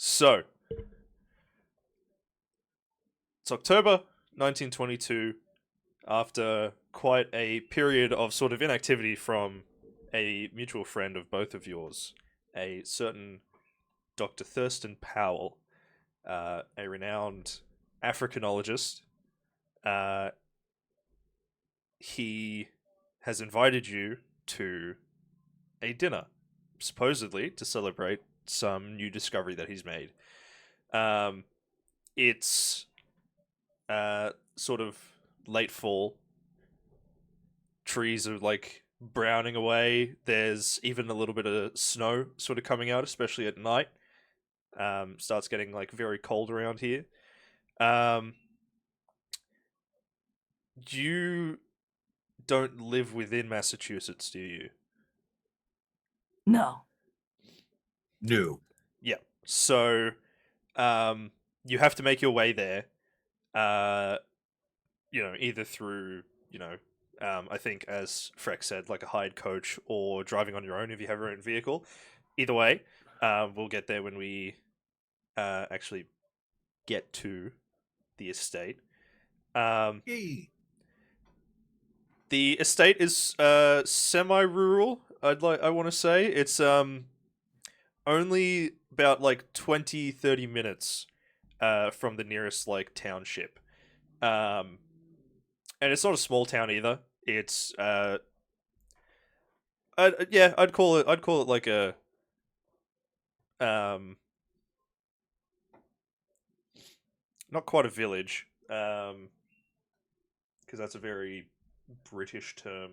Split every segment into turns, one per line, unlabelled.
So, it's October 1922, after quite a period of sort of inactivity from a mutual friend of both of yours, a certain Dr. Thurston Powell, a renowned Africanologist. Uh, he has invited you to a dinner, supposedly to celebrate some new discovery that he's made. It's sort of late fall. Trees are like browning away. There's even a little bit of snow sort of coming out, especially at night. Starts getting like very cold around here. Um, you don't live within Massachusetts, do you?
No.
No.
Yeah. So, you have to make your way there. Uh, either through, I think as Freck said, like a hired coach or driving on your own if you have your own vehicle. Either way, we'll get there when we actually get to the estate.
Hey.
The estate is semi-rural. I want to say it's only about like 20-30 minutes from the nearest like township. And it's not a small town either. It's I'd call it like a not quite a village, because that's a very British term.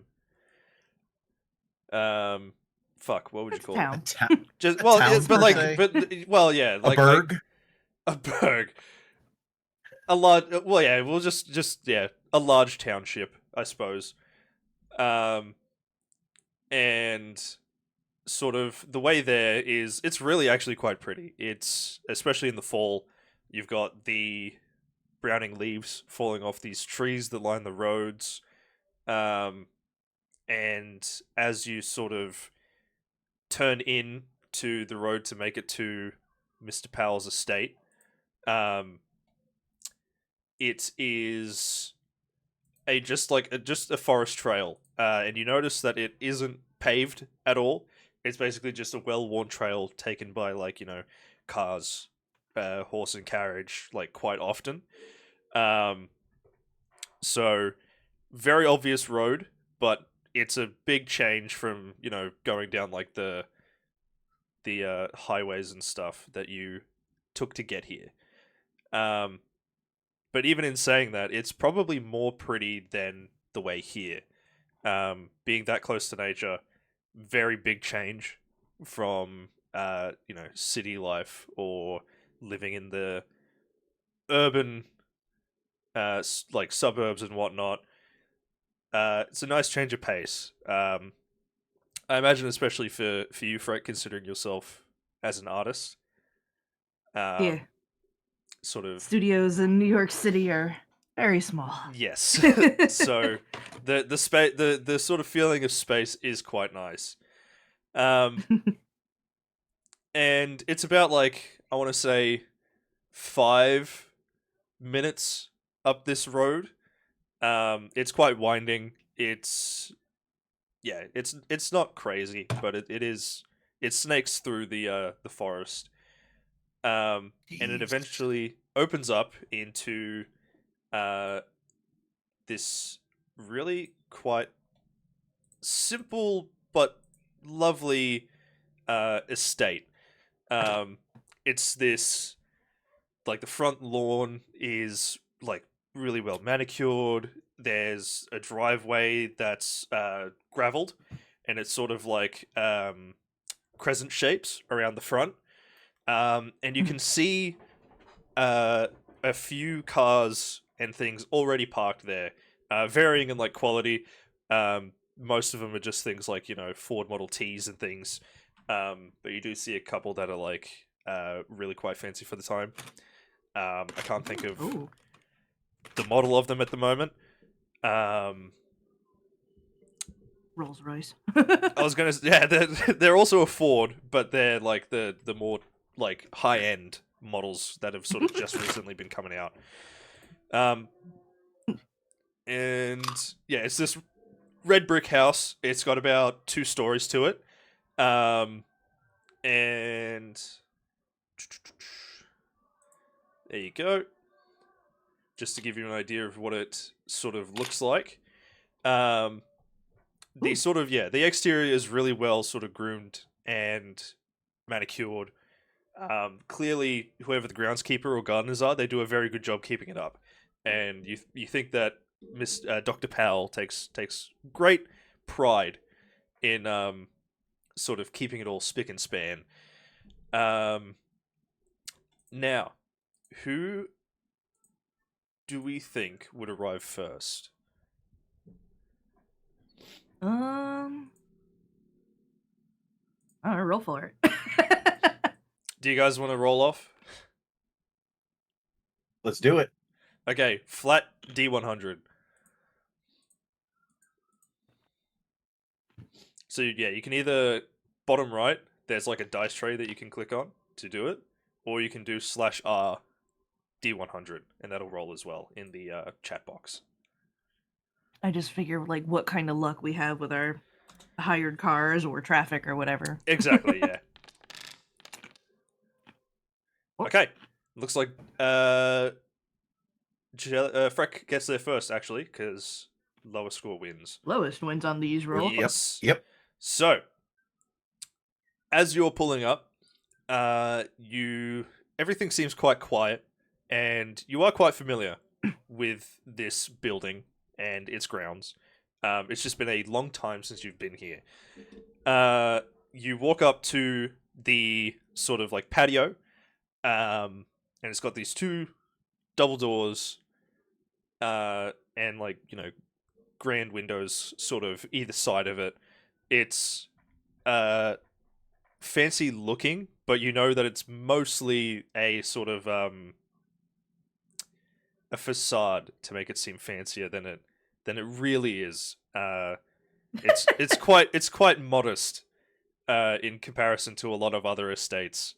Fuck, what would you
It's
call
town.
it? Just well,
town,
but
per
like,
se?
yeah,
A
like
burg?
a burg, a large. Well, yeah, we'll just a large township, I suppose. Um, and sort of the way there is, it's really actually quite pretty. It's especially in the fall. You've got the browning leaves falling off these trees that line the roads. And as you sort of turn in to the road to make it to Mr. Powell's estate, um, it is just a forest trail, and you notice that it isn't paved at all. It's basically just a well-worn trail taken by cars, horse and carriage, like quite often. Um, so very obvious road, but it's a big change from going down like the highways and stuff that you took to get here. Um, but even in saying that, it's probably more pretty than the way here. Being that close to nature, very big change from city life or living in the urban like suburbs and whatnot. It's a nice change of pace. I imagine, especially for you, Fred, considering yourself as an artist.
Yeah.
Sort of.
Studios in New York City are very small.
Yes. So the space the sort of feeling of space is quite nice. Um, and it's about like, I want to say, 5 minutes up this road. It's quite winding. It's not crazy, but it snakes through the forest. And it eventually opens up into this really quite simple but lovely estate. It's this, like, the front lawn is like really well manicured. There's a driveway that's graveled, and it's sort of like crescent shapes around the front. And you can see a few cars and things already parked there, varying in like quality. Most of them are just things like Ford Model Ts and things, but you do see a couple that are like really quite fancy for the time. I can't think of
Ooh.
the model of them at the moment.
Rolls Royce.
I was gonna, yeah, they're also a Ford, but they're like the more like high end models that have sort of just recently been coming out. And yeah, it's this red brick house. It's got about 2 stories to it. And there you go. Just to give you an idea of what it sort of looks like. The exterior is really well sort of groomed and manicured. Clearly, whoever the groundskeeper or gardeners are, they do a very good job keeping it up. And you think that Dr. Powell takes great pride in sort of keeping it all spick and span. Now, who do we think would arrive first?
I don't know, roll for it.
Do you guys want to roll off?
Let's do it.
Okay, flat D100. So yeah, you can either bottom right, there's like a dice tray that you can click on to do it, or you can do /R D100, and that'll roll as well in the chat box.
I just figure like what kind of luck we have with our hired cars or traffic or whatever.
Exactly, yeah. Okay, looks like Freck gets there first, actually, because lowest score wins.
Lowest wins on these rolls.
Yes.
Yep.
So, as you're pulling up, everything seems quite quiet, and you are quite familiar with this building and its grounds. It's just been a long time since you've been here. You walk up to the sort of like patio, and it's got these 2 double doors, and like, grand windows sort of either side of it. It's fancy looking, but you know that it's mostly a sort of a facade to make it seem fancier than it really is. It's quite modest in comparison to a lot of other estates.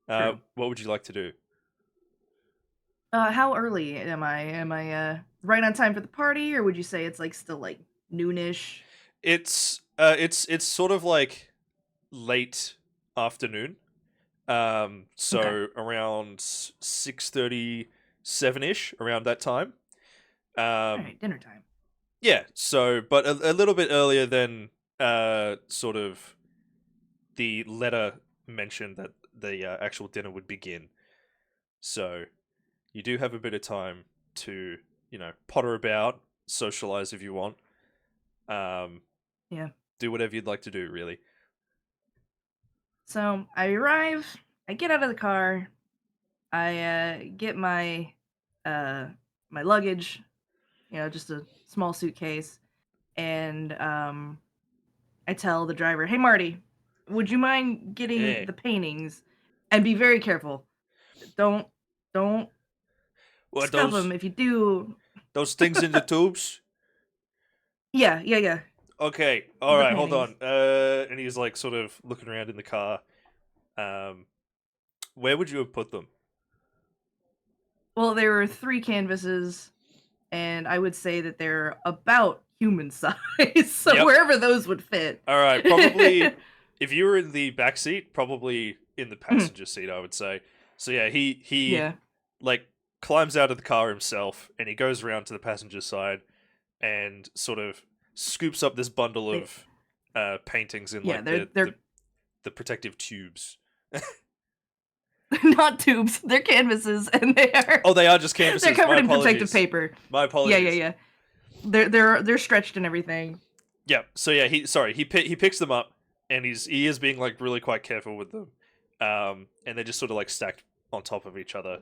What would you like to do?
How early am I? Am I right on time for the party, or would you say it's like still like noonish?
It's sort of like late afternoon. So
Okay.
around 6:37ish, around that time.
All right, dinner time.
Yeah, so but a little bit earlier than sort of the letter mentioned that the actual dinner would begin. So you do have a bit of time to, potter about, socialize if you want.
Yeah.
Do whatever you'd like to do, really.
So I arrive, I get out of the car, I get my my luggage, just a small suitcase, and I tell the driver, "Hey Marty, would you mind getting
Yeah.
the paintings and be very careful. Don't
What,
stuff them. If you do,
those things in the tubes?
yeah.
Okay, all
The
right, hold on.
paintings.
And he's like sort of looking around in the car. Where would you have put them?
Well, there were 3 canvases, and I would say that they're about human size, so
Yep.
wherever those would fit.
All right, probably if you were in the back seat, probably in the passenger seat, I would say. So yeah, he
Yeah.
like climbs out of the car himself, and he goes around to the passenger side and sort of scoops up this bundle of paintings in
Yeah,
like
they're
the protective tubes.
not tubes, they're canvases, and they are
Oh, they are just canvases.
they're covered
My
in protective
apologies.
paper.
My apologies.
Yeah. They're stretched and everything.
Yeah. So yeah, he picks them up, and he is being like really quite careful with them. And they're just sort of like stacked on top of each other,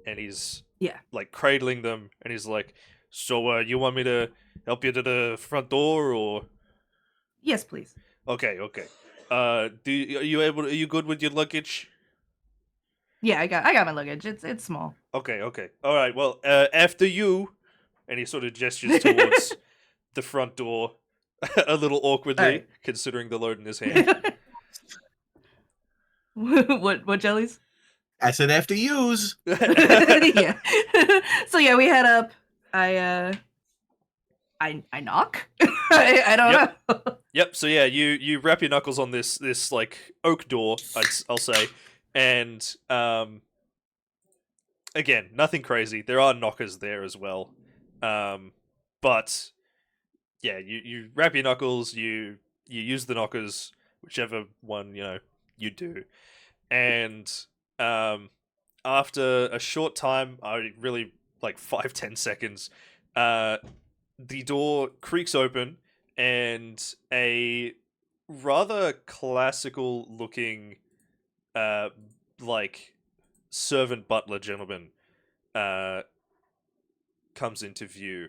and he's
Yeah.
like cradling them, and he's like, "So, you want me to help you to the front door, or?"
Yes, please.
Okay. Are you good with your luggage?
Yeah, I got my luggage. It's small.
Okay. All right. Well, after you, and he sort of gestures towards the front door, a little awkwardly,
Alright.
considering the load in his hand.
What jellies?
SNFTUs.
Yeah. So yeah, we head up. I knock. I don't
Yep.
know.
Yep. So yeah, you wrap your knuckles on this like oak door, I'll say, and again, nothing crazy. There are knockers there as well, but yeah, you wrap your knuckles. You use the knockers, whichever one you do, and um, after a short time, I really like 5-10 seconds, uh, the door creaks open, and a rather classical looking, uh, like servant butler gentleman, uh, comes into view,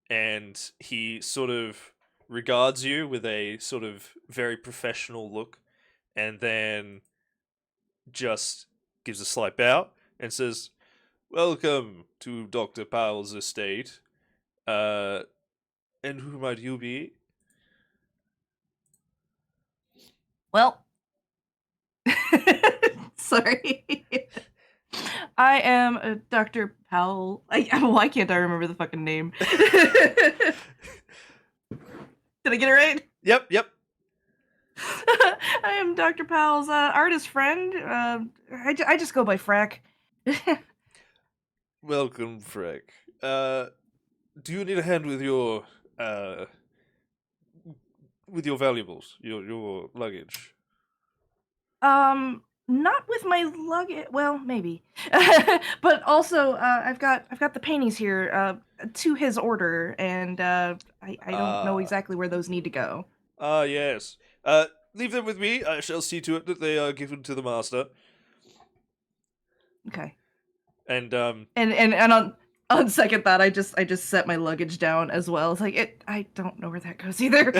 and he sort of regards you with a sort of very professional look, and then just gives a slight bow and says, "Welcome to Dr. Powell's estate. Uh, and who might you be?"
Well, sorry. I am Dr. Powell. Why can't I remember the fucking name? Did I get it right?
Yep.
I am Dr. Powell's artist friend. I just go by Frack.
Welcome, Frank. Do you need a hand uh, with your valuables, your luggage?
Not with my luggage. Well, maybe, but also I've got the paintings here to his order, and I don't know
Ah,
exactly where those need to go.
yes. Leave them with me. I shall see to it that they are given to the master.
Okay.
And
And on second thought, I just set my luggage down as well. It's like I don't know where that goes either.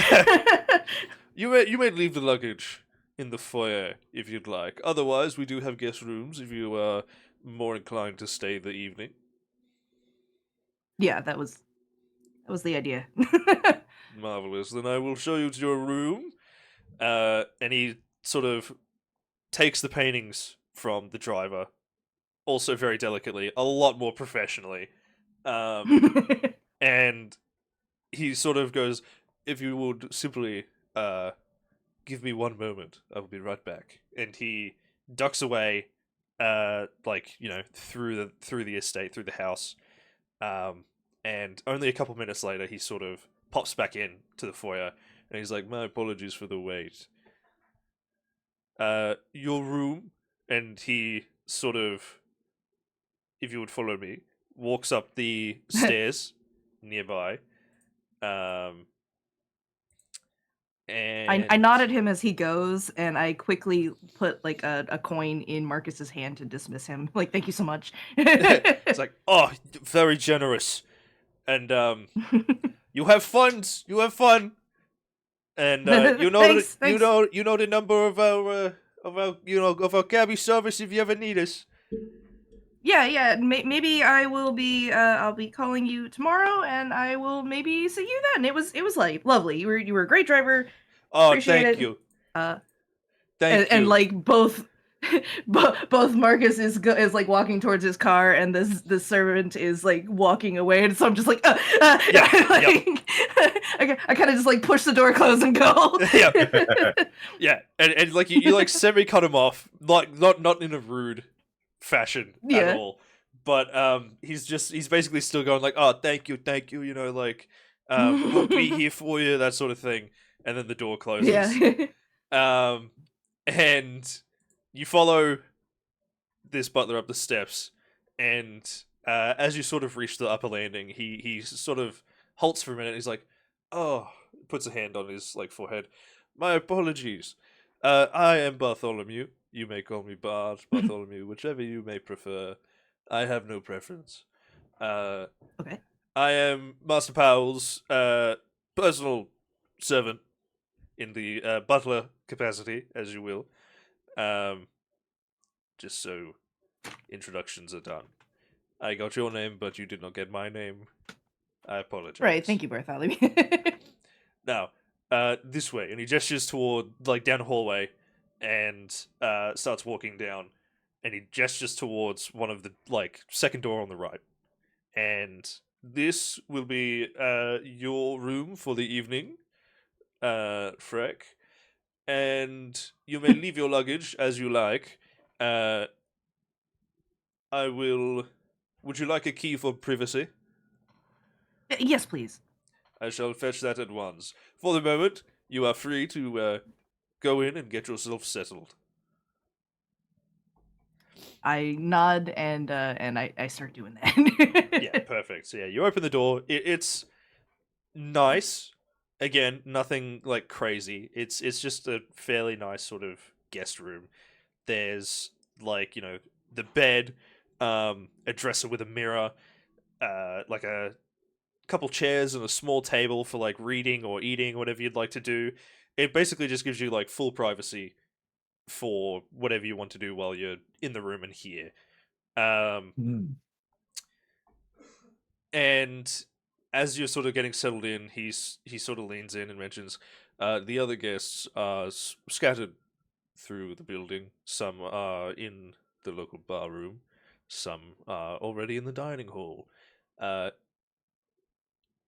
you may leave the luggage in the foyer if you'd like. Otherwise, we do have guest rooms if you are more inclined to stay the evening.
Yeah, that was the idea.
Marvelous. Then I will show you to your room. And he sort of takes the paintings from the driver, also very delicately, a lot more professionally. And he sort of goes, "If you would simply give me one moment, I will be right back." And he ducks away, like through the estate, through the house. And only a couple minutes later, he sort of pops back in to the foyer, and he's like, "My apologies for the wait. Your room." And he sort of, if you would follow me, walks up the stairs nearby. Um,
I
and
nod at him as he goes, and I quickly put like a coin in Marcus's hand to dismiss him. Like, thank you so much.
it's like, "Oh, very generous." And you have fun. You have fun. And
Thanks, thanks.
you know the number of our cabbie service if you ever need us.
Yeah. Maybe I'll be calling you tomorrow, and I will maybe see you then. It was like lovely. You were a great driver.
Oh,
Appreciate
thank
it.
you,
Uh, and,
thank
and
you.
like both. Both Marcus is like walking towards his car, and this servant is like walking away, and so I'm just like,
Yeah,
like, I kind of just like push the door closed and go.
yeah, yeah. And like you like semi cut him off, like not in a rude fashion at
Yeah.
all. But he's basically still going like, "Oh, thank you, like we'll be here for you," that sort of thing. And then the door closes.
Yeah.
Um, and you follow this butler up the steps, and as you sort of reach the upper landing, he sort of halts for a minute. He's like, "Oh," puts a hand on his like forehead. "My apologies. I am Bartholomew. You may call me Bart, Bartholomew, whichever you may prefer. I have no preference. Uh,
Okay.
I am Master Powell's personal servant in the butler capacity, as you will. Um, just so introductions are done. I got your name, but you did not get my name. I apologize."
Right. Thank you, Bartholomew.
Now, this way, and he gestures toward like down the hallway, and starts walking down, and he gestures towards one of the second door on the right. And this will be your room for the evening, Freck. And you may leave your luggage as you like. I will. Would you like a key for privacy?
Yes, please.
I shall fetch that at once. For the moment, you are free to go in and get yourself settled.
I nod and I start doing that.
Yeah, perfect. So yeah, you open the door. It's nice. Again, nothing like crazy. It's just a fairly nice sort of guest room. There's the bed, a dresser with a mirror, like a couple chairs and a small table for like reading or eating, whatever you'd like to do. It basically just gives you like full privacy for whatever you want to do while you're in the room and here. And as you're sort of getting settled in, he sort of leans in and mentions, the other guests are scattered through the building. Some are in the local bar room. Some are already in the dining hall.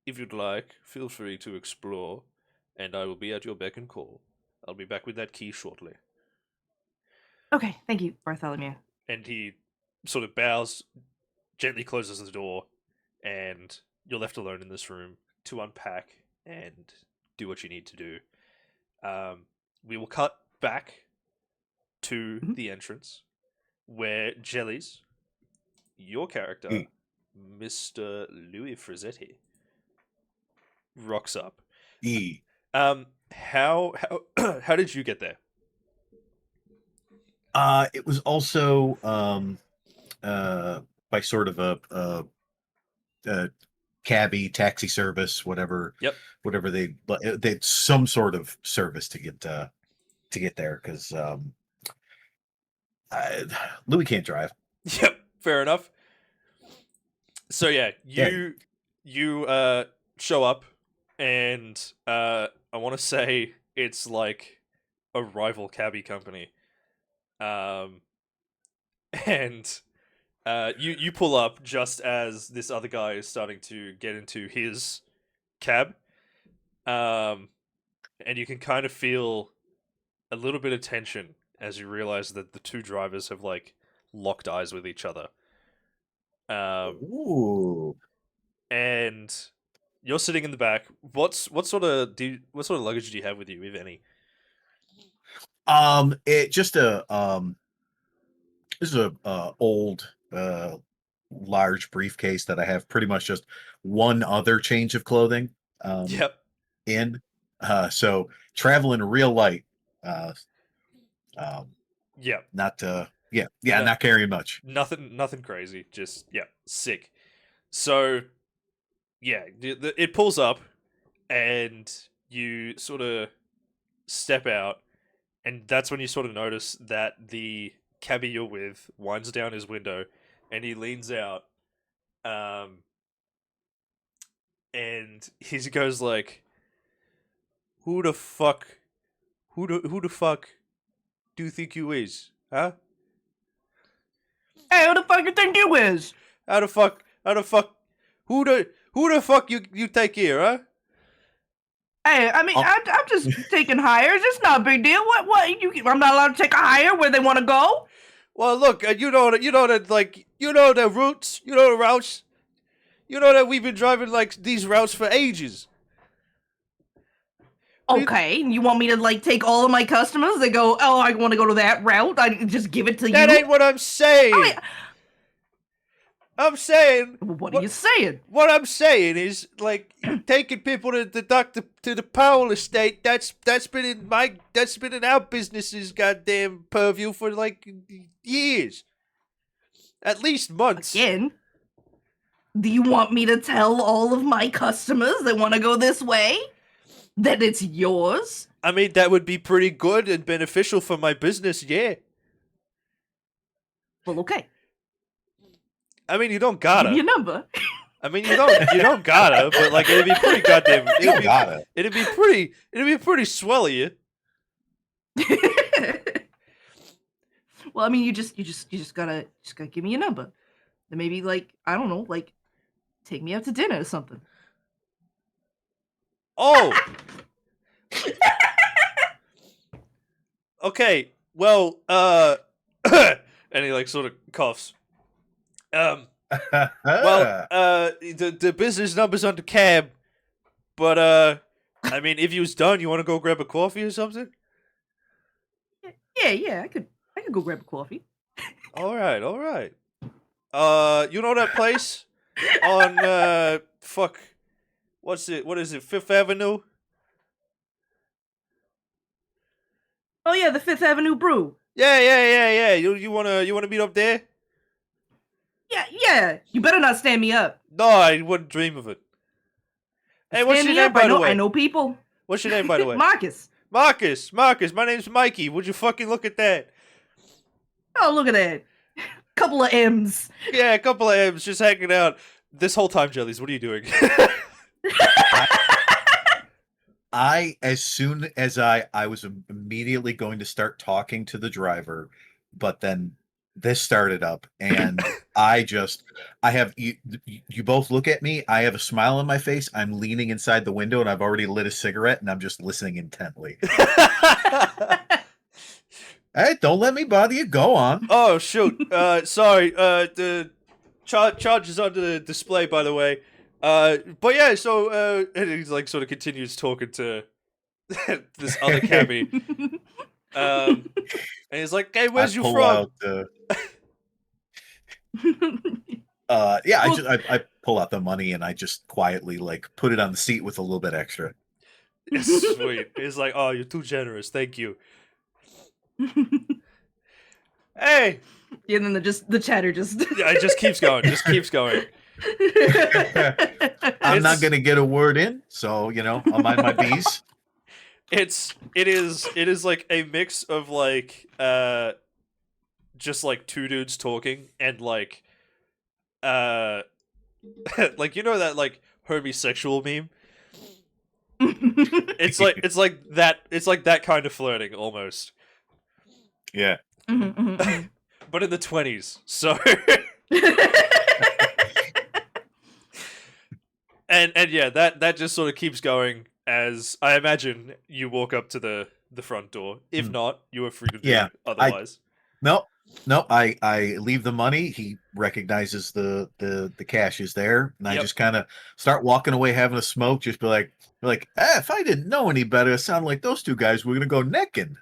If you'd like, feel free to explore, and I will be at your beck and call. I'll be back with that key shortly.
Okay, thank you, Bartholomew.
And he sort of bows, gently closes the door, and you're left alone in this room to unpack and do what you need to do. We will cut back to the entrance, where Jellies, your character, Mr. Louis Frizzetti, rocks up. How how did you get there?
It was also by sort of a cabbie taxi service, whatever.
Yep.
Whatever they some sort of service to get there, because Louis can't drive.
Yep, fair enough. So yeah, you show up, and I want to say it's like a rival cabbie company. And you pull up just as this other guy is starting to get into his cab. And you can kind of feel a little bit of tension as you realize that the two drivers have like locked eyes with each other.
Ooh.
And you're sitting in the back. What sort of luggage do you have with you, if any?
It just this is a old large briefcase that I have pretty much just one other change of clothing
Yep.
in. So traveling real light.
Yep.
Not not carrying much.
Nothing crazy. Just sick. So yeah, it pulls up, and you sort of step out, and that's when you sort of notice that the cabbie you're with winds down his window, and he leans out, and he goes like, who the fuck do you think you is, huh?
Hey, who the fuck you think you is?
How the fuck who the fuck you take here, huh?
Hey, I mean, I'm just taking hires. It's not a big deal. What? I'm not allowed to take a hire where they want to go.
Well, look, you know the routes, you know the routes, you know that we've been driving like these routes for ages.
Okay, you want me to like take all of my customers? They go, oh, I want to go to that route. I just give it to
That
you.
ain't what I'm saying. I'm saying.
What are you saying?
What I'm saying is, like, taking people to the Powell estate. That's been in our business's goddamn purview for like years, at least months.
Again, do you want me to tell all of my customers that want to go this way that it's yours?
I mean, that would be pretty good and beneficial for my business. Yeah.
Well, okay.
I mean, you don't gotta.
Give me your number.
I mean, you don't gotta, but like it'd be pretty goddamn. It'd be pretty swell of you.
Well, I mean, you just gotta give me your number. Then maybe like I don't know, like take me out to dinner or something.
Oh, okay. Well, and he like sort of coughs. Well, the business number's on the cab, but I mean, if you was done, you want to go grab a coffee or something?
Yeah, I could go grab a coffee.
All right. You know that place on fuck, what's it? What is it? Fifth Avenue?
Oh yeah, the Fifth Avenue Brew.
Yeah. You wanna meet up there?
Yeah. You better not stand me up.
No, I wouldn't dream of it. Hey, what's
Stand
your
me
name,
up.
by the way?
I know people.
What's your name, by the way?
Marcus.
Marcus. My name's Mikey. Would you fucking look at that?
Oh, look at that. Couple of M's.
Yeah, a couple of M's just hanging out. This whole time, Jellies, what are you doing?
I as soon as I was immediately going to start talking to the driver, but then this started up and I have you both look at me, I have a smile on my face, I'm leaning inside the window and I've already lit a cigarette and I'm just listening intently. Hey, don't let me bother you. Go on.
Oh shoot. Sorry. The charge is on the display, by the way. But yeah. So and he's like sort of continues talking to this other cabbie. And he's like, "Hey, where's
I
you
pull
from?"
out I pull out the money and I just quietly like put it on the seat with a little bit extra.
It's sweet. He's like, "Oh, you're too generous. Thank you." Hey.
Yeah, and then the chatter just
Yeah, it just keeps going.
I'm not gonna get a word in, so I'll mind my bees.
It is like a mix of like just like two dudes talking and like like that like homosexual meme. It's like that kind of flirting almost.
Yeah.
But in the 20s. So and yeah, that just sort of keeps going as I imagine you walk up to the front door. If not, you are free to do otherwise.
No, I leave the money. He recognizes the cash is there, and I just kind of start walking away, having a smoke. Just be like, if I didn't know any better, it sounded like those two guys were gonna go necking.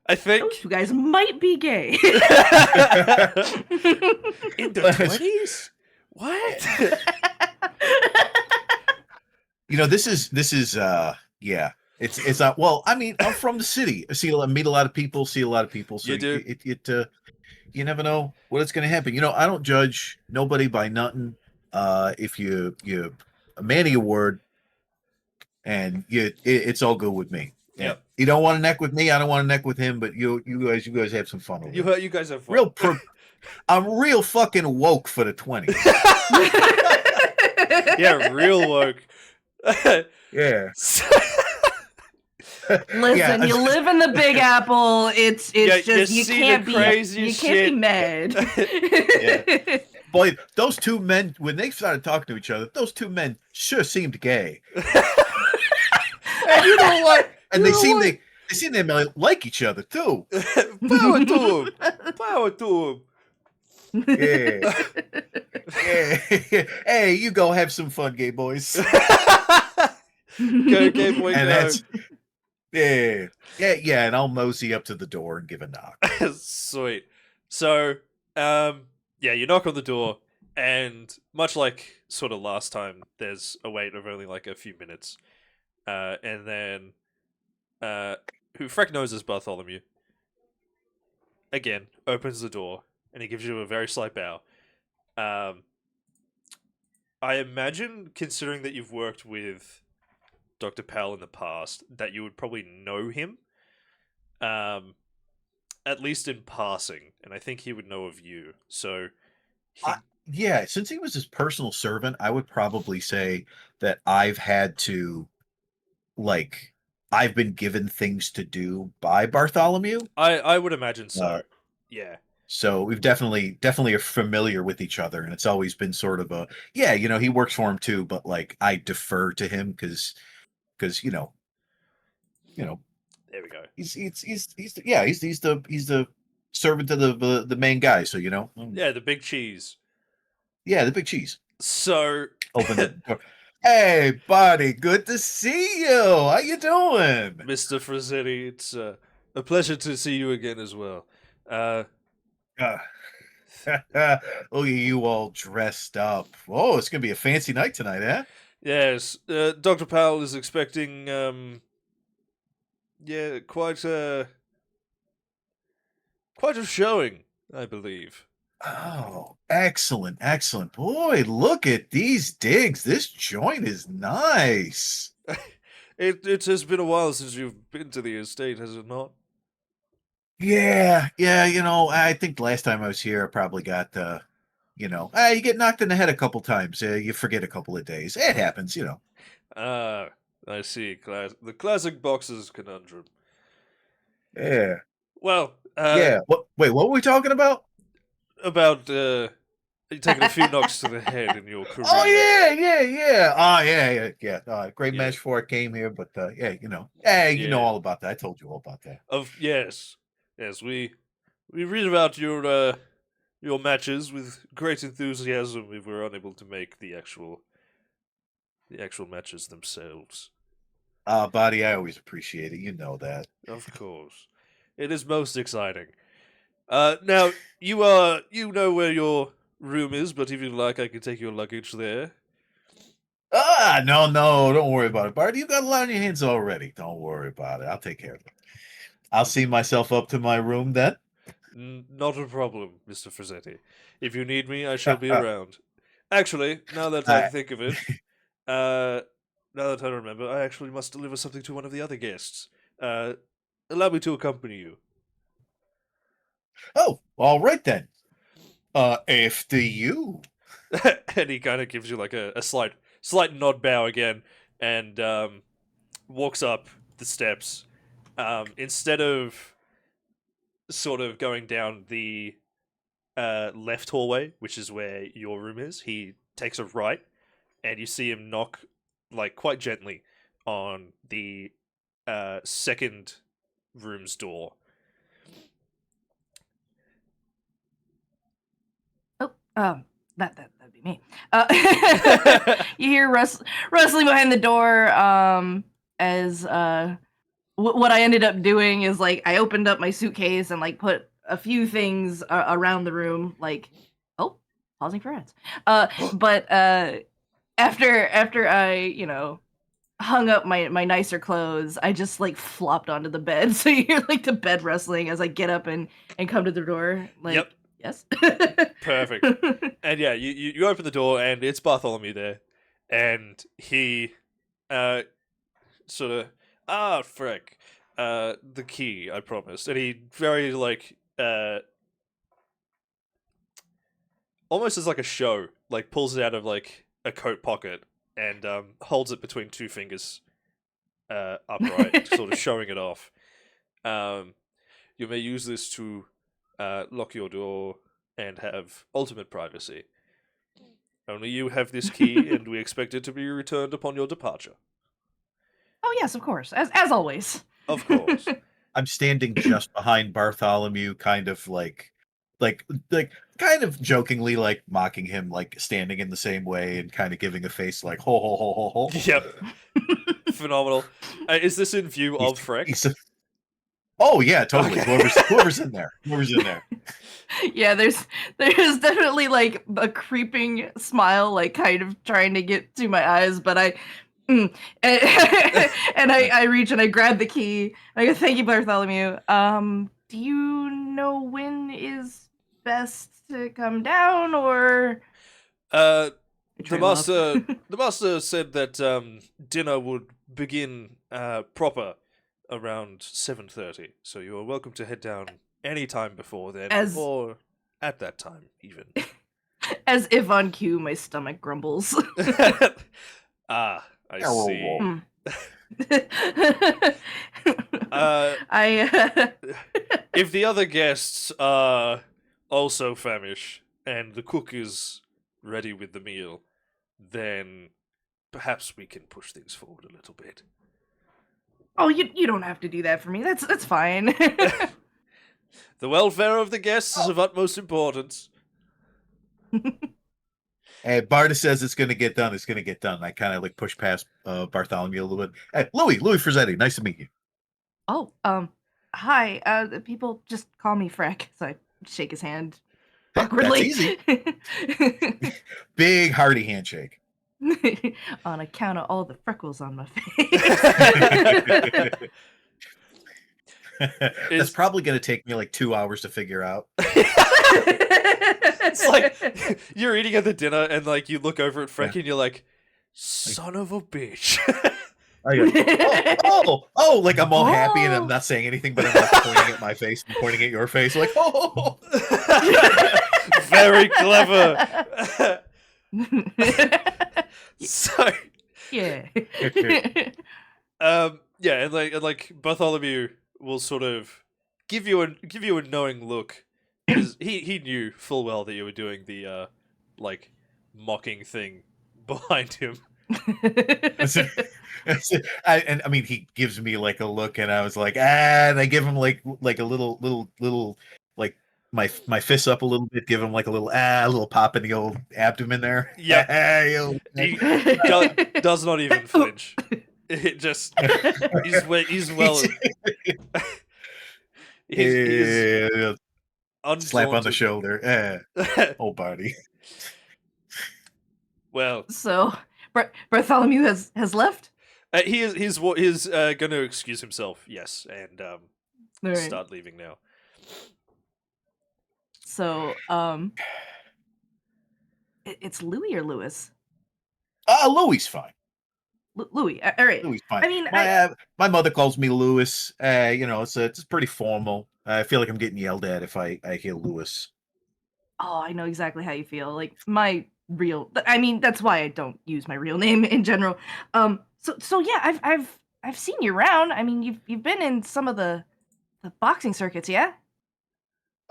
I think
those two guys might be gay.
In the 20s? What?
This is yeah. It's not. Well, I mean, I'm from the city. Meet a lot of people, see a lot of people. So
you do.
You never know what it's going to happen. I don't judge nobody by nothing. If you a man of your word, and it's all good with me.
Yeah.
You don't want to neck with me. I don't want to neck with him. But you guys have some fun with
you guys have fun.
I'm real fucking woke for the 20s.
Yeah, real woke.
Yeah.
Listen, you live in the Big Apple. It's just you can't be mad.
Yeah. Boy, those two men, when they started talking to each other, those two men sure seemed gay.
And you know what?
And they seem they like each other too.
Power to them.
Yeah. Hey, you go have some fun, gay boys.
Go, gay boy,
and
go.
That's yeah, and I'll mosey up to the door and give a knock.
Sweet. So, you knock on the door, and much like sort of last time, there's a wait of only like a few minutes, and then, who Freck knows as Bartholomew, again opens the door, and he gives you a very slight bow. I imagine, considering that you've worked with Dr. Powell in the past, that you would probably know him, at least in passing, and I think he would know of you. So,
yeah, since he was his personal servant, I would probably say that I've had to, like, I've been given things to do by Bartholomew.
I would imagine
Uh,
so. Yeah.
so we've definitely are familiar with each other, and it's always been sort of a yeah, he works for him too, but like I defer to him because you know
There we go.
he's the servant of the main guy, so
Yeah, the big cheese.
yeah, the big cheese.
So,
Open the door. Hey, buddy, good to see you. How you doing?
Mr. Frazzetti, it's a pleasure to see you again as well. Uh,
Uh, Look at you all dressed up. Oh, it's gonna be a fancy night tonight, eh?
yes, Dr. Powell is expecting, yeah, quite a showing, I believe.
Oh, excellent, excellent. Boy, look at these digs. This joint is nice.
It has been a while since you've been to the estate, has it not?
Yeah, yeah, I think last time I was here, I probably got you get knocked in the head a couple times. You forget a couple of days. It happens.
Ah, I see. The classic boxer's conundrum.
Yeah.
Well,
Yeah. What were we talking about?
about taking a few knocks to the head in your
Oh
career.
yeah. Oh yeah. Great
Yeah,
match before I came here, but yeah, hey, you know
yeah.
all about that. I told you all about that.
Yes. We read about your matches with great enthusiasm. We were unable to make the actual matches themselves.
Buddy, I always appreciate it. You know that.
Of course, it is most exciting. Now you know where your room is, but if you like, I can take your luggage there.
No, don't worry about it, Bart. You got a lot on your hands already. Don't worry about it. I'll take care of it. I'll see myself up to my room then.
Not a problem, Mr. Frazzetti. If you need me, I shall be around. Actually, now that I
I,
think of it, uh, now that I remember, I actually must deliver something to one of the other guests. Uh, Allow me to accompany you.
oh, all right then. After you.
And he kind of gives you like a slight nod bow again, and walks up the steps. Instead of sort of going down the left hallway, which is where your room is, he takes a right, and you see him knock like quite gently on the second room's door.
Oh, that'd be me. You hear rustling behind the door. As what I ended up doing is like I opened up my suitcase and like put a few things around the room, like pausing for ads. But after I hung up my nicer clothes, I just like flopped onto the bed. So you hear like the bed rustling as I get up and come to the door. Like,
Yep.
yes.
Perfect. And yeah, you open the door and it's Bartholomew there, and he sort of frick, the key I promised, and he very like almost as like a show, like pulls it out of like a coat pocket and holds it between two fingers, upright, sort of showing it off. Um, you may use this to lock your door and have ultimate privacy. Only you have this key, and we expect it to be returned upon your departure.
Oh yes, of course, as always.
Of course.
I'm standing just behind Bartholomew, kind of like, kind of jokingly, like mocking him, like standing in the same way and kind of giving a face like ho ho ho ho ho.
Yep. Phenomenal. Is this in view of Freck?
Oh yeah, totally.
Okay.
Whoever's in there.
Yeah, there's definitely like a creeping smile, like kind of trying to get to my eyes, but and I reach and I grab the key. I go, thank you, Bartholomew. Do you know when is best to come down, or
The
trail off?
master said that dinner would begin proper around 7:30. So you are welcome to head down any time before then, or at that time even.
As if on cue, my stomach grumbles.
I see.
I
If the other guests are also famished and the cook is ready with the meal, then perhaps we can push things forward a little bit.
Oh, you don't have to do that for me. That's fine.
The welfare of the guests is of utmost importance.
And Barta says it's going to get done. It's going to get done. I kind of like push past Bartholomew a little bit. Hey, Louis Frazzetti, nice to meet you.
Oh, hi. People just call me Freck, so I shake his hand
Hey, that's
awkwardly.
easy. Big hearty handshake.
On account of all the freckles on my face.
That's probably going to take me like 2 hours to figure out.
It's like you're eating at the dinner and like you look over at Freck and you're like, son of a bitch.
I go, oh, like I'm all happy and I'm not saying anything, but I'm like pointing at my face and pointing at your face, like, oh.
Very clever. So,
yeah.
yeah, and like Bartholomew will sort of give you a knowing look because he knew full well that you were doing the like mocking thing behind him.
I mean, he gives me like a look, and I was like, and I give him like a little like my fist up a little bit, give him like a little pop in the old abdomen there.
Yep. He does not even flinch. It just he's well. he's
slap on the
undaunted.
shoulder. Oh, buddy.
Well,
so Bartholomew has left.
he's going to excuse himself. Yes, and
Right.
start leaving now.
So it's Louis or Lewis?
Louis fine.
Louis. All right.
Louis fine.
I mean,
my mother calls me Louis. You know, it's pretty formal. I feel like I'm getting yelled at if I hear Louis.
Oh, I know exactly how you feel. Like my real. I mean, that's why I don't use my real name in general. So yeah, I've seen you around. I mean, you've been in some of the boxing circuits, yeah.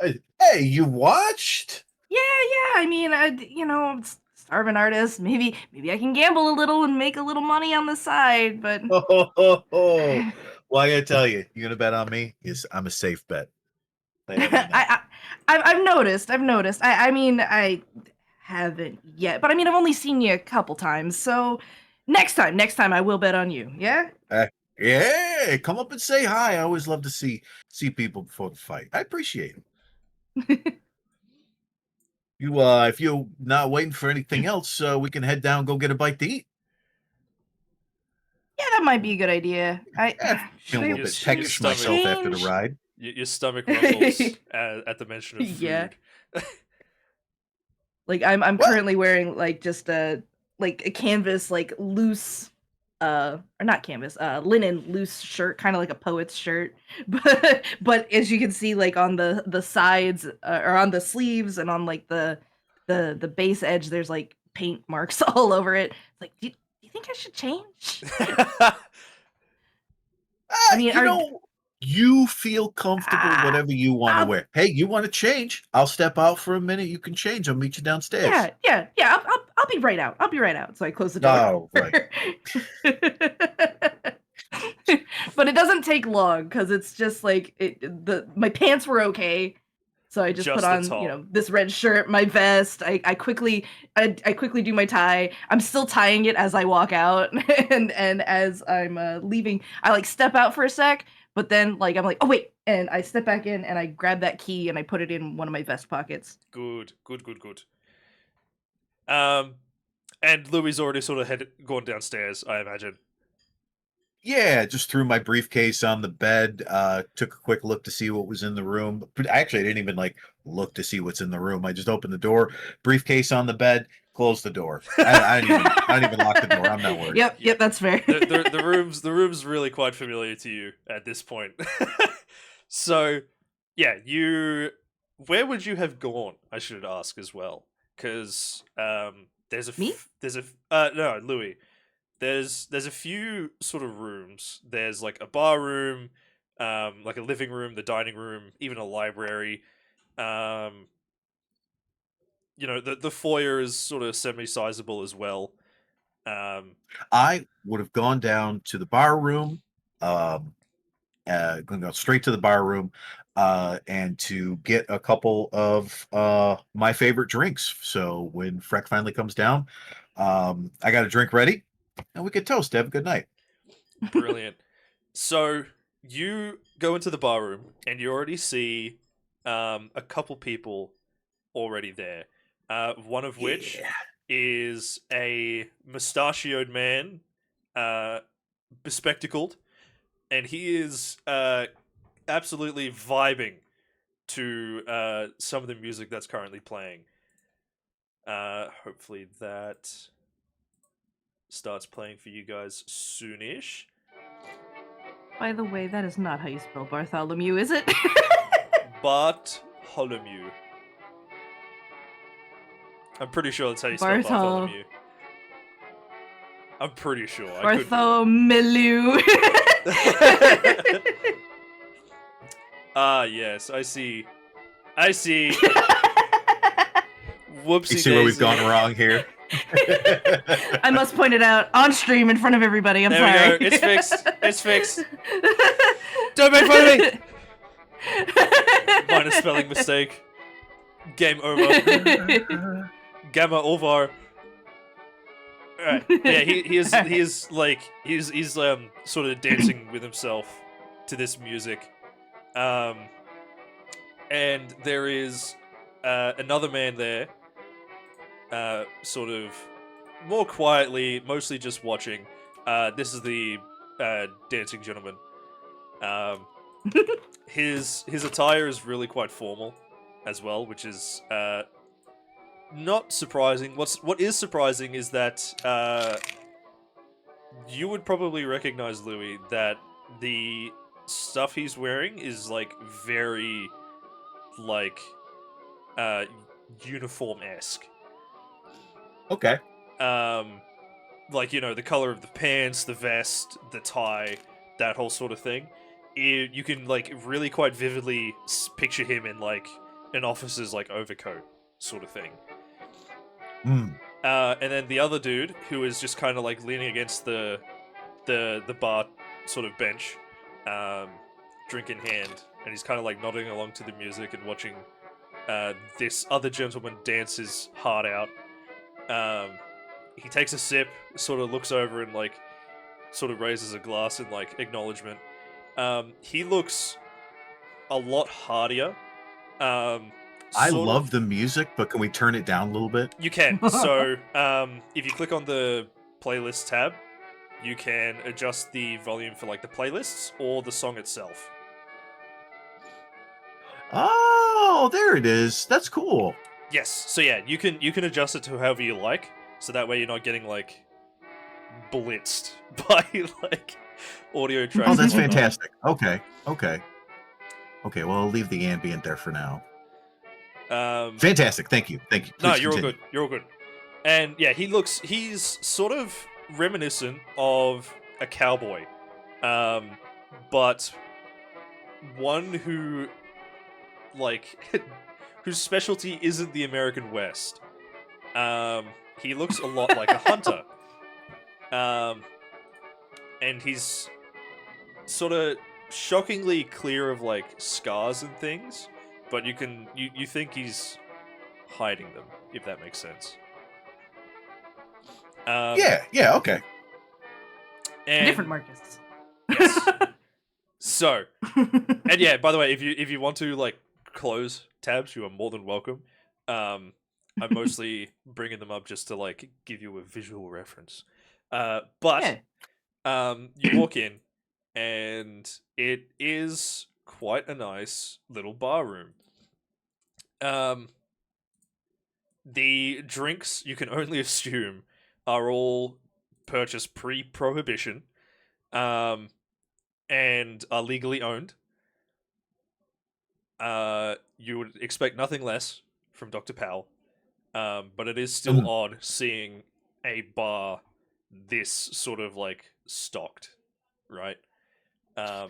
Hey, you watched?
Yeah. I mean, I'm starving artist. Maybe I can gamble a little and make a little money on the side. But
Well, I gotta tell you, you gonna bet on me? I'm a safe bet.
I've noticed. I mean, I haven't yet, but I mean, I've only seen you a couple times. So next time, I will bet on you. Yeah.
Yeah, come up and say hi. I always love to see people before the fight. I appreciate it. You, if you're not waiting for anything else, we can head down, go get a bite to eat.
Yeah, that might be a good idea.
Feel a little bit peckish myself after the ride.
Your stomach rumbles at the mention of food.
Yeah. Like I'm currently wearing like just a canvas like loose or not canvas linen loose shirt, kind of like a poet's shirt, but as you can see like on the sides or on the sleeves and on like the base edge there's like paint marks all over it. It's like do you think I should change? I mean,
you feel comfortable, whatever you want to wear. Hey, you want to change? I'll step out for a minute. You can change. I'll meet you downstairs.
Yeah. I'll be right out. So I close the door.
Oh, right.
But it doesn't take long because it's just like my pants were okay, so I just put on this red shirt, my vest. I quickly do my tie. I'm still tying it as I walk out, and as I'm leaving, I like step out for a sec. But then, like, I'm like, oh, wait. And I step back in and I grab that key and I put it in one of my vest pockets.
Good. And Louis already sort of gone downstairs, I imagine.
Yeah, just threw my briefcase on the bed, took a quick look to see what was in the room. But actually, I didn't even like look to see what's in the room. I just opened the door, briefcase on the bed, closed the door. I didn't even lock the door. I'm not worried.
Yep, that's fair.
the room's really quite familiar to you at this point. So, yeah, where would you have gone? I should ask as well, because no, Louis. there's a few sort of rooms. There's like a bar room, like a living room, the dining room, even a library. Um, the foyer is sort of semi-sizable as well.
I would have gone down to the bar room, um, going to go straight to the bar room, and to get a couple of my favorite drinks. So when Freck finally comes down, I got a drink ready, and we could toast. Have a good night.
Brilliant. So you go into the bar room and you already see a couple people already there. One of which
Yeah.
is a mustachioed man, uh, bespectacled, and he is absolutely vibing to some of the music that's currently playing. Hopefully that starts playing for you guys soonish.
By the way, that is not how you spell Bartholomew, is it?
Bartholomew. I'm pretty sure that's how you spell
Barthol-
Bartholomew. I'm pretty sure. I could.
Bartholomew.
Ah, yes, I see. I see. Whoopsie
You see where we've
daisy.
gone wrong here?
I must point it out on stream in front of everybody. I'm
There
sorry.
we go. It's fixed. It's fixed. Don't make fun of me. Minor spelling mistake. Game over. Gamma over. Alright. Yeah, he is like he's sort of dancing with himself to this music. And there is another man there, sort of more quietly, mostly just watching. This is the dancing gentleman. His attire is really quite formal, as well, which is not surprising. What is surprising is that you would probably recognize Louis, that the stuff he's wearing is like very like uh uniform-esque.
Okay.
Like, the color of the pants, the vest, the tie, that whole sort of thing. You can like really quite vividly picture him in like an officer's like overcoat sort of thing.
Mm.
And then the other dude, who is just kind of like leaning against the bar sort of bench, drink in hand, and he's kind of like nodding along to the music and watching this other gentleman dance his heart out. He takes a sip, sort of looks over and like sort of raises a glass in like acknowledgement. He looks a lot hardier.
I
Sort
love
of.
the music, but can we turn it down a little bit?
You can. So, if you click on the playlist tab, you can adjust the volume for like the playlists or the song itself.
Oh, there it is. That's cool.
Yes. So yeah, you can adjust it to however you like. So that way you're not getting like blitzed by like audio tracks.
Oh, that's
and whatnot.
fantastic. Okay. Okay, well, I'll leave the ambient there for now. Fantastic. Thank you.
No,
Please
you're all
continue.
good. You're all good. And yeah, he's sort of reminiscent of a cowboy, but one who like whose specialty isn't the American West. He looks a lot like a hunter. And he's sort of shockingly clear of like scars and things, but you think he's hiding them, if that makes sense.
Yeah, okay.
And
Different Marcus.
yes. So, and yeah, by the way, if you want to like close tabs, you are more than welcome. I'm mostly bringing them up just to like give you a visual reference. But you walk in, and it is quite a nice little bar room. The drinks, you can only assume, are all purchased pre-prohibition, and are legally owned. You would expect nothing less from Dr. Powell, but it is still odd seeing a bar this sort of like stocked, right? I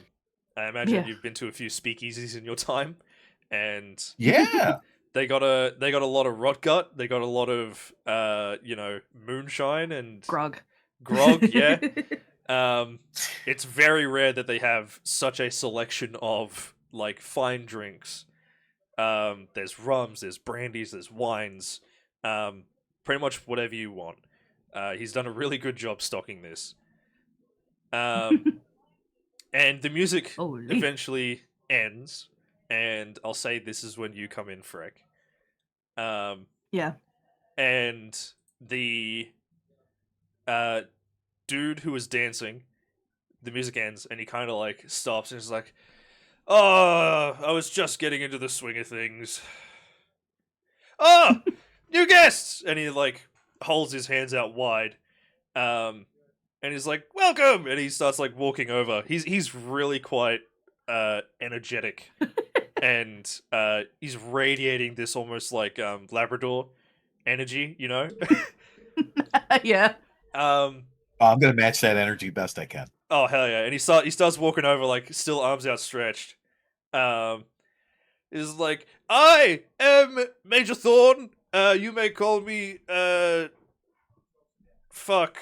imagine
Yeah.
you've been to a few speakeasies in your time, and
Yeah.
they got a lot of rot gut. They got a lot of moonshine and
Grog.
Yeah. It's very rare that they have such a selection of like fine drinks. There's rums, there's brandies, there's wines, pretty much whatever you want. He's done a really good job stocking this. And the music
Holy.
eventually ends, and I'll say this is when you come in, Freck.
Yeah.
And the dude who was dancing, the music ends, and he kind of like stops and is like, "Oh, I was just getting into the swing of things. Oh, new guests!" And he like holds his hands out wide, and he's like, "Welcome!" And he starts like walking over. He's really quite energetic, and he's radiating this almost like Labrador energy, you know.
Yeah.
I'm gonna match that energy best I can.
Oh hell yeah! And he starts walking over like still arms outstretched. Is like, "I am Major Thorn. You may call me fuck."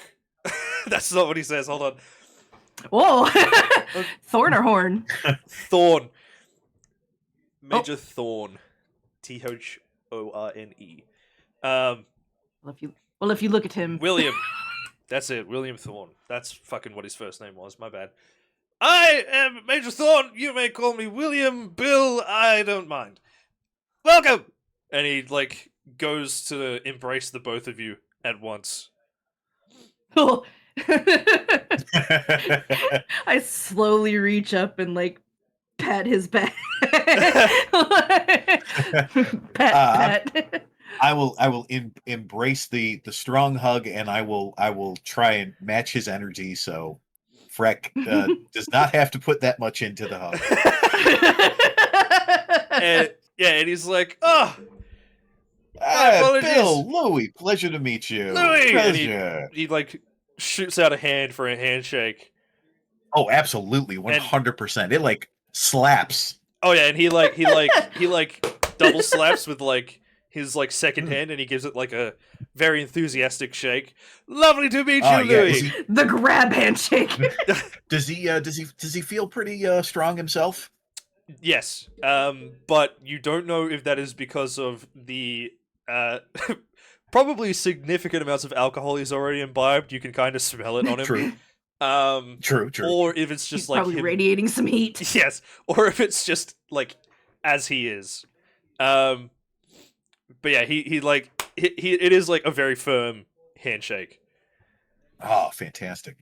That's not what he says. Hold on.
Whoa. Thorn or horn?
Thorn. Major Thorn. Thorne.
Well, if you look at him,
William. That's it. William Thorn. That's fucking what his first name was. My bad. "I am Major Thorn. You may call me William, Bill. I don't mind. Welcome." And he like goes to embrace the both of you at once.
I slowly reach up and like pat his back. Pat.
I will embrace the strong hug, and I will try and match his energy. So Freck does not have to put that much into the hug.
And he's like, "Oh, my apologies.
Bill, Louis, pleasure to meet you.
Louis!" And
Pleasure.
he like shoots out a hand for a handshake.
Oh, absolutely, 100%. It like slaps.
Oh yeah, and he double slaps with like his like second hand, and he gives it like a very enthusiastic shake. "Lovely to meet you, Louis."
The grab handshake.
Does he feel pretty strong himself?
Yes, but you don't know if that is because of the probably significant amounts of alcohol he's already imbibed. You can kind of smell it on him.
True. True.
Or if it's just
He's
like
probably
him...
radiating some heat.
Yes, or if it's just like as he is. But yeah, he it is like a very firm handshake.
Oh, fantastic.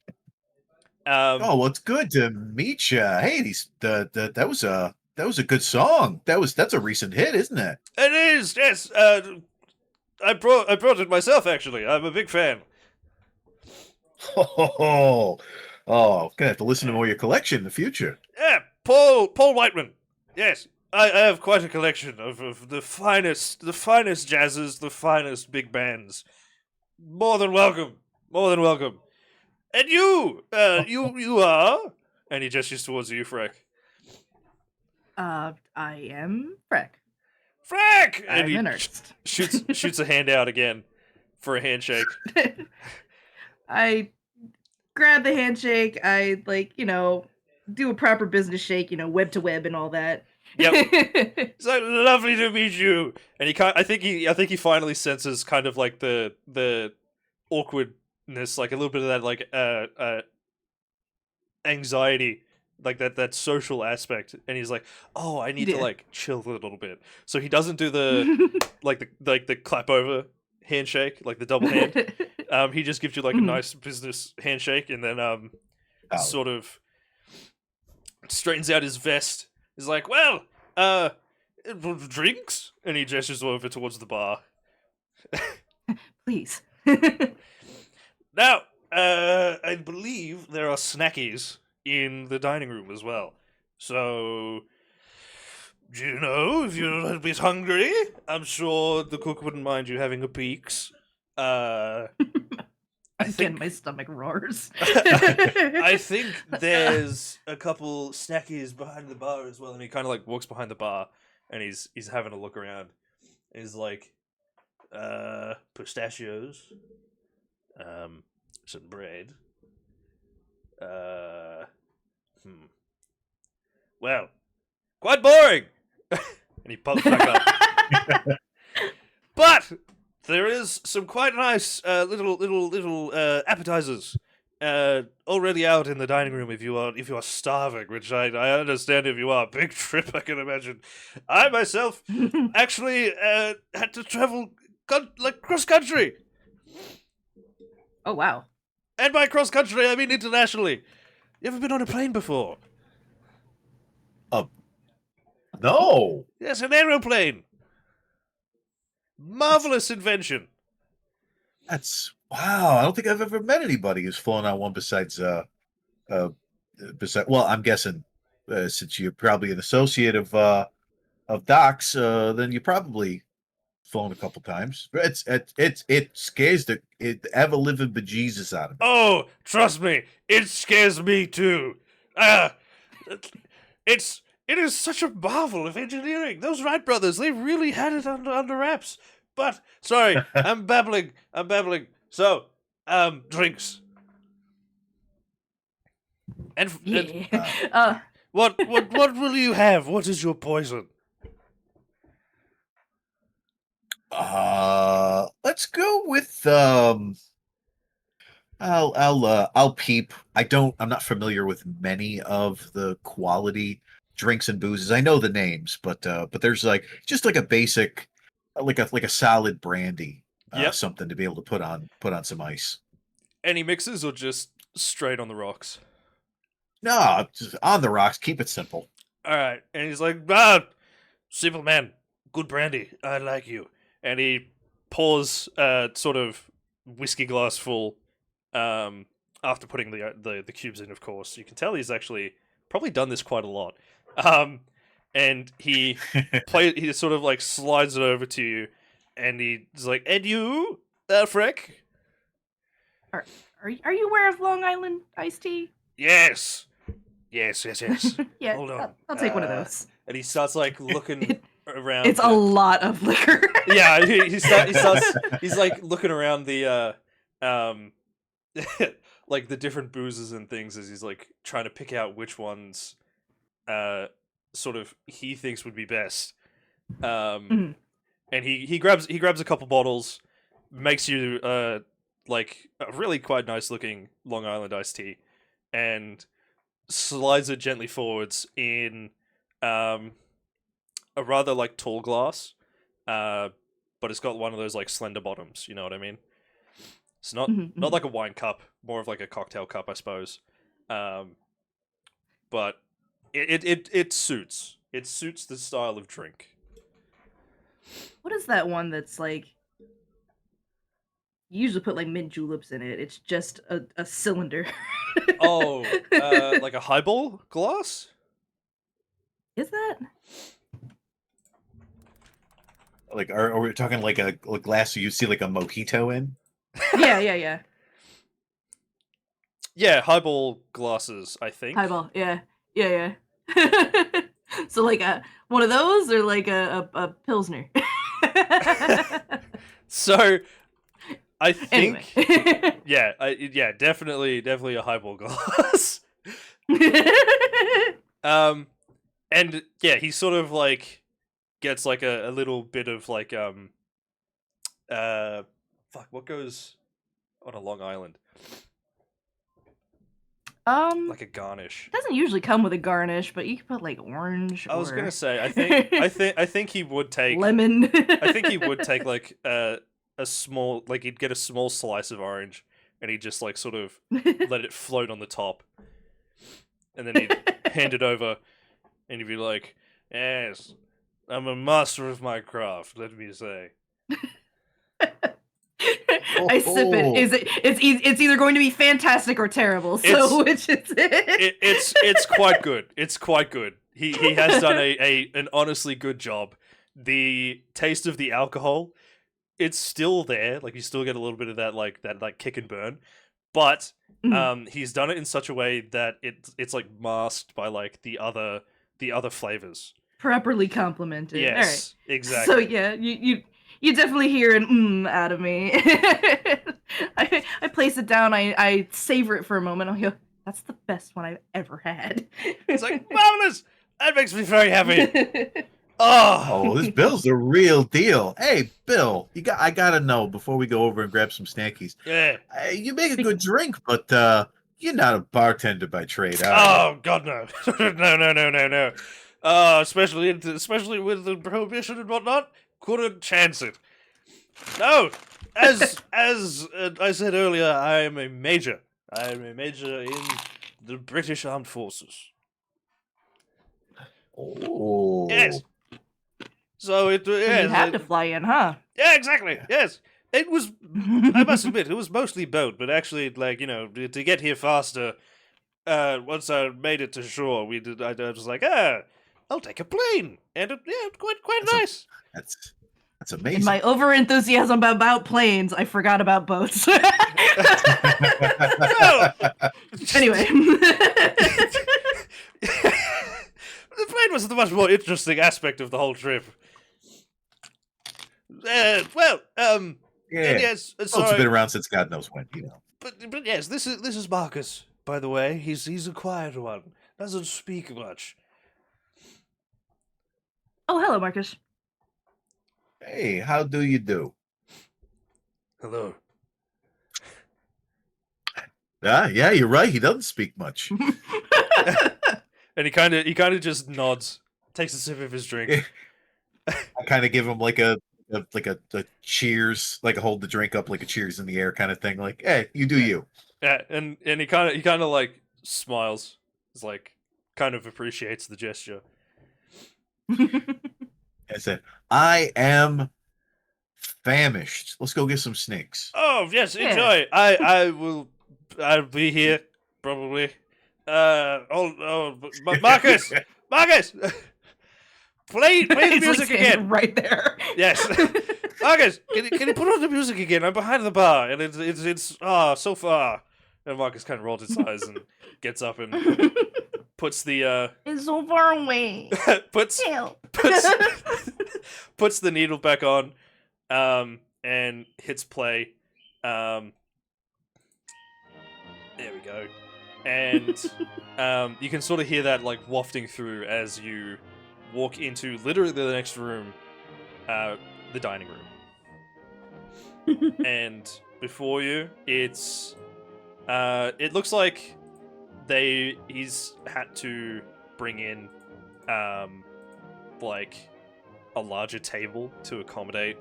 Oh
well, it's good to meet you. Hey, that was a good song. That's a recent hit, isn't it?
It is. Yes. I brought it myself. Actually, I'm a big fan.
Oh, gonna have to listen to more of your collection in the future.
Yeah, Paul Whiteman. Yes, I have quite a collection of the finest jazzes, the finest big bands. More than welcome. And you, you are. And he gestures towards you, Freck.
I am Freck.
Freck! And
I'm
he
an artist.
shoots a hand out again for a handshake.
I grab the handshake. I do a proper business shake. Web to web and all that.
Yep. It's like, "Lovely to meet you." And I think he finally senses kind of like the awkwardness, like a little bit of that like anxiety, like that social aspect, and he's like, "Oh, I need to like chill a little bit." So he doesn't do the the clap over handshake, like the double hand. He just gives you like a nice business handshake, and then sort of straightens out his vest. He's like, "Well, drinks?" And he gestures over towards the bar.
Please.
Now, I believe there are snackies in the dining room as well. So, do you know if you're a bit hungry? I'm sure the cook wouldn't mind you having a peeks.
Again, my stomach roars.
I think there's a couple snackies behind the bar as well, and he kind of like walks behind the bar, and he's having a look around. He's like, pistachios, some bread. Well, quite boring. And he pops back up. But there is some quite nice little appetizers already out in the dining room if you are starving, which I understand if you are. Big trip, I can imagine. I myself actually had to travel cross country,
Oh wow.
and by cross country I mean internationally. You ever been on a plane before?
No.
Yes, an aeroplane. Marvelous invention.
That's wow. I don't think I've ever met anybody who's flown on one besides well, I'm guessing since you're probably an associate of Doc's, then you probably flown a couple times. It scares the ever living bejesus out of me.
Oh, trust me, it scares me too. It is such a marvel of engineering. Those Wright brothers, they really had it under wraps. But sorry, I'm babbling. So, drinks. And what will you have? What is your poison?
Let's go with I'll peep. I'm not familiar with many of the quality drinks and boozes. I know the names, but there's like just like a basic like a solid brandy,
Yep.
something to be able to put on some ice.
Any mixes or just straight on the rocks?
No, just on the rocks, keep it simple.
All right. And he's like, simple man, good brandy. I like you. And he pours sort of whiskey glass full after putting the cubes in, of course. You can tell he's actually probably done this quite a lot. And he he sort of like slides it over to you, and he's like, "And you, Freck?"
Are you aware of Long Island iced tea?
Yes.
Yeah,
Hold on.
I'll take one of those.
And he starts like looking around.
It's a lot of liquor.
Yeah, he starts. He's like looking around the like the different boozes and things as he's like trying to pick out which ones sort of he thinks would be best. And he grabs a couple bottles, makes you like a really quite nice looking Long Island iced tea, and slides it gently forwards in a rather like tall glass, but it's got one of those like slender bottoms. You know what I mean? It's not like a wine cup, more of like a cocktail cup, I suppose. But it suits the style of drink.
What is that one that's like? You usually put like mint juleps in it. It's just a cylinder.
Oh, like a highball glass?
Is that?
Like, are we talking like a glass you see like a mojito in?
Yeah.
Yeah, highball glasses, I think.
Highball. Yeah. So like one of those or like a pilsner.
So I think
Anyway.
yeah, definitely a highball glass. And yeah, he sort of like gets like a little bit of like what goes on a Long Island? Like a garnish.
It doesn't usually come with a garnish, but you can put like orange.
I was
or...
gonna say, I think he would take
lemon.
I think he would take like a small, like he'd get a small slice of orange, and he'd just like sort of let it float on the top, and then he'd hand it over, and he'd be like, "Yes, I'm a master of my craft. Let me say."
I sip it. It's either going to be fantastic or terrible. So which is it?
It's quite good. It's quite good. He has done an honestly good job. The taste of the alcohol it's still there. Like you still get a little bit of that kick and burn, but he's done it in such a way that it's like masked by like the other flavors.
Properly complimented. All right.
Yes, exactly.
So yeah, you definitely hear an out of me. I place it down. I savor it for a moment. I'll go. That's the best one I've ever had.
It's like marvelous. That makes me very happy. Oh,
this Bill's the real deal. Hey, Bill, I gotta know before we go over and grab some snackies.
yeah.
You make a good drink, but you're not a bartender by trade, are
Oh God, no, no. Especially with the prohibition and whatnot, couldn't chance it. No, as I said earlier, I am a major. I am a major in the British Armed Forces.
Oh,
Yes. So it
You had to fly in, huh?
Yeah, exactly. Yes. It was, I must admit, it was mostly boat, but actually, like, to get here faster, once I made it to shore, I was like, I'll take a plane. And quite nice.
That's amazing.
In my over-enthusiasm about planes, I forgot about boats. Anyway.
The plane was the much more interesting aspect of the whole trip.
Yeah.
Yes,
Boats
sorry.
have been around since God knows when,
But yes, this is Marcus, by the way. He's a quiet one. Doesn't speak much.
Oh, hello, Marcus.
Hey, how do you do?
Hello.
Yeah, you're right. He doesn't speak much.
And he kind of just nods, takes a sip of his drink.
I kind of give him like a cheers, like a hold the drink up like a cheers in the air kind of thing. Like, hey, you do you.
Yeah, and he kind of like smiles. It's like kind of appreciates the gesture.
I said, I am famished. Let's go get some snakes.
Oh yes,
Yeah.
enjoy. I'll be here probably. Marcus, Marcus, play the
He's,
music
like,
again.
right there.
Yes, Marcus, can you put on the music again? I'm behind the bar, and it's so far. And Marcus kind of rolls his eyes and gets up and puts the
It's so far away.
puts puts the needle back on, and hits play. There we go. And you can sort of hear that like wafting through as you walk into literally the next room, the dining room. And before you, it looks like he's had to bring in like a larger table to accommodate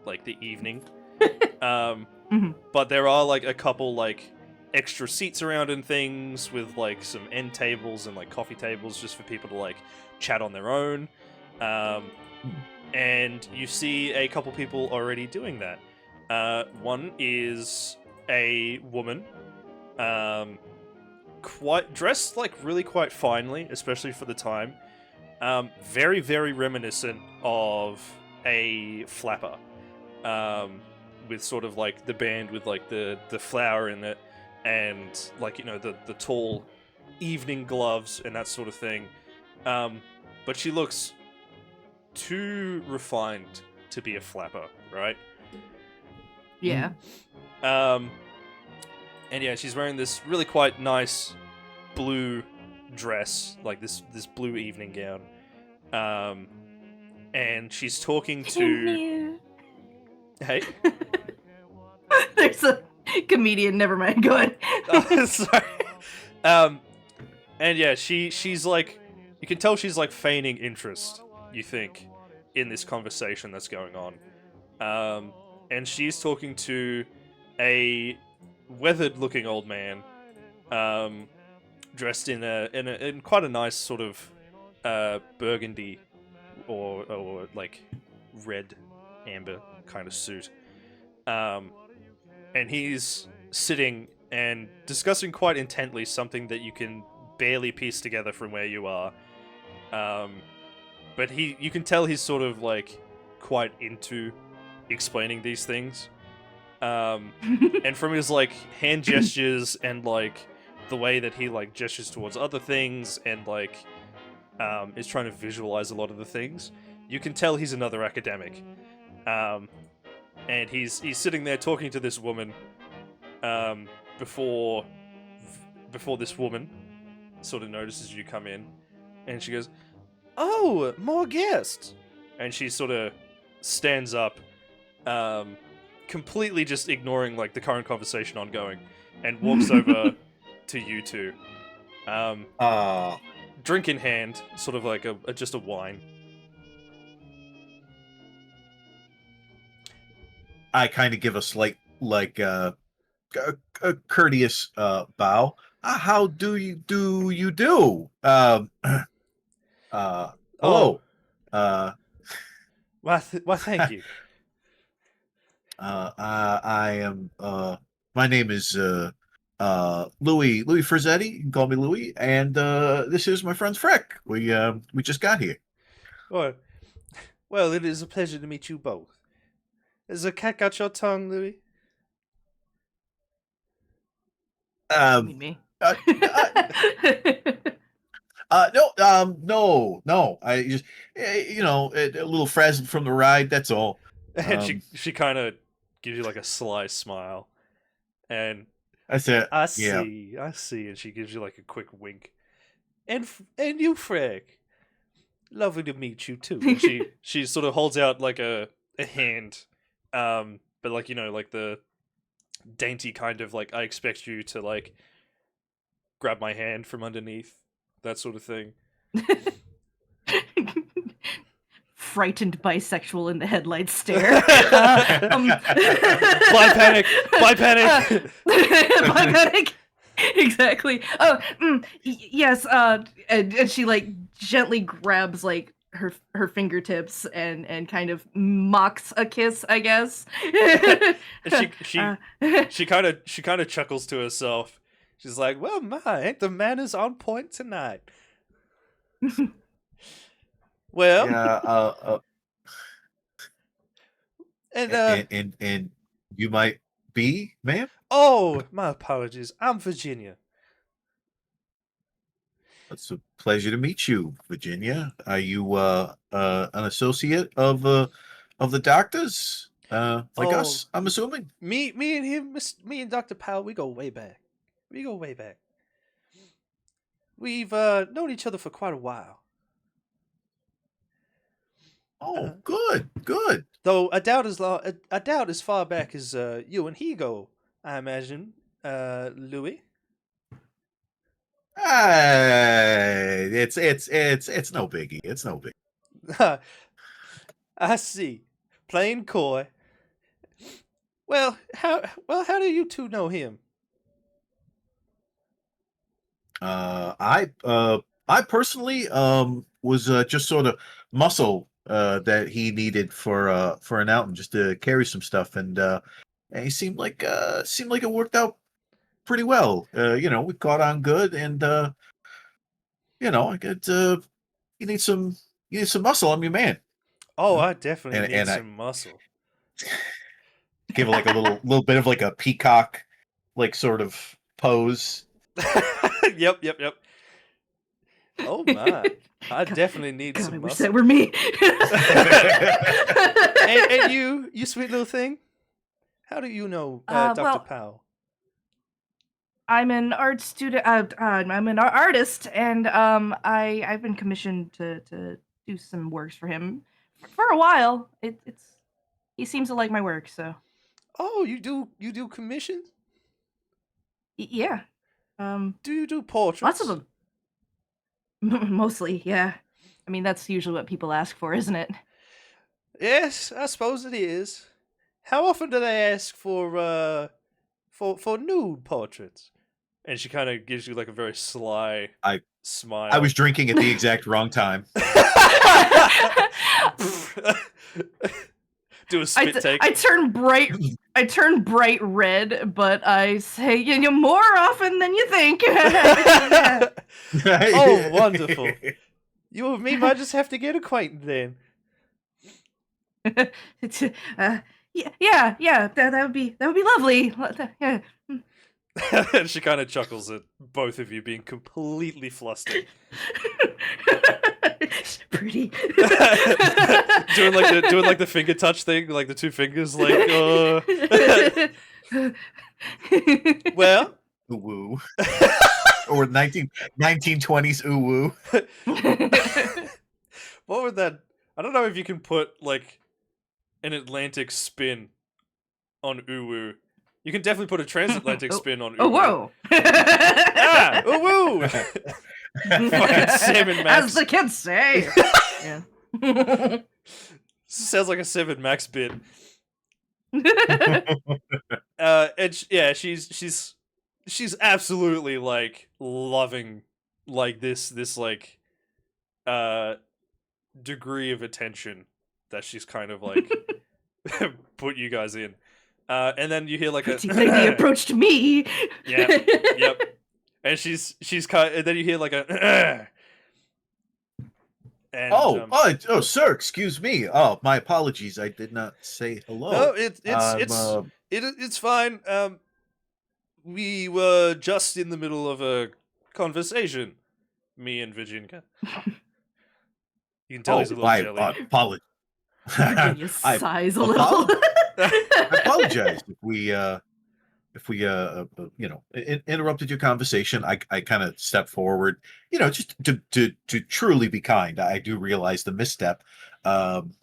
like the evening. But there are like a couple like extra seats around and things with like some end tables and like coffee tables just for people to like chat on their own. And you see a couple people already doing that. One is a woman, quite dressed like really quite finely, especially for the time. Very, very reminiscent of a flapper, with sort of like the band with like the flower in it, and like the tall evening gloves and that sort of thing. But she looks too refined to be a flapper, right?
Yeah.
And yeah, she's wearing this really quite nice blue dress, like this blue evening gown. And she's talking to. Hey.
There's a comedian. Never mind. Go ahead.
Sorry. And yeah, she's like, you can tell she's like feigning interest, you think, in this conversation that's going on. And she's talking to a weathered-looking old man, dressed in quite a nice sort of burgundy or like red amber kind of suit. And he's sitting and discussing quite intently something that you can barely piece together from where you are. But you can tell he's sort of like quite into explaining these things. And from his like hand gestures and like the way that he like gestures towards other things and like is trying to visualize a lot of the things, you can tell he's another academic. And he's sitting there talking to this woman before this woman sort of notices you come in, and she goes, "Oh, more guests!" And she sort of stands up, completely just ignoring like the current conversation ongoing, and walks over to you two, drink in hand, sort of like just a wine.
I kind of give a slight, like, a courteous bow. How do you do?
Oh,
Hello. Uh,
why, thank you.
I am. My name is Louis Frizzetti. You can call me Louis, and this is my friend Freck. We just got here.
Well, it is a pleasure to meet you both. Has a cat got your tongue, Louis?
You mean me?
No. I just, a little frazzled from the ride. That's all.
And she kind of gives you like a sly smile, and
I said,
I
yeah.
see, and she gives you like a quick wink. And you, Frank, lovely to meet you too. And she sort of holds out like a hand, but like like the dainty kind of like I expect you to like grab my hand from underneath, that sort of thing.
Frightened bisexual in the headlights stare.
Blind panic! Blind panic!
Blind panic! Exactly. Oh, yes. And she like gently grabs like her fingertips and kind of mocks a kiss, I guess.
And she kind of chuckles to herself. She's like, "Well, my, ain't the manners on point tonight?" Well,
Yeah. And you might be, ma'am.
Oh, my apologies. I'm Virginia.
It's a pleasure to meet you, Virginia. Are you an associate of the doctors? Like us, I'm assuming.
Me and him, me and Dr. Powell, we go way back. We've known each other for quite a while.
Oh, good.
Though I doubt as far back as you and he go, I imagine, Louis.
It's no biggie. It's no biggie.
I see. Playing coy. Well, how do you two know him?
I personally was just sort of muscle that he needed for an outing, just to carry some stuff, and he seemed like it worked out pretty well. We caught on good, and I get you need some muscle. I'm your man.
Oh, I definitely need
And I
some muscle.
give like a little bit of like a peacock, like sort of pose.
Yep. Oh my! I definitely need some
I wish
muscle.
that were me.
and you sweet little thing. How do you know Dr.
Well,
Powell?
I'm an art student. I'm an artist, and I've been commissioned to do some works for him for a while. He seems to like my work, so
Oh, you do commissions?
yeah.
Do you do portraits?
Lots of them. Mostly, yeah. I mean, that's usually what people ask for, isn't it?
Yes, I suppose it is. How often do they ask for nude portraits? And she kind of gives you like a very sly smile.
I was drinking at the exact wrong time.
Do a spit take.
I turn bright red, but I say more often than you think.
Oh, wonderful. You and me might just have to get acquainted then.
It's, yeah. That would be lovely. Yeah.
And she kind of chuckles at both of you being completely flustered.
Pretty.
doing like the finger touch thing, like the two fingers, like well,
Ooh woo. Or 1920s ooh woo.
what would that? I don't know if you can put like an Atlantic spin on uwu. You can definitely put a transatlantic spin on uwu.
Oh whoa!
Ah, uwu! Fucking Sam Max.
As the kids say. Yeah.
Sounds like a 7 Max bit. And she's absolutely like loving like this like degree of attention that she's kind of like put you guys in. And then you hear like
Pretty lady approached me.
Yep. And she's kind and then you hear like a and
oh, sir, excuse me. Oh, my apologies. I did not say hello.
no, it's fine. We were just in the middle of a conversation, me and Virginia. You can tell he's a little jelly.
Apologize.
Virginia sighs a little.
I apologize if we interrupted your conversation. I kind of stepped forward, just to truly be kind. I do realize the misstep, and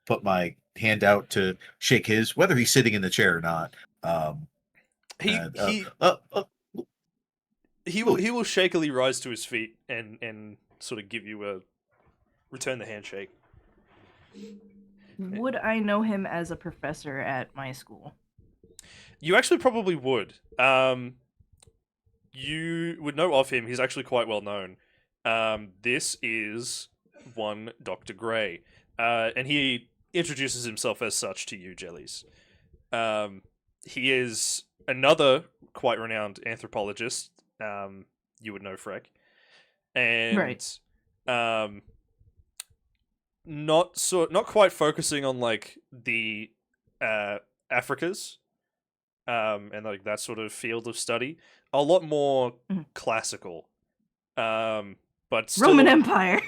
put my hand out to shake his, whether he's sitting in the chair or not.
He will shakily rise to his feet and sort of give you a return the handshake.
Would I know him as a professor at my school?
You actually probably would. You would know of him. He's actually quite well known. This is one Dr. Gray, and he introduces himself as such to you, Jellies. He is another quite renowned anthropologist. You would know Freck, and
Right.
Not quite focusing on like the Africas, and like that sort of field of study. A lot more classical, but still,
Roman Empire.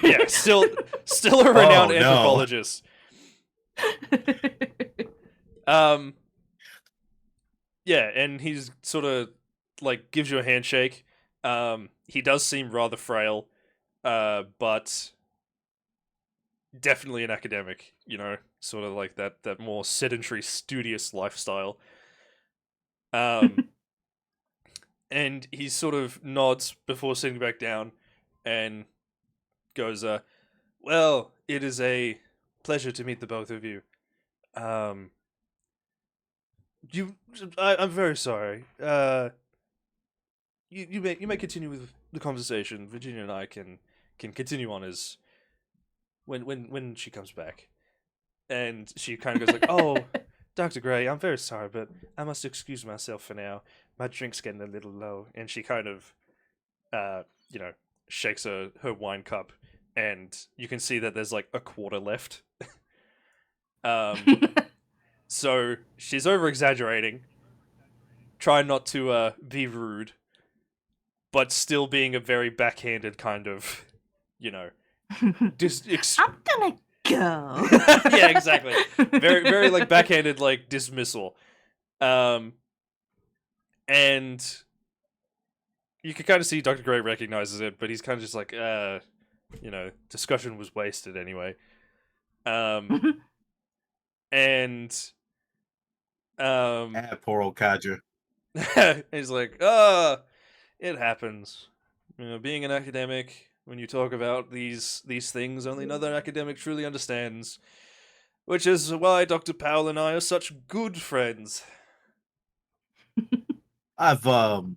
Yeah, still a renowned anthropologist. Yeah, and he's sort of like gives you a handshake. He does seem rather frail, but definitely an academic, sort of like that more sedentary, studious lifestyle. And he sort of nods before sitting back down and goes, well, it is a pleasure to meet the both of you. I'm very sorry. You may continue with the conversation. Virginia and I can continue on as when she comes back. And she kind of goes like, "Oh, Dr. Gray, I'm very sorry, but I must excuse myself for now. My drink's getting a little low." And she kind of, shakes her wine cup, and you can see that there's like a quarter left. So she's over exaggerating, trying not to be rude, but still being a very backhanded kind of,
I'm gonna go.
Yeah, exactly. Very, very like backhanded, like dismissal. And you can kind of see Dr. Gray recognizes it, but he's kind of just like, discussion was wasted anyway. And
poor old Kaja.
he's like, it happens. Being an academic, when you talk about these things, only another academic truly understands. Which is why Dr. Powell and I are such good friends.
I've no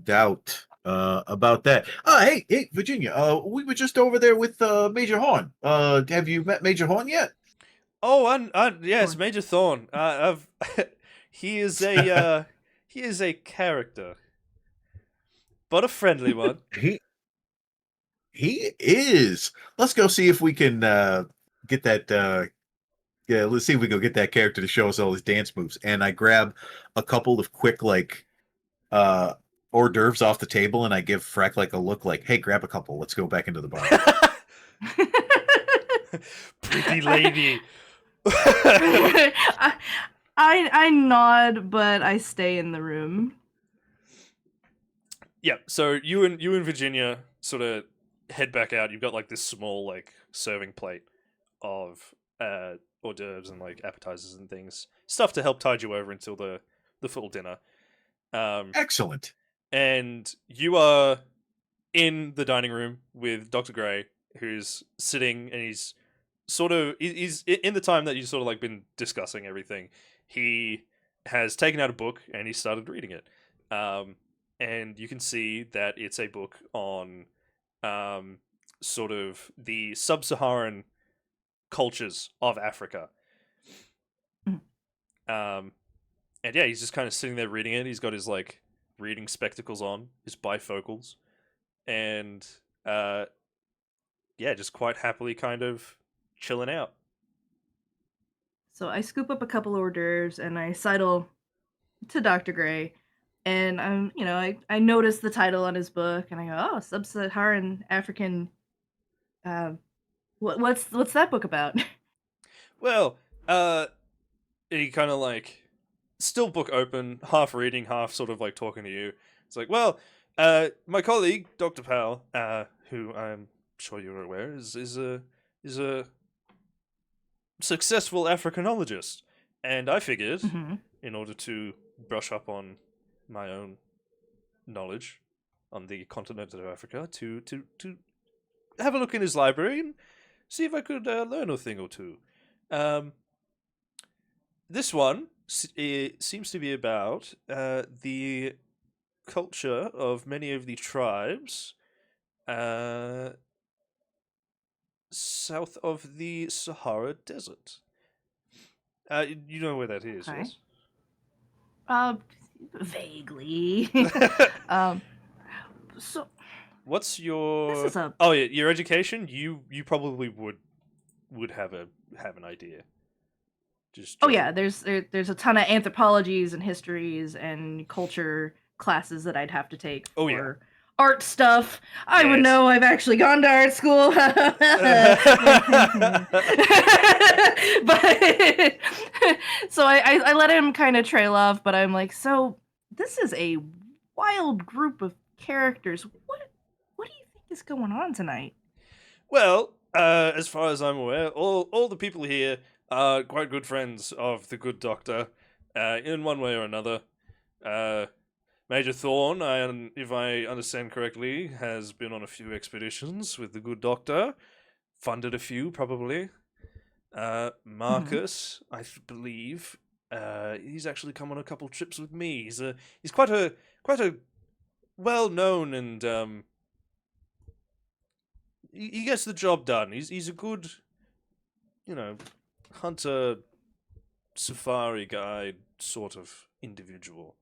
doubt about that. Hey, Virginia. We were just over there with Major Horn. Have you met Major Horn yet?
Oh, yes, Major Thorn. He is a character, but a friendly one.
He is. Let's go see if we can get that. Yeah, let's see if we can get that character to show us all his dance moves. And I grab a couple of quick like uh hors d'oeuvres off the table, and I give Freck like a look, like, "Hey, grab a couple. Let's go back into the bar."
Pretty lady.
I nod, but I stay in the room.
Yeah, so you and Virginia sort of head back out. You've got like this small like serving plate of hors d'oeuvres and like appetizers and things, stuff to help tide you over until the full dinner.
Excellent.
And you are in the dining room with Dr. Gray, who's sitting, and he's he's in the time that you've sort of like been discussing everything. He has taken out a book and he started reading it. And you can see that it's a book on sort of the sub-Saharan cultures of Africa. And yeah, he's just kind of sitting there reading it. He's got his like reading spectacles on, his bifocals, and yeah, just quite happily kind of chilling out.
So I scoop up a couple hors d'oeuvres and I sidle to Dr. Gray. And I notice the title on his book and I go, oh, Sub-Saharan African. What's that book about?
Well, he kind of like still book open, half reading, half sort of like talking to you. It's like, well, my colleague Dr. Powell, who I'm sure you're aware is a successful Africanologist, and I figured
Mm-hmm.
in order to brush up on my own knowledge on the continent of Africa, to have a look in his library and see if I could learn a thing or two. This one it seems to be about the culture of many of the tribes south of the Sahara Desert. You know where that is,
Okay.
yes?
Vaguely. So
What's your?
this is a
Oh yeah, your education. You probably would have an idea. Just
oh yeah, there's a ton of anthropologies and histories and culture classes that I'd have to take
Oh, yeah.
for art stuff. I would
Yes.
know. I've actually gone to art school. But so I let him kind of trail off, but I'm like, so this is a wild group of characters. What do you think is going on tonight?
Well, as far as I'm aware, all the people here are quite good friends of the good doctor, in one way or another. Major Thorn, if I understand correctly, has been on a few expeditions with the good doctor, funded a few probably. Marcus, I believe, he's actually come on a couple trips with me. He's quite a well known and he gets the job done. He's a good, hunter, safari guide sort of individual.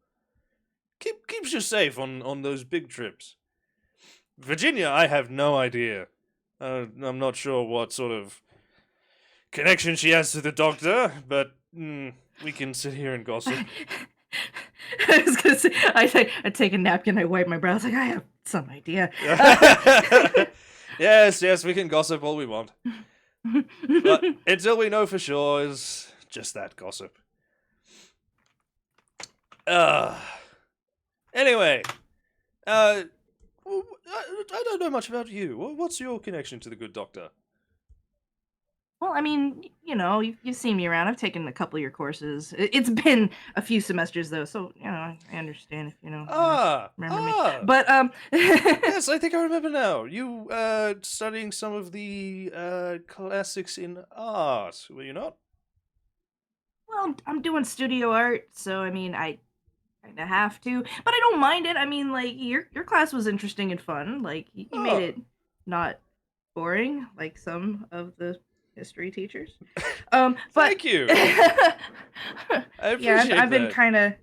Keeps you safe on those big trips. Virginia, I have no idea. I'm not sure what sort of connection she has to the doctor, but we can sit here and gossip.
I was gonna say, I take a napkin, I wipe my brow. I was like, I have some idea.
Yes, we can gossip all we want. But until we know for sure is just that gossip. Anyway, I don't know much about you. What's your connection to the good doctor?
Well, I mean, you've seen me around. I've taken a couple of your courses. It's been a few semesters though, so I understand if remember me. But
yes, I think I remember now. You studying some of the classics in art, were you not?
well, I'm doing studio art, so I mean, I kind of have to, but I don't mind it. I mean, like your class was interesting and fun. Like you made it not boring like some of the history teachers. But
Thank you. I appreciate
I've been
that.
kind of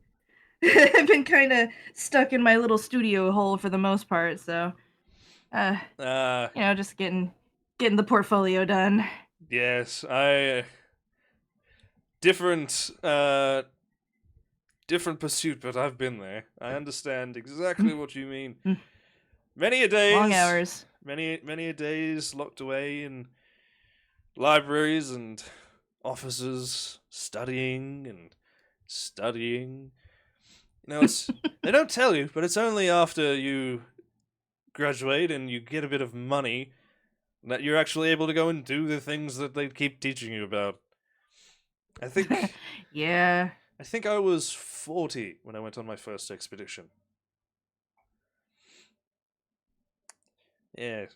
I've been kind of stuck in my little studio hole for the most part. So
Uh,
Just getting the portfolio done.
yes, I different different pursuit, but I've been there. I understand exactly what you mean.
Mm.
Many a
Long
days,
hours.
many a days locked away in libraries and offices, studying and studying. It's they don't tell you, but it's only after you graduate and you get a bit of money that you're actually able to go and do the things that they keep teaching you about. I think
Yeah.
I think I was 40 when I went on my first expedition. Yeah,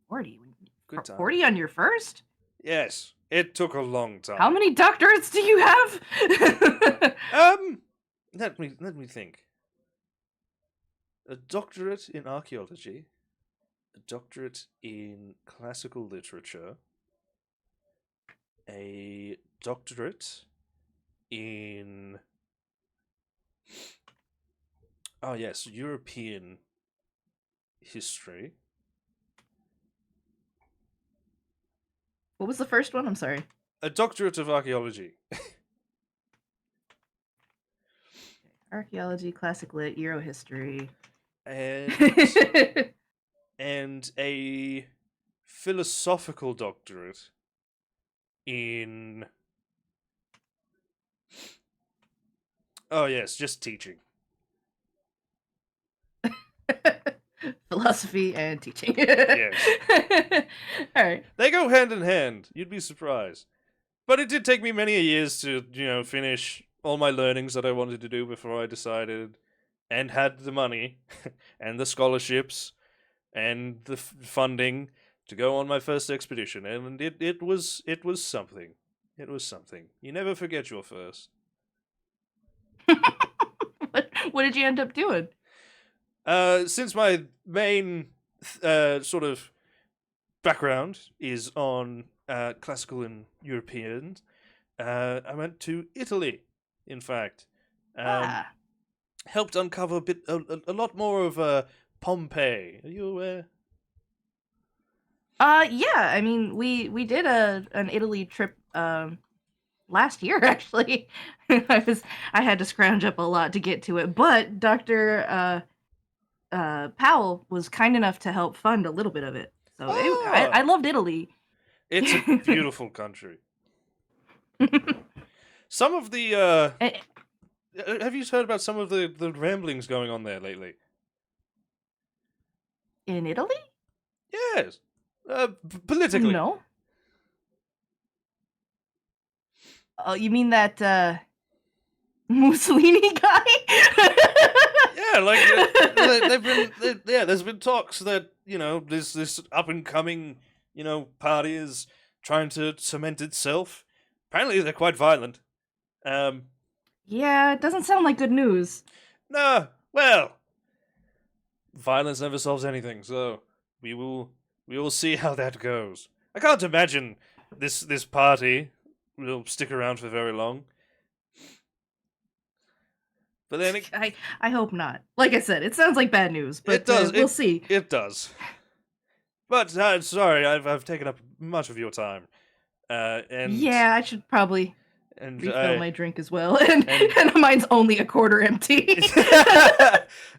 40.
good time.
40 on your first?
Yes, it took a long time.
How many doctorates do you have?
Let me think. A doctorate in archaeology, a doctorate in classical literature, a doctorate in European history.
What was the first one? I'm sorry.
A doctorate of archaeology.
Archaeology, classic lit, Euro history.
and and a philosophical doctorate in just teaching.
Philosophy and teaching.
Yes.
All right.
They go hand in hand. You'd be surprised. But it did take me many years to, finish all my learnings that I wanted to do before I decided and had the money and the scholarships and the funding to go on my first expedition, and it was something. It was something. You never forget your first.
What did you end up doing?
Since my main sort of background is on classical and European, I went to Italy. In fact, helped uncover a lot more of Pompeii. Are you aware?
Yeah. I mean, we did an Italy trip last year actually. I had to scrounge up a lot to get to it, but Dr. Powell was kind enough to help fund a little bit of it. So I loved Italy.
It's a beautiful country. Some of the have you heard about some of the ramblings going on there lately?
In Italy?
Yes, politically.
No. Oh, you mean that Mussolini guy?
Yeah, like there's been talks that this up and coming party is trying to cement itself. Apparently, they're quite violent.
Yeah, it doesn't sound like good news.
No, well, violence never solves anything, so we will see how that goes. I can't imagine this party will stick around for very long. But then
I hope not. Like I said, it sounds like bad news, but
it does.
We'll see.
It does. But sorry, I've taken up much of your time. And
yeah, I should probably
and
refill my drink as well, and mine's only a quarter empty.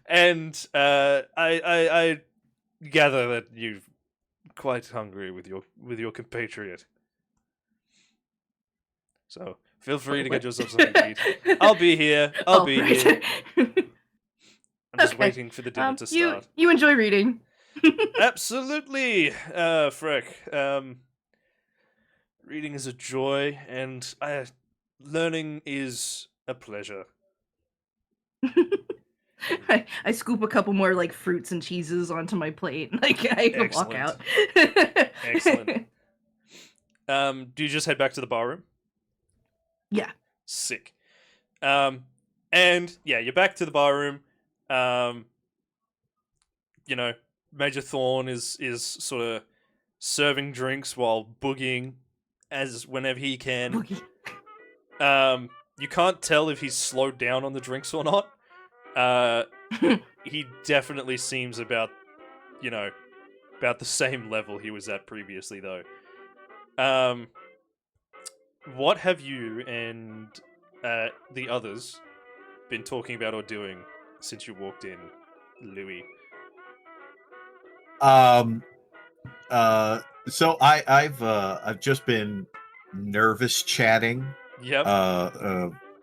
And I gather that you're quite hungry with your compatriot. So feel free to get yourself something to eat. I'll be here. I'll be here. I'm just waiting for the dinner to start.
You enjoy reading.
Absolutely, Freck. Reading is a joy, and learning is a pleasure.
I scoop a couple more like fruits and cheeses onto my plate, and I walk out.
Excellent. Do you just head back to the bar room?
Yeah.
Sick. And yeah, you're back to the bar room. Major Thorn is sort of serving drinks while boogieing as whenever he can.
Boogie.
You can't tell if he's slowed down on the drinks or not. He definitely seems about, about the same level he was at previously, though. What have you and the others been talking about or doing since you walked in, Louis?
So I've just been nervous chatting
Yep.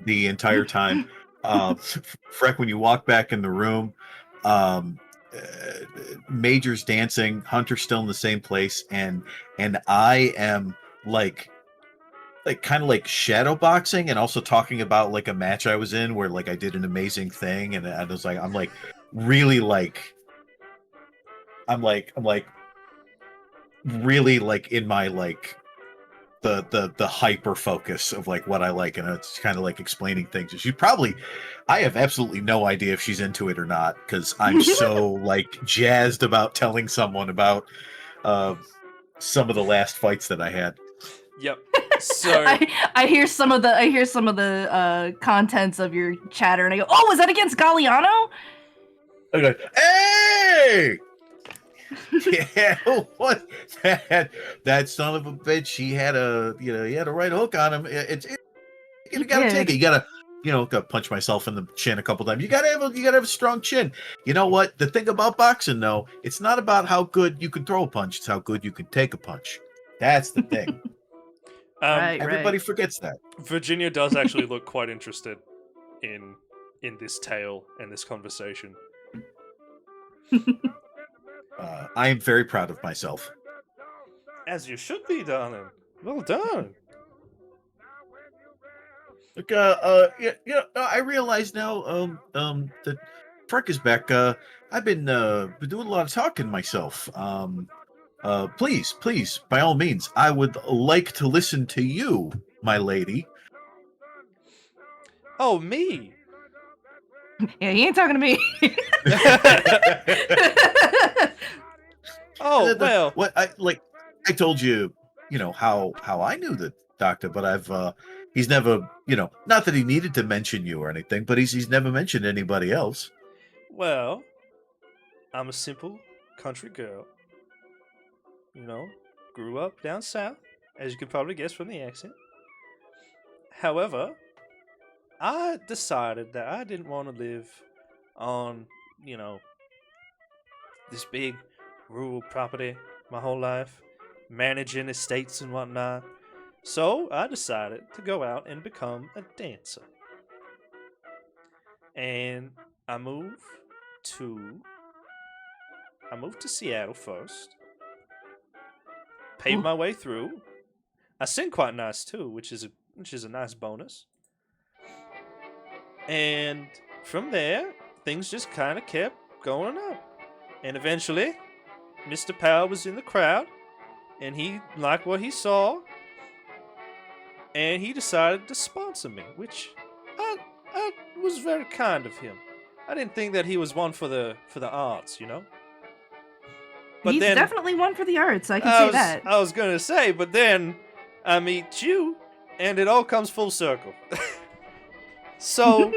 the entire time. Freck, when you walk back in the room, um Major's dancing, Hunter's still in the same place, and I am like kind of like shadow boxing and also talking about like a match I was in where like I did an amazing thing, and I was like I'm like really like I'm like really like in my like the hyper focus of like what I like, and it's kind of like explaining things. She probably, I have absolutely no idea if she's into it or not because I'm so like jazzed about telling someone about some of the last fights that I had.
Yep. So
I hear some of the contents of your chatter, and I go, "Oh, was that against Galliano?"
I go, hey! Yeah, what that son of a bitch? He had he had a right hook on him. You gotta take it. You gotta, gotta punch myself in the chin a couple times. You gotta have a strong chin. You know what? The thing about boxing, though, it's not about how good you can throw a punch. It's how good you can take a punch. That's the thing. Everybody forgets that.
Virginia does actually look quite interested in this tale and this conversation.
I am very proud of myself.
As you should be, darling. Well done.
Look, I realize now, that Freck is back. I've been doing a lot of talking myself. Please, by all means, I would like to listen to you, my lady.
Oh, me?
Yeah, he ain't talking to me.
Oh, well.
What I told you, how I knew the doctor, but he's never, not that he needed to mention you or anything, but he's never mentioned anybody else.
Well, I'm a simple country girl. Grew up down south, as you can probably guess from the accent. However, I decided that I didn't want to live on, this big rural property my whole life, managing estates and whatnot. So I decided to go out and become a dancer. And I moved to Seattle first. Paved my way through. I sing quite nice too, which is a nice bonus. And from there, things just kind of kept going up. And eventually, Mr. Powell was in the crowd, and he liked what he saw, and he decided to sponsor me, which I was very kind of him. I didn't think that he was one for the arts, But
he's
then,
definitely one for the arts. I can say that.
I was gonna say, but then I meet you, and it all comes full circle. So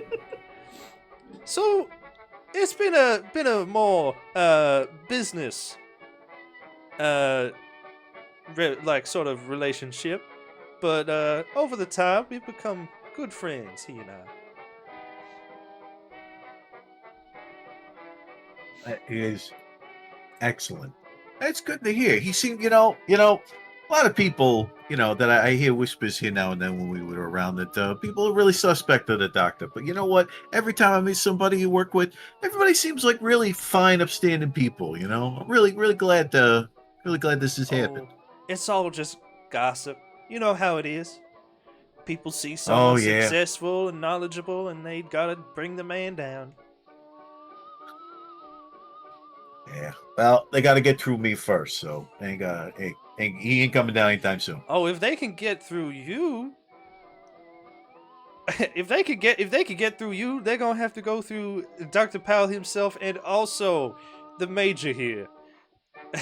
it's been a more business sort of relationship, but over the time we've become good friends, he and I.
That is excellent. That's good to hear. He seemed, a lot of people, that I hear whispers here now and then when we were around that people are really suspect of the doctor. But you know what? Every time I meet somebody you work with, everybody seems like really fine, upstanding people. I'm really, really glad this has happened.
It's all just gossip. You know how it is. People see
Oh,
someone
yeah.
successful and knowledgeable, and they gotta bring the man down.
Yeah. Well, they got to get through me first, so he ain't coming down anytime soon.
Oh, if they can get through you, if they could get through you, they're gonna have to go through Dr. Powell himself and also the Major here.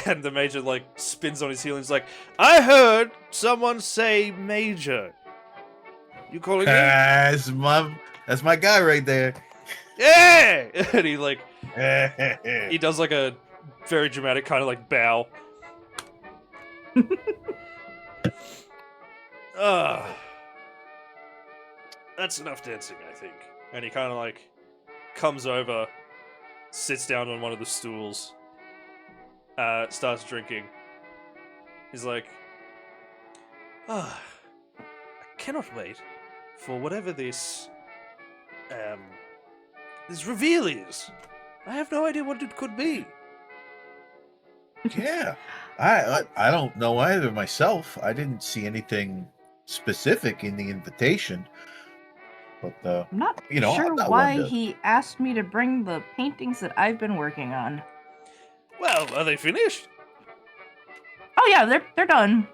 And the Major spins on his heel and he's like, "I heard someone say Major. You calling me?"
That's my guy right there.
Yeah! And he he does a very dramatic kind of like bow. That's enough dancing, I think. And he kind of like comes over, sits down on one of the stools, starts drinking. He's like, I cannot wait for whatever this reveal is. I have no idea what it could be.
Yeah, I don't know either myself. I didn't see anything specific in the invitation, but
I'm not
I'm
sure
not
why
one to.
he asked me to bring the paintings that I've been working on.
Well, are they finished?
Oh yeah, they're done.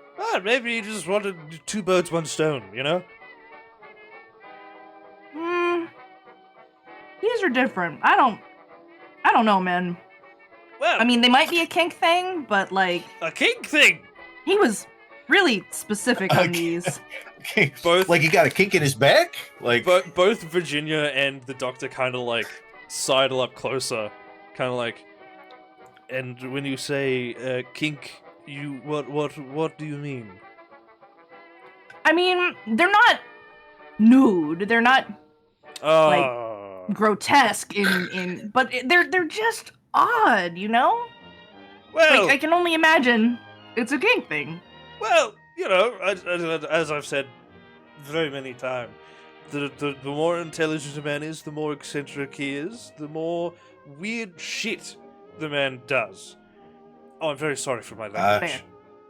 Maybe he just wanted two birds, one stone, you know?
These are different. I don't know, man.
Well,
I mean, they might be a kink thing, but like
a kink thing!
he was really specific on these.
Both-
Like he got a kink in his back. Like
Both Virginia and the doctor kind of like sidle up closer, kind of like. And when you say kink, what do you mean?
I mean, they're not nude. They're not grotesque but they're just odd, you know?
well,
Like I can only imagine it's a kink thing.
well, you know, as I've said very many times, the more intelligent a man is, the more eccentric he is, the more weird shit the man does. Oh, I'm very sorry for my language.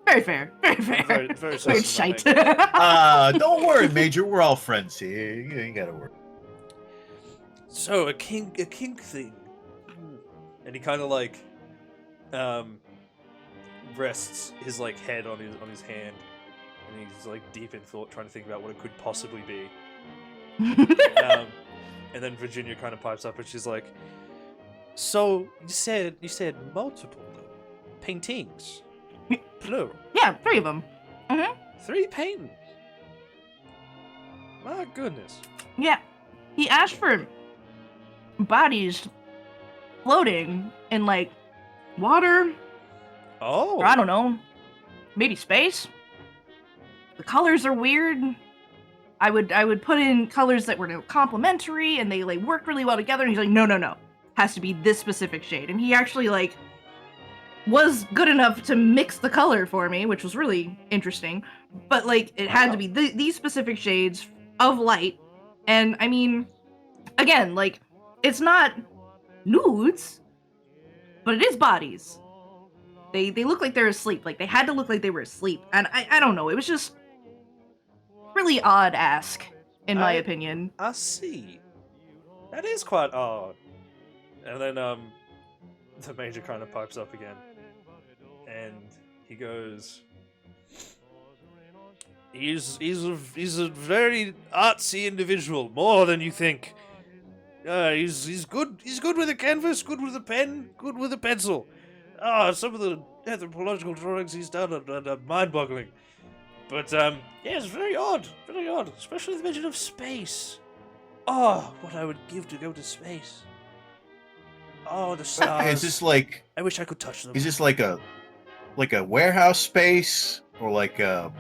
Very fair. Very fair.
Very sorry
Weird
for my
shite.
language.
don't worry, Major. We're all friends here. You ain't gotta worry.
So a kink thing, and he kind of like rests his like head on his hand, and he's like deep in thought, trying to think about what it could possibly be. And then Virginia kind of pipes up, and she's like, "So you said multiple paintings, plural,
Yeah, 3 of them.
3 paintings. My goodness."
Yeah, he asked for bodies floating in like water,
Oh,
or I don't know, maybe space. The colors are weird. I would put in colors that were complementary and they like work really well together. And he's like, no, has to be this specific shade. And he actually like was good enough to mix the color for me, which was really interesting. But like it had to be these specific shades of light. And I mean, again, like it's not nudes, but it is bodies. They look like they're asleep. Like they had to look like they were asleep. And I don't know. It was just really odd ask, in my opinion.
I see. That is quite odd. And then the Major kind of pipes up again, and he goes, He's a very artsy individual, more than you think. He's good. He's good with a canvas, good with a pen, good with a pencil. Some of the anthropological drawings he's done are mind-boggling. But yeah, it's very odd, especially the mention of space. Oh, what I would give to go to space. Oh, the stars.
Is this like?
I wish I could touch them.
Is this like a warehouse space or like a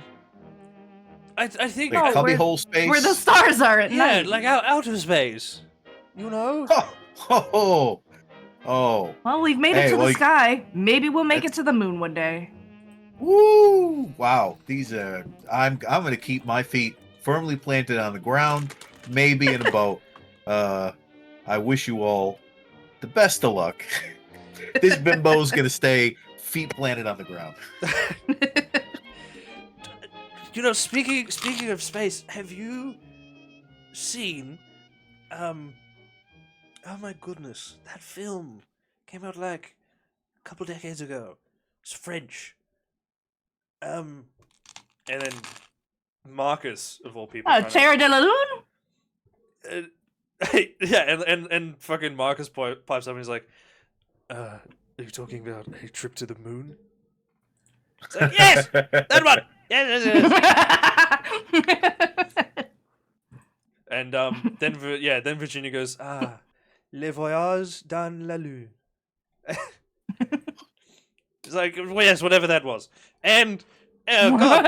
I think
like a
Oh,
cubbyhole space?
Where the stars are at
yeah,
night.
like outer space. You know?
Oh.
Well, we've made it
Hey,
to
well,
the sky. Maybe we'll make it to the moon one day.
Woo! Wow, these are. I'm gonna keep my feet firmly planted on the ground. Maybe in a boat. I wish you all the best of luck. This bimbo's gonna stay feet planted on the ground.
You know, speaking of space, have you seen oh my goodness, that film came out like a couple decades ago. It's French. And then Marcus, of all people.
Terra de la Lune?
Yeah, and fucking Marcus pipes up and he's like, are you talking about a trip to the moon? It's like, yes! That one! Yes. And then Virginia goes, le voyage dans la lune. She's like, well, yes, whatever that was. And, God,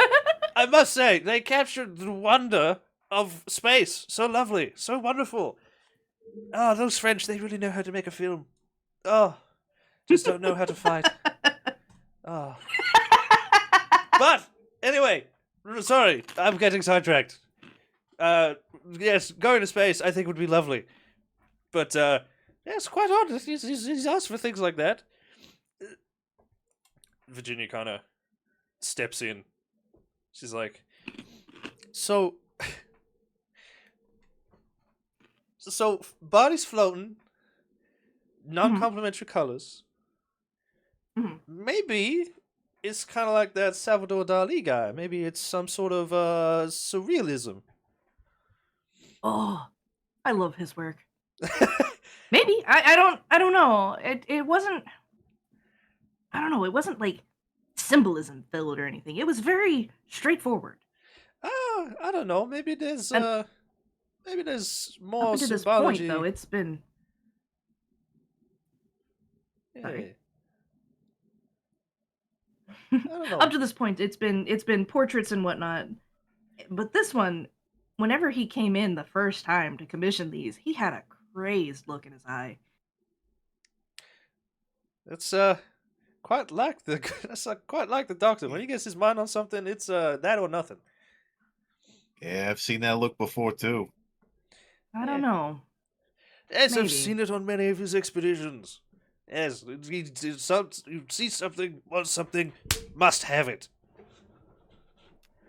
I must say, they captured the wonder of space. So lovely, so wonderful. Oh, those French, they really know how to make a film. Oh, just don't know how to fight. Oh. But, anyway, sorry, I'm getting sidetracked. Yes, going to space I think would be lovely. But, yeah, it's quite odd. He's asked for things like that. Virginia kind of steps in. She's like, so bodies floating, non-complementary colors.
Mhm.
Maybe it's kind of like that Salvador Dali guy. Maybe it's some sort of surrealism.
Oh, I love his work. Maybe I don't know. It wasn't. I don't know. It wasn't like symbolism filled or anything. It was very straightforward.
I don't know. Maybe there's
And
more
up to this
symbology.
point, though, it's been.
Yeah.
Sorry.
I don't know.
Up to this point, it's been portraits and whatnot. But this one, whenever he came in the first time to commission these, he had a crazed look in his eye.
It's quite like the that's quite like the Doctor. When he gets his mind on something, it's that or nothing.
Yeah, I've seen that look before too.
I don't know.
Yes, I've
Maybe.
seen it on many of his expeditions. Yes, you see something, want something, must have it.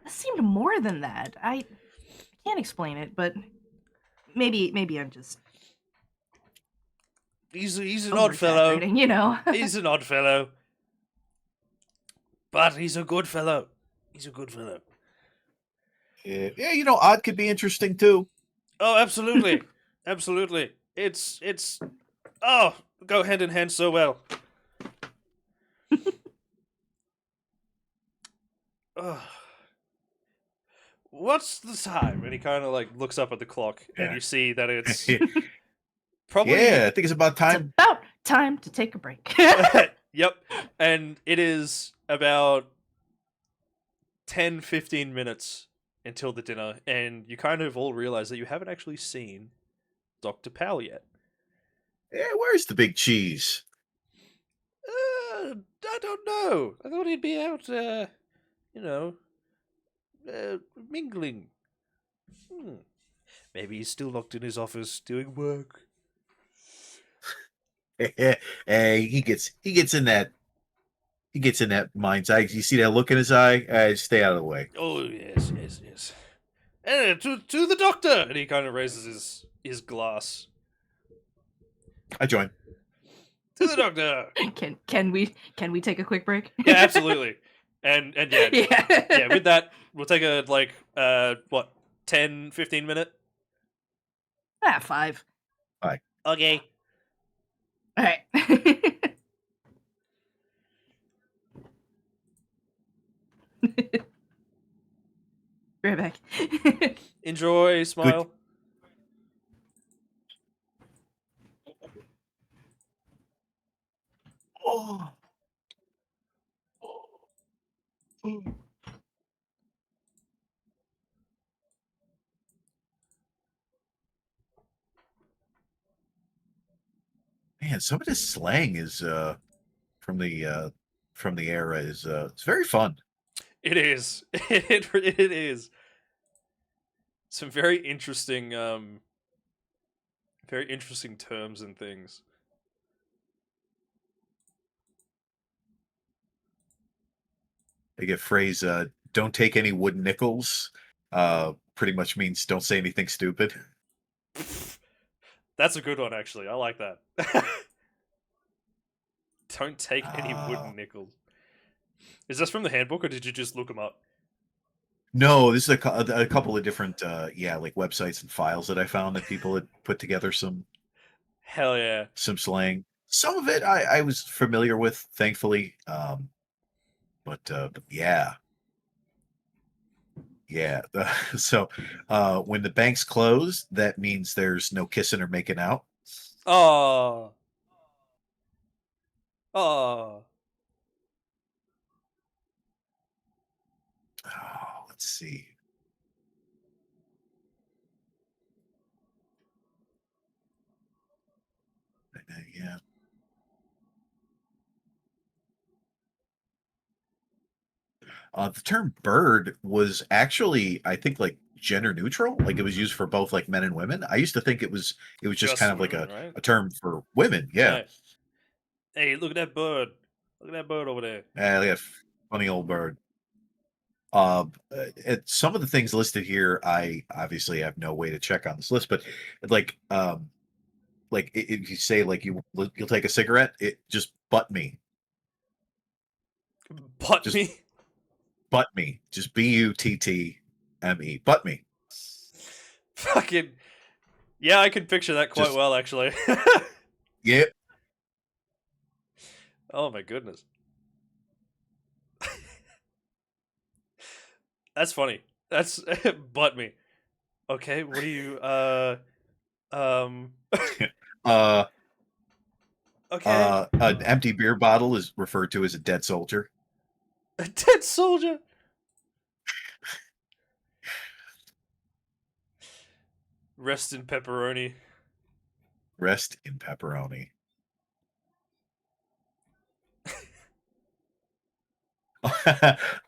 This seemed more than that. I can't explain it, but maybe I'm just
He's an odd fellow.
over-exaggerating, you know.
He's an odd fellow. But he's a good fellow. He's a good fellow.
Yeah, odd could be interesting too.
Oh, absolutely. Absolutely. It's go hand in hand so well. What's the time? And he kind of like looks up at the clock, and you see that it's probably
Yeah, I think it's about
It's
time.
about time to take a break.
Yep. And it is about 10-15 minutes until the dinner, and you kind of all realize that you haven't actually seen Dr. Powell yet.
Yeah, where's the big cheese?
I don't know. I thought he'd be out, mingling. Maybe he's still locked in his office doing work.
Hey, he gets in that mind's eye. You see that look in his eye? Stay out of the way.
Oh, yes. To the doctor! And he kind of raises his glass.
I join.
To the doctor!
Can we take a quick break?
Yeah, absolutely. And yeah.
Yeah.
Yeah, with that, we'll take a, 10-15 minute?
5.
Okay.
All right. Right back.
Enjoy, smile.
Oh. Man, some of this slang is from the era is it's very fun.
It is. It is. Some very interesting terms and things.
They get phrase don't take any wooden nickels. Pretty much means don't say anything stupid.
That's a good one, actually. I like that. Don't take any wooden nickels. Is this from the handbook, or did you just look them up?
No, this is a couple of different like websites and files that I found that people had put together some
Hell yeah.
some slang. Some of it I was familiar with, thankfully. But yeah. Yeah. So when the banks close, that means there's no kissing or making out.
Oh.
Let's see. Yeah. The term bird was actually, I think, like gender neutral. Like it was used for both like men and women. I used to think it was just
Just
kind of like
women, right?
a term for women. Yeah.
Yeah. Hey, look at that bird. Look at that bird over there.
Look at that funny old bird. Some of the things listed here, I obviously have no way to check on this list, but like, if you say like you'll take a cigarette, it just butt me,
Butt
just
me.
butt me, just Buttme, butt me.
Fucking. Yeah, I can picture that quite
Just
well, actually.
yeah.
Oh my goodness. That's funny. That's butt me. Okay, what do you um
Uh,
okay.
an empty beer bottle is referred to as a dead soldier.
A dead soldier. Rest in pepperoni.
Rest in pepperoni.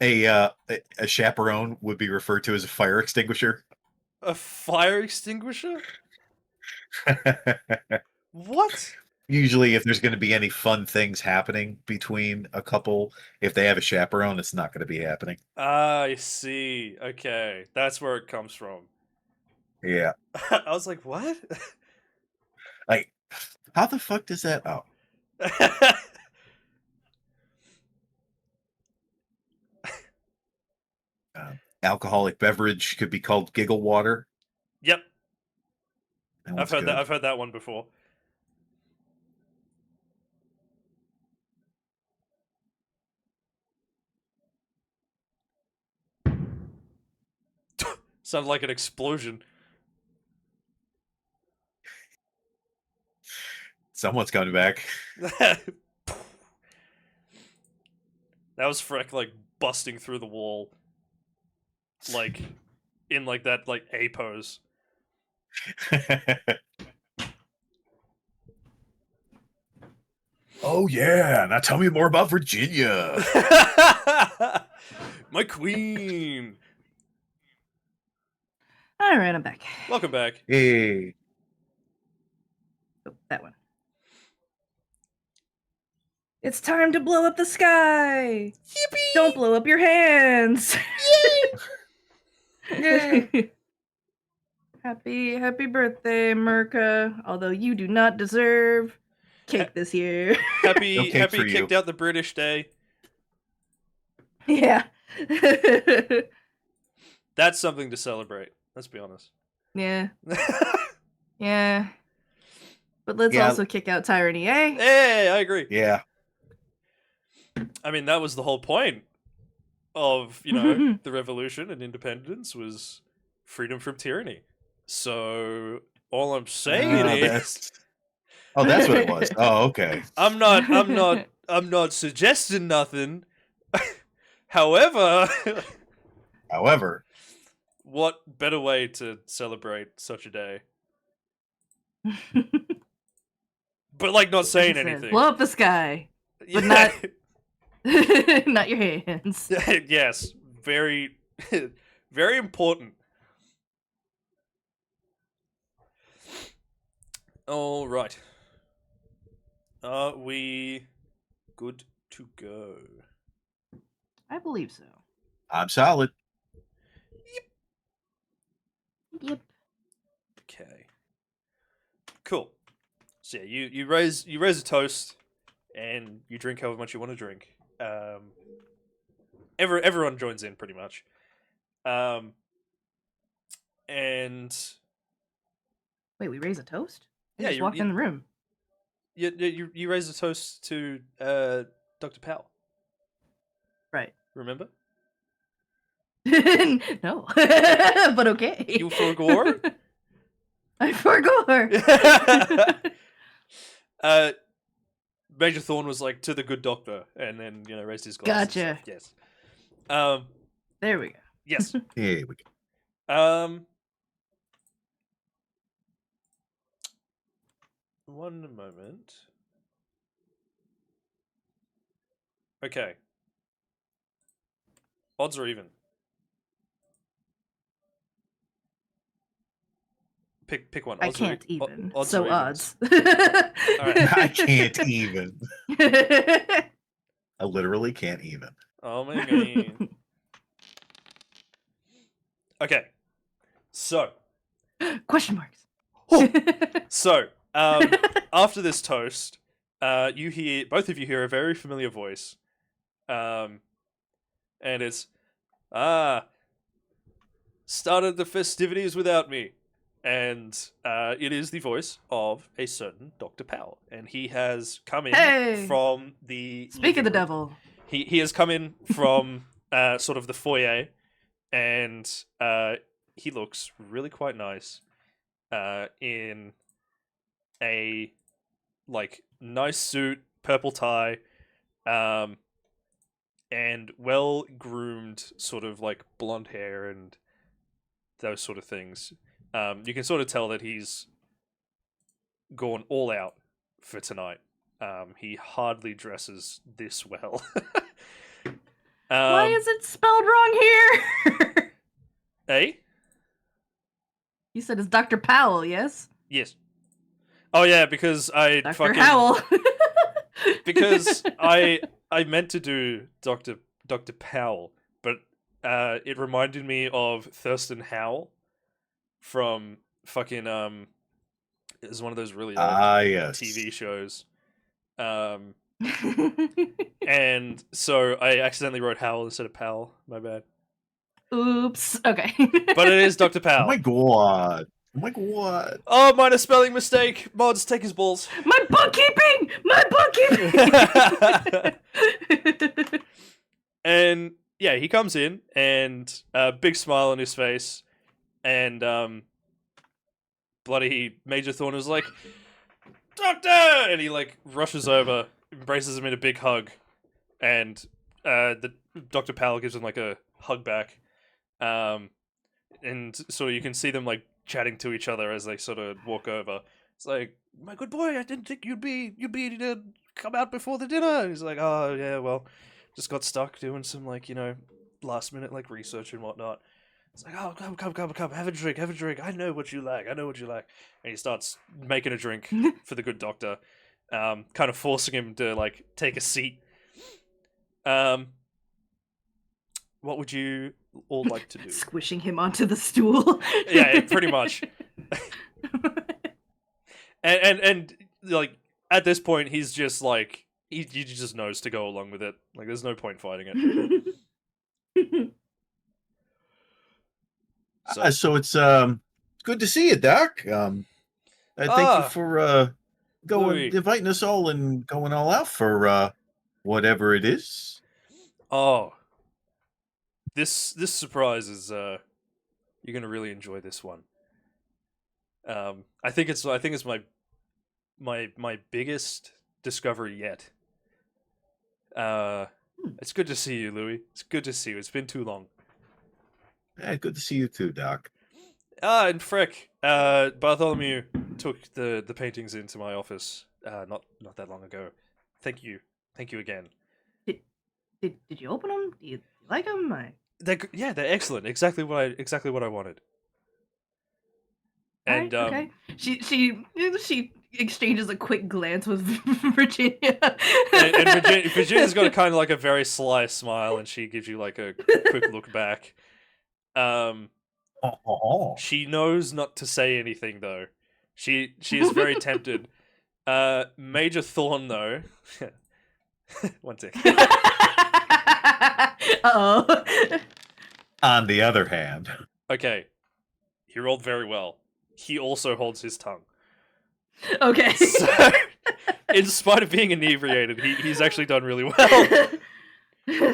A chaperone would be referred to as a fire extinguisher.
A fire extinguisher? What?
Usually, if there's going to be any fun things happening between a couple, if they have a chaperone, it's not going to be happening.
Ah, I see. Okay. That's where it comes from.
Yeah.
I was like, what?
Like, how the fuck does that? Oh, alcoholic beverage could be called giggle water.
Yep.
That one's good.
I've heard that one before. Sounded like an explosion.
Someone's coming back.
That was Freck like busting through the wall, like in like that like A pose.
Oh yeah, now tell me more about Virginia.
My queen.
All right, I'm back.
Welcome back.
Hey,
Oh, that one. It's time to blow up the sky.
Yippee!
Don't blow up your hands.
Yay!
Happy birthday, Merca. Although you do not deserve cake this year.
Happy
No cake
happy
for
kicked
you.
out the British Day.
Yeah.
That's something to celebrate. Let's be honest.
Yeah. Yeah. But let's
Yeah.
also kick out tyranny, eh?
Hey, I agree.
Yeah.
I mean, that was the whole point of, you know, the revolution and independence was freedom from tyranny. So all I'm saying is
that's what it was. Oh, okay.
I'm not suggesting nothing. However,
However,
what better way to celebrate such a day? But like not saying
Says,
anything.
blow up the sky, but
Yeah.
not your hands.
Yes, very very important. All right. Are we good to go?
I believe so.
I'm solid.
Yep.
Okay. Cool. So yeah, you raise a toast and you drink however much you want to drink. Everyone joins in pretty much. And
Wait, we raise a toast? I
yeah,
just walked in the room.
you raise a toast to Dr. Powell.
Right.
Remember?
No. But okay.
You forgore?
I forgore.
Major Thorn was like to the good doctor, and then raised his glasses.
Gotcha.
Yes.
There we go.
Yes.
Here we go.
One moment. Okay. Odds or even? Pick one.
I
Odds
can't
or,
even.
odds
So
or evens?
odds.
I can't even. I literally can't even.
Oh my god. Okay. So.
Question marks.
So, after this toast, both of you hear a very familiar voice. And it's, started the festivities without me. And it is the voice of a certain Dr. Powell. And he has come in
Hey!
from the
Speak
living
of the
room.
devil.
He has come in from sort of the foyer, and he looks really quite nice in a like nice suit, purple tie, and well groomed sort of like blonde hair and those sort of things. You can sort of tell that he's gone all out for tonight. He hardly dresses this well.
Why is it spelled wrong here?
Eh?
You said it's Dr. Powell, yes?
Yes. Oh yeah, because I
Dr.
fucking
Howell.
because I meant to do Dr. Powell, but it reminded me of Thurston Howell from fucking it was one of those really old
Yes.
TV shows. And so I accidentally wrote Howell instead of Powell. My bad.
Oops. Okay.
But it is Dr.
Oh
Powell.
my god. Oh my god.
Oh, minor spelling mistake. Mods, take his balls.
My bookkeeping! My bookkeeping!
And yeah, he comes in and a big smile on his face, and bloody Major Thorn is like, Doctor! And he like rushes over, embraces him in a big hug, and the Dr. Powell gives him like a hug back. And so you can see them like chatting to each other as they sort of walk over. It's like, my good boy, I didn't think you'd be come out before the dinner. And he's like, oh yeah, well, just got stuck doing some like last minute like research and whatnot. It's like, oh come, have a drink. I know what you like. And he starts making a drink for the good doctor, kind of forcing him to like take a seat. What would you all like to do?
Squishing him onto the stool.
Yeah, pretty much. and like at this point, he's just like he just knows to go along with it. Like, there's no point fighting it.
So it's good to see you, Doc. Thank you for
Louis.
inviting us all and going all out for whatever it is.
Oh, this surprise is you're gonna really enjoy this one. I think it's my biggest discovery yet. It's good to see you, Louis. It's good to see you. It's been too long.
Yeah, good to see you too, Doc.
And Freck, Bartholomew took the paintings into my office not that long ago. Thank you again.
Did you open them? Do you like them?
They're excellent. Exactly what I wanted. And
okay. She exchanges a quick glance with Virginia.
and Virginia's got a kind of like a very sly smile, and she gives you like a quick look back. She knows not to say anything though. She is very tempted. Major Thorn though. One sec.
Uh-oh.
On the other hand.
Okay. He rolled very well. He also holds his tongue.
Okay.
So, in spite of being inebriated, he's actually done really well.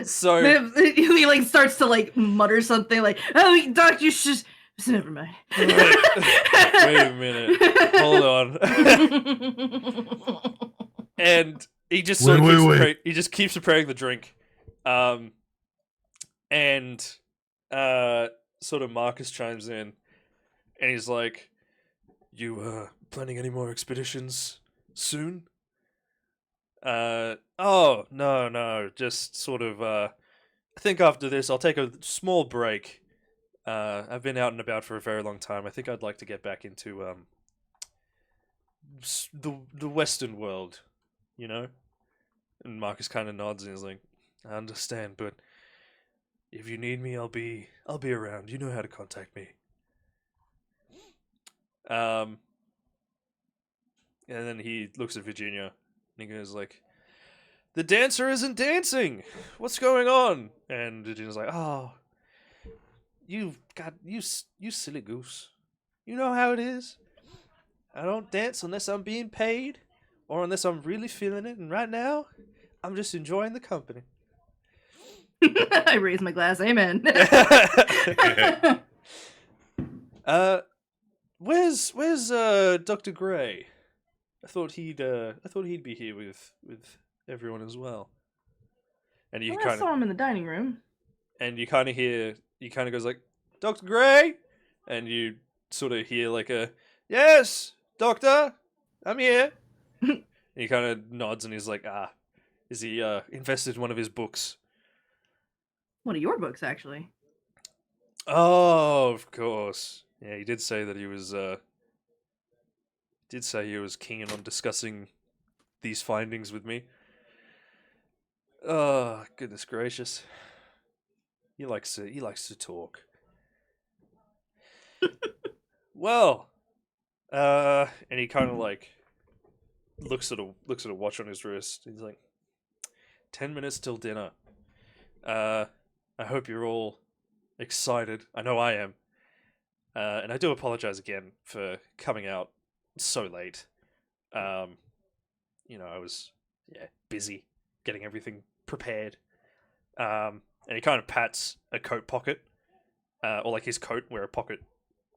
So
he like starts to like mutter something like, "Oh, Doc, you should." Never mind.
Wait a minute. Hold on. And he just sort of he just keeps preparing the drink. And sort of Marcus chimes in, and he's like, "You planning any more expeditions soon?" Oh no, just sort of. I think after this, I'll take a small break. I've been out and about for a very long time. I think I'd like to get back into the Western world, you know. And Marcus kind of nods and he's like, "I understand, but if you need me, I'll be around. You know how to contact me." Um, and then he looks at Virginia and he goes like, "The dancer isn't dancing. What's going on?" And Virginia's like, "Oh, you silly goose. You know how it is. I don't dance unless I'm being paid or unless I'm really feeling it. And right now, I'm just enjoying the company."
I raise my glass. Amen.
Where's Dr. Gray? I thought he'd be here with everyone as well. And you
Well, I
kind of
saw him in the dining room.
hear he kind of goes like, "Dr. Gray," and you sort of hear like a, "Yes, doctor, I'm here." And he kind of nods and he's like, "Ah, is he invested in one of his books?"
One of your books, actually.
Oh, of course. Yeah, he did say that he was keen on discussing these findings with me. Oh, goodness gracious. He likes to talk. Well, and he kind of like looks at a watch on his wrist. He's like, 10 minutes till dinner. I hope you're all excited. I know I am. And I do apologize again for coming out so late. I was busy getting everything prepared. And he kind of pats a coat pocket, or like his coat where a pocket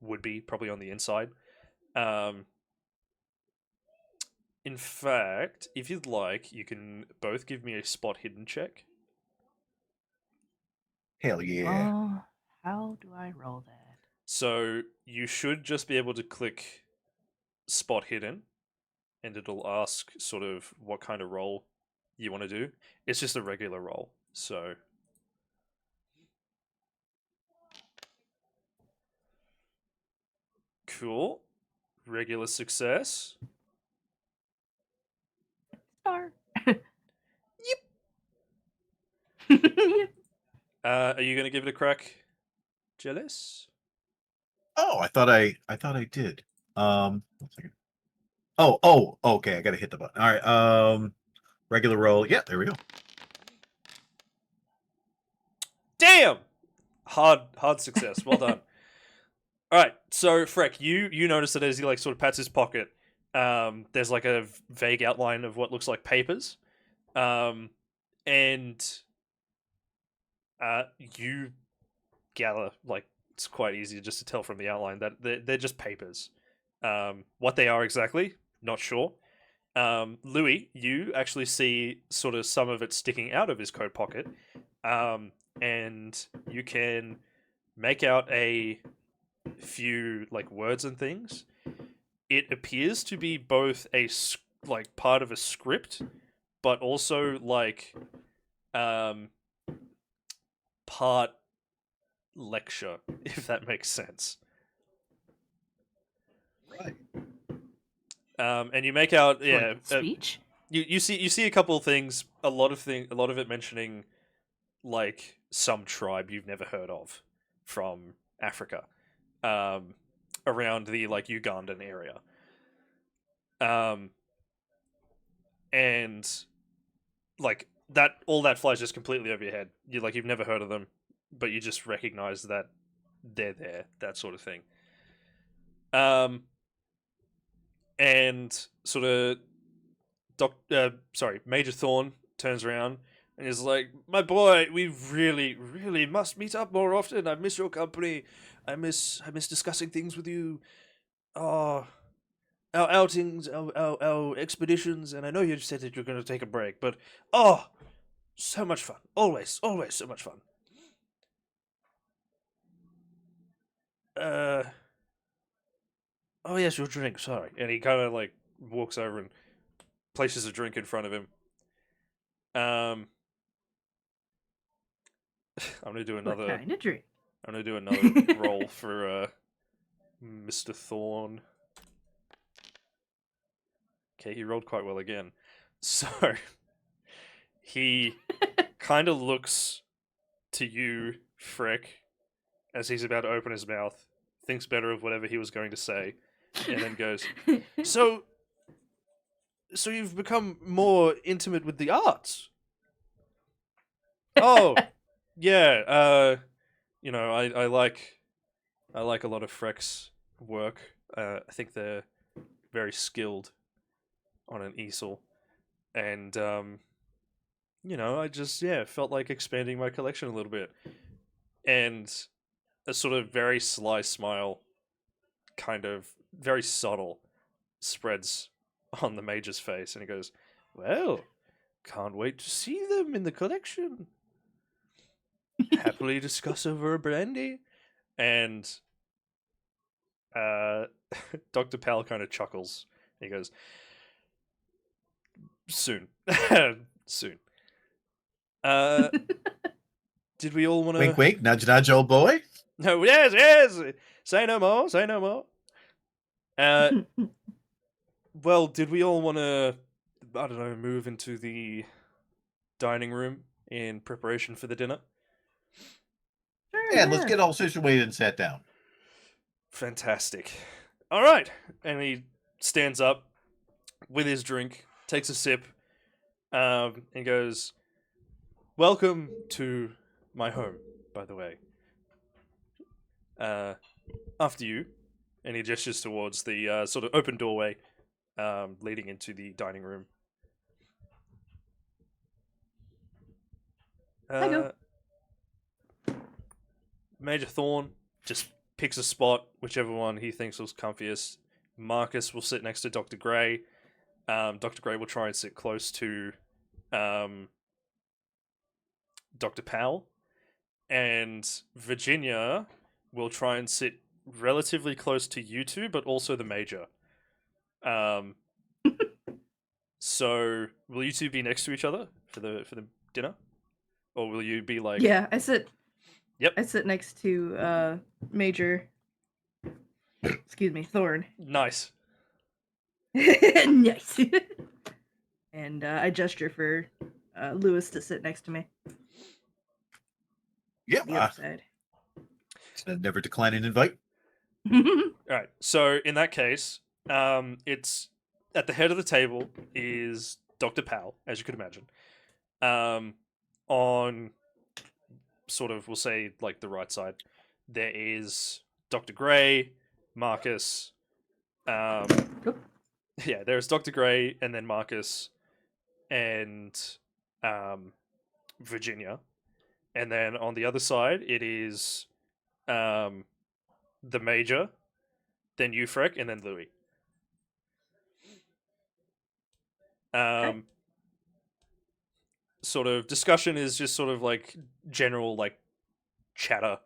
would be, probably on the inside. In fact, if you'd like, you can both give me a spot hidden check.
Hell yeah.
Oh, how do I roll that?
So you should just be able to click spot hidden, and it'll ask sort of what kind of roll you want to do. It's just a regular roll. So cool. Regular success.
Star.
Yep.
Yep.
Are you gonna give it a crack, Jealous?
Oh, I thought I did. 1 second. Oh, okay. I gotta hit the button. All right. Regular roll. Yeah, there we go.
Damn! Hard success. Well done. All right, so Freck, you notice that as he like sort of pats his pocket, there's like a vague outline of what looks like papers, and you gather like it's quite easy just to tell from the outline that they're just papers. What they are exactly, not sure. Louis, you actually see sort of some of it sticking out of his coat pocket, and you can make out a few like words and things. It appears to be both like part of a script, but also like part lecture, if that makes sense.
Right.
And you make out
Like speech.
you see a couple of things, a lot of it mentioning like some tribe you've never heard of from Africa, around the like Ugandan area, and like that all that flies just completely over your head. You've never heard of them, but you just recognize that they're there, that sort of thing. And sort of Major Thorn turns around and is like, "My boy, we really must meet up more often. I miss your company. I miss discussing things with you. Oh, our outings, our expeditions, and I know you said that you're going to take a break, but oh, so much fun. Always so much fun." uh, oh yes, your drink. Sorry. And he kind of like walks over and places a drink in front of him. I'm gonna do
What
another.
kind of drink?
I'm gonna do another roll for Mr. Thorn. Okay, he rolled quite well again. So he kind of looks to you, Freck, as he's about to open his mouth, thinks better of whatever he was going to say, and then goes, So you've become more intimate with the arts? Oh, yeah, I like a lot of Freck's work. I think they're very skilled on an easel. And I just felt like expanding my collection a little bit. And a sort of very sly smile, kind of very subtle, spreads on the Major's face, and he goes, "Well, can't wait to see them in the collection. Happily discuss over a brandy." And uh, Dr. Powell kind of chuckles. He goes, "Soon, soon." Did we all want to?
Wink, wink, nudge, nudge, old boy.
No, yes, yes. Say no more. Say no more. Well, did we all want to? I don't know. Move into the dining room in preparation for the dinner.
Sure,
And let's get all situated and sat down.
Fantastic. All right, and he stands up with his drink, takes a sip, and goes, "Welcome to my home, by the way. After you." And he gestures towards the sort of open doorway leading into the dining room.
I go.
Major Thorn just picks a spot, whichever one he thinks was comfiest. Marcus will sit next to Dr. Gray. Dr. Gray will try and sit close to Dr. Powell. And Virginia will try and sit relatively close to you two, but also the Major. So will you two be next to each other for the dinner? Or will you be like...
Yeah, I sit.
Yep.
I sit next to Major. Excuse me, Thorn.
Nice.
Nice. And I gesture for Lewis to sit next to me.
Yep.
The other side.
Never decline an invite.
Alright, so in that case, it's at the head of the table is Dr. Powell, as you could imagine. On sort of, we'll say, like the right side, there is Dr. Gray, Marcus. Yeah, there's Dr. Gray, and then Marcus, and Virginia. And then on the other side, it is the Major, then Euphrack, and then Louis.
Okay.
Sort of discussion is just sort of like general like chatter,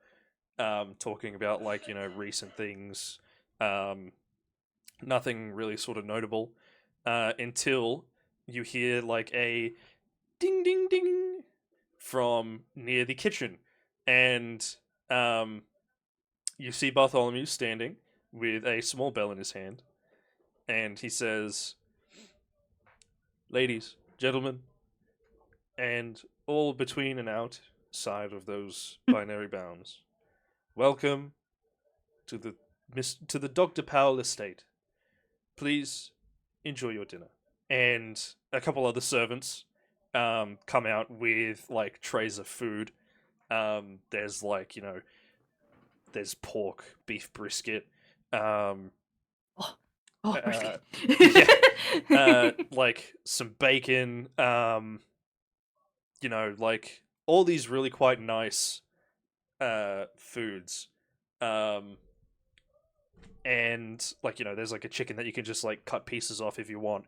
talking about like recent things, nothing really sort of notable, until you hear like a ding ding ding from near the kitchen, and you see Bartholomew standing with a small bell in his hand, and he says, "Ladies, gentlemen, and all between and outside of those binary bounds, welcome to the Dr. Powell estate. Please enjoy your dinner." And a couple other servants come out with like trays of food. There's like there's pork, beef brisket,
Brisket.
like some bacon, like all these really quite nice foods. And like there's like a chicken that you can just like cut pieces off if you want.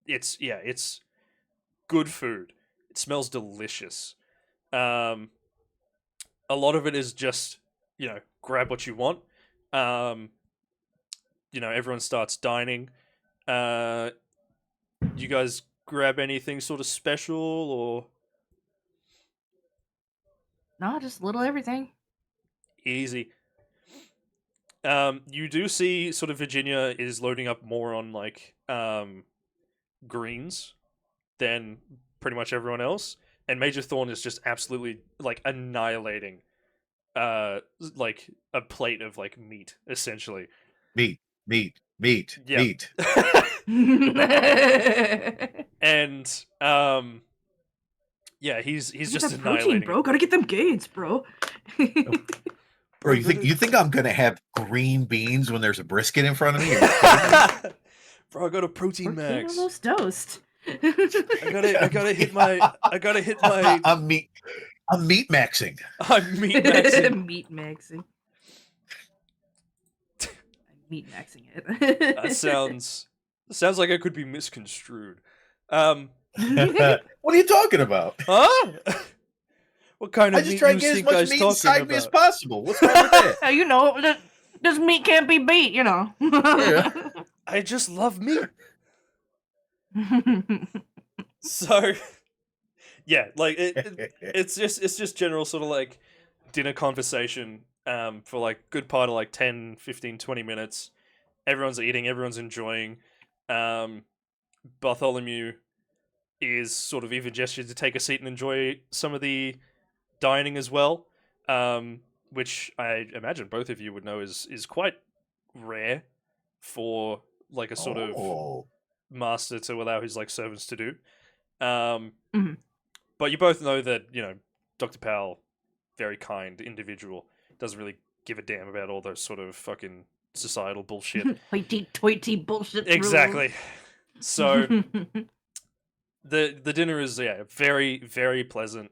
It's good food. It smells delicious. A lot of it is just grab what you want. Um, everyone starts dining. Uh, you guys grab anything sort of special or
No, just little everything.
easy? You do see sort of Virginia is loading up more on like greens than pretty much everyone else, and Major Thorn is just absolutely like annihilating like a plate of like meat essentially.
Meat, meat, meat,
Yep.
meat.
And yeah, he's
Get
just
that protein,
annihilating
bro. Gotta get them gains, bro.
Bro, you think I'm gonna have green beans when there's a brisket in front of me? Are you kidding me?
Bro, I got a protein
Or
max.
almost toast.
I gotta hit my
I'm meat maxing.
I'm meat maxing.
Meat maxing. Meat maxing it.
That sounds like it could be misconstrued.
What are you talking about?
Huh? What kind
I
of
just
meat
try
you
to get as
think
much
guys
meat
talking
inside me as
about?
possible. What's wrong with that?
This meat can't be beat,
Yeah.
I just love meat. So yeah, like it's just general sort of like dinner conversation for like good part of like 10, 15, 20 minutes. Everyone's eating, everyone's enjoying. Bartholomew is sort of even gestured to take a seat and enjoy some of the dining as well, which I imagine both of you would know is quite rare for like a sort of
Oh.
master to allow his like servants to do. Um,
Mhm.
But you both know that Dr. Powell, very kind individual, doesn't really give a damn about all those sort of fucking societal bullshit.
Hoity-toity bullshit.
Exactly. So the dinner is very very pleasant.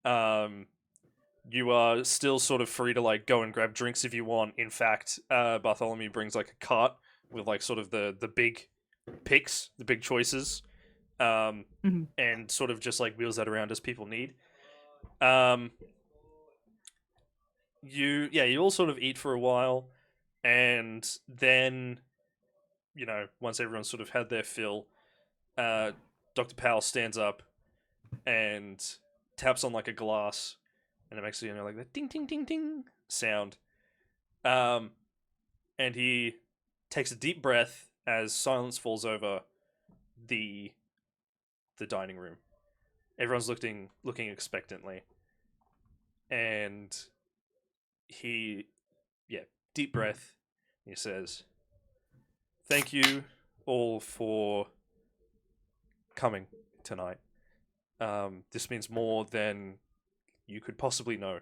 You are still sort of free to like go and grab drinks if you want. In fact, Bartholomew brings like a cart with like sort of the big picks, the big choices,
Mhm.
and sort of just like wheels that around as people need. Um, you all sort of eat for a while, and then once everyone's sort of had their fill, Dr. Powell stands up and taps on like a glass, and it makes like the ding ding ding ding sound. Um, and he takes a deep breath as silence falls over the dining room. Everyone's looking expectantly, and he, deep breath. He says, "Thank you all for coming tonight. This means more than you could possibly know.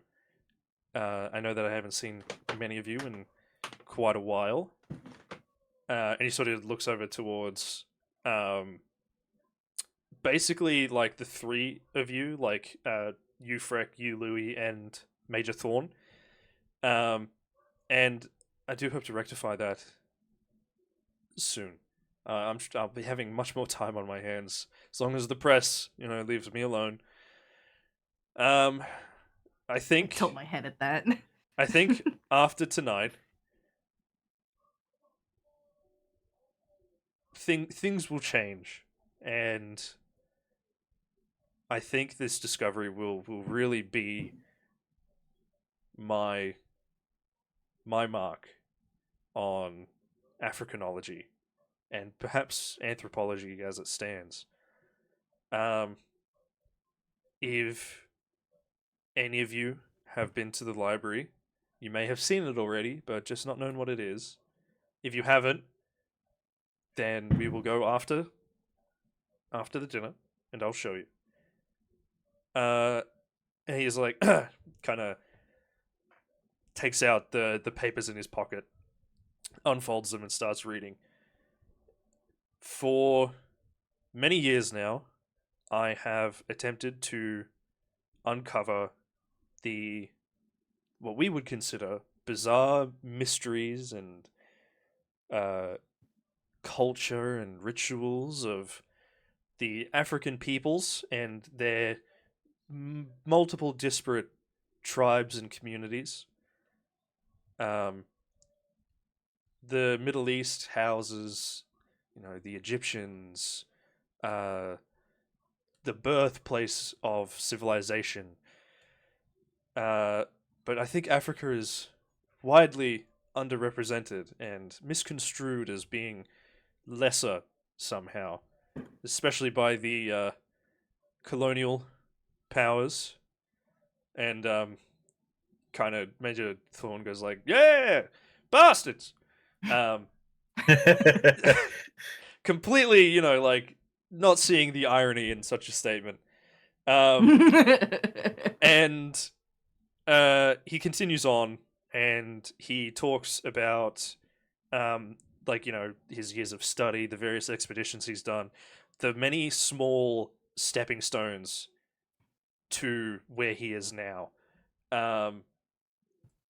I know that I haven't seen many of you in quite a while." And he sort of looks over towards, basically like the three of you, like you, Freck, you, Louis, and Major Thorn. And I do hope to rectify that soon. I'll be having much more time on my hands as long as the press, leaves me alone. I think
Tilt my head at that.
I think after tonight, things will change, and I think this discovery will really be my mark on Africanology and perhaps anthropology as it stands. If any of you have been to the library, you may have seen it already, but just not known what it is. If you haven't, then we will go after the dinner, and I'll show you. And he's like, kind of takes out the papers in his pocket, unfolds them, and starts reading. For many years now, I have attempted to uncover what we would consider bizarre mysteries and culture and rituals of the African peoples and their multiple disparate tribes and communities. Um, the Middle East houses, the Egyptians, uh, the birthplace of civilization. But I think Africa is widely underrepresented and misconstrued as being lesser somehow, especially by the colonial powers. And kind of Major Thorn goes like, "Yeah, bastards!" Um, completely, like not seeing the irony in such a statement. And he continues on, and he talks about, like his years of study, the various expeditions he's done, the many small stepping stones to where he is now.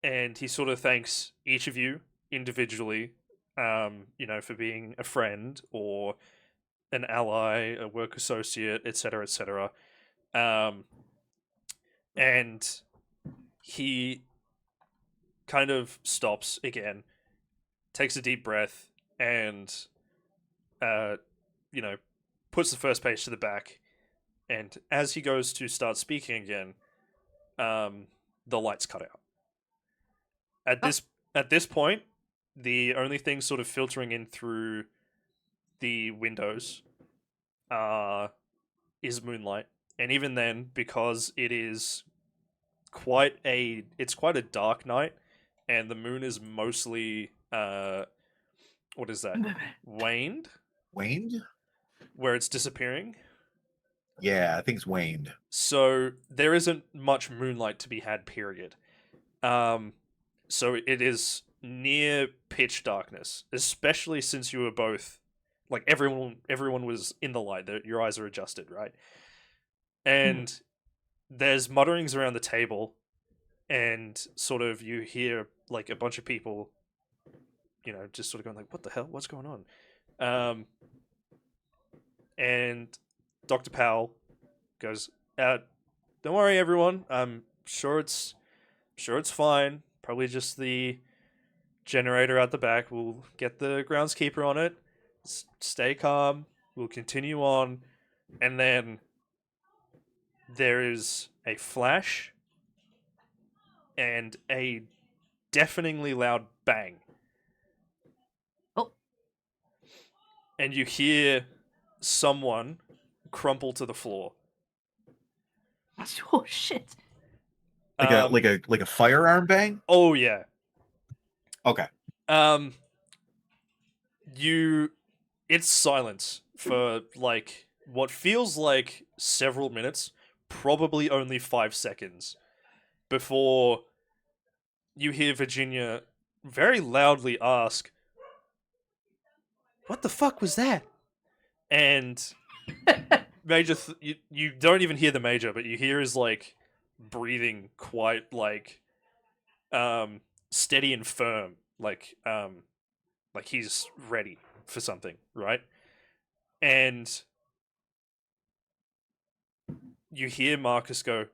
And he sort of thanks each of you individually, for being a friend or an ally, a work associate, etc., etc. And he kind of stops again, takes a deep breath, and uh, you know, puts the first page to the back. And as he goes to start speaking again, the lights cut out. At
Oh.
this point, the only thing sort of filtering in through the windows is moonlight, and even then, because it's quite a dark night, and the moon is mostly what is that? Waned,
Waned?
where it's disappearing.
Yeah, I think it's waned.
So there isn't much moonlight to be had. Period. So it is near pitch darkness, especially since you were both like everyone was in the light. Your eyes are adjusted, right? And there's mutterings around the table, and sort of you hear like a bunch of people, just sort of going like, "What the hell? What's going on?" And Dr. Powell goes, "Don't worry, everyone. I'm sure it's fine. Probably just the generator at the back. We'll get the groundskeeper on it. Stay calm. We'll continue on." And then there is a flash and a deafeningly loud bang.
Oh.
And you hear someone crumple to the floor.
Oh shit!
Like a firearm bang?
Oh yeah.
Okay.
It's silence for like what feels like several minutes, probably only 5 seconds, before you hear Virginia very loudly ask, "What the fuck was that?" And Major, you don't even hear the Major, but you hear his like breathing quite like steady and firm, like he's ready for something, right? And you hear Marcus go,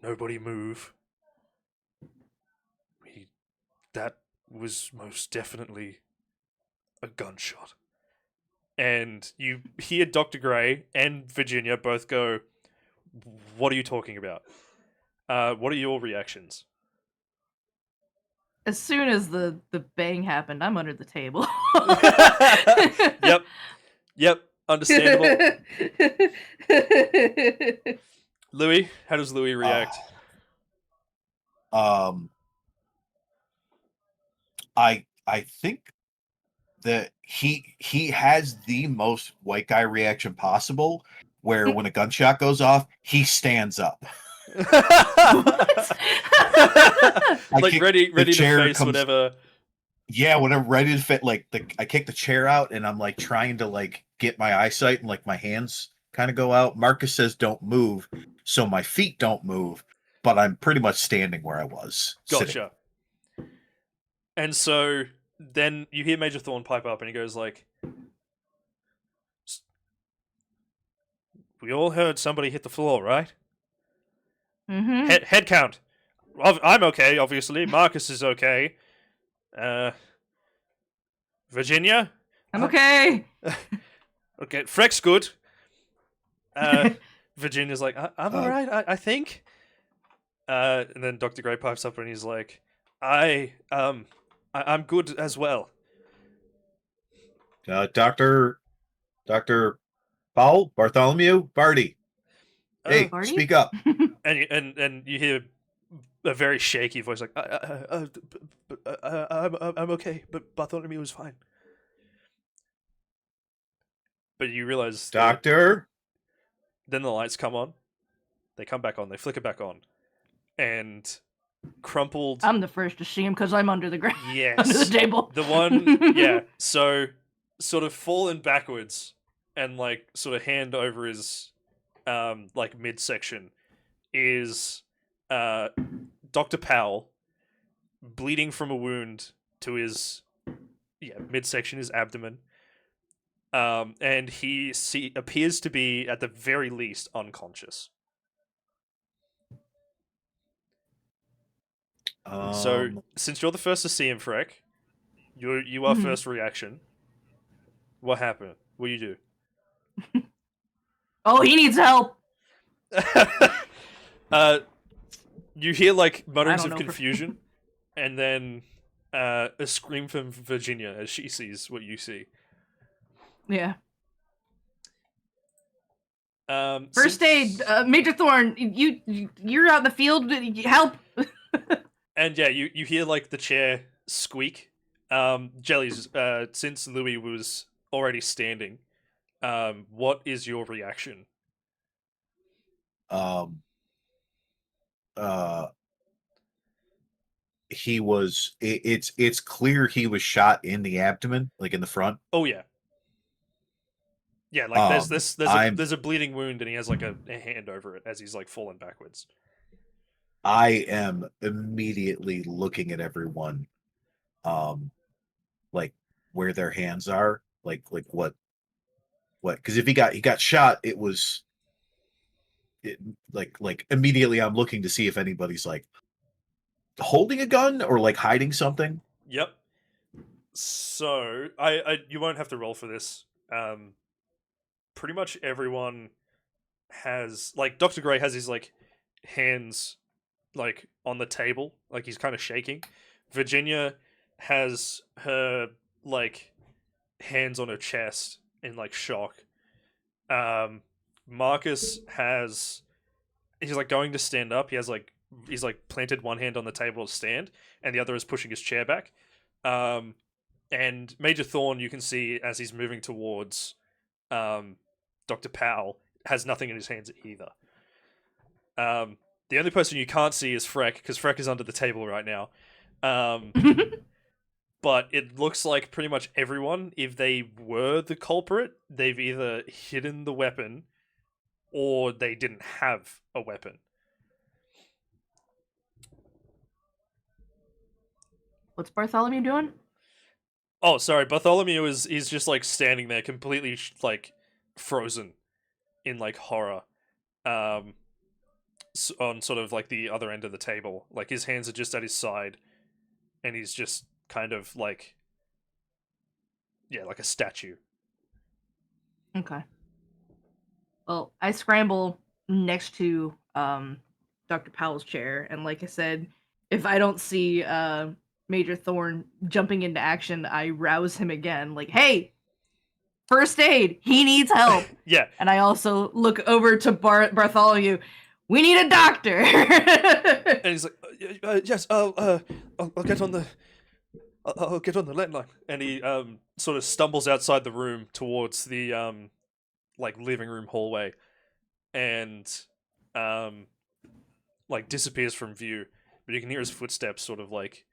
"Nobody move. That was most definitely a gunshot." And you hear Dr. Gray and Virginia both go, "What are you talking about? What are your reactions?"
As soon as the bang happened, I'm under the table.
Yep. Understandable. Louis, how does Louis react?
I think that he has the most white guy reaction possible, where when a gunshot goes off, he stands up.
Like ready to face whatever.
Yeah, when I'm ready to fit, like I kick the chair out, and I'm like trying to like get my eyesight, and like my hands kind of go out. Marcus says don't move, so my feet don't move, but I'm pretty much standing where I was
Gotcha.
sitting.
And so then you hear Major Thorn pipe up, and he goes like, "We all heard somebody hit the floor, right?
Mm-hmm.
Head count. I'm okay, obviously. Marcus is okay. Virginia?
I'm
Uh,
okay.
okay, Freck's good. Virginia's like, I'm
Uh,
alright, I think. And then Dr. Gray pipes up and he's like, I'm good as well.
Doctor Paul Bartholomew Barty.
Uh,
Hey,
Party?
speak up.
and you hear a very shaky voice like, I'm okay, but Bartholomew was fine. But you realize that
Doctor.
then the lights come on, they come back on, they flicker back on, and crumpled.
I'm the first to see him because I'm under the ground, under the
Yes,
table.
the one, yeah. So sort of fallen backwards and like sort of hand over his like midsection is Dr. Powell bleeding from a wound to his midsection, his abdomen. And he appears to be at the very least unconscious. So
Um,
since you're the first to see him, Freck, you are
Mhm.
first reaction. What happened? What do you do?
Oh, he needs help.
uh, you hear like
I
mutterings
don't
of
know.
confusion, and then a scream from Virginia as she sees what you see.
Yeah.
Since-
First aid, Major Thorn. You're out in the field. Help.
and yeah, you hear like the chair squeak. Jellies. Since Louis was already standing, what is your reaction?
um, uh, he was. It's clear he was shot in the abdomen, like in the front.
Oh yeah, yeah. Like there's
I'm.
there's a bleeding wound, and he has like a hand over it as he's like falling backwards.
I am immediately looking at everyone, um, like where their hands are, like what? Because if he got shot, it was like immediately. I'm looking to see if anybody's like holding a gun or like hiding something.
Yep. So I you won't have to roll for this. Pretty much everyone has like Dr. Gray has his like hands like on the table, like he's kind of shaking. Virginia has her like hands on her chest in like shock. Um, Marcus has he's like going to stand up. He's like planted one hand on the table to stand, and the other is pushing his chair back. Um, and Major Thorn, you can see as he's moving towards Dr. Powell, has nothing in his hands either. The only person you can't see is Freck, because Freck is under the table right now. Um, but it looks like pretty much everyone, if they were the culprit, they've either hidden the weapon or they didn't have a weapon.
What's Bartholomew doing?
Oh, sorry, Bartholomew is just like standing there, completely like frozen in like horror, um, on sort of like the other end of the table. Like his hands are just at his side, and he's just kind of like, yeah, like a statue.
Okay. Well, I scramble next to Dr. Powell's chair, and like I said, if I don't see Major Thorn jumping into action, I rouse him again. Like, hey, first aid. He needs help.
Yeah,
And I also look over to Bartholomew. We need a doctor.
and he's like, yes, I'll get on the, I'll get on the landline. And he sort of stumbles outside the room towards the like living room hallway, and um like disappears from view. But you can hear his footsteps sort of like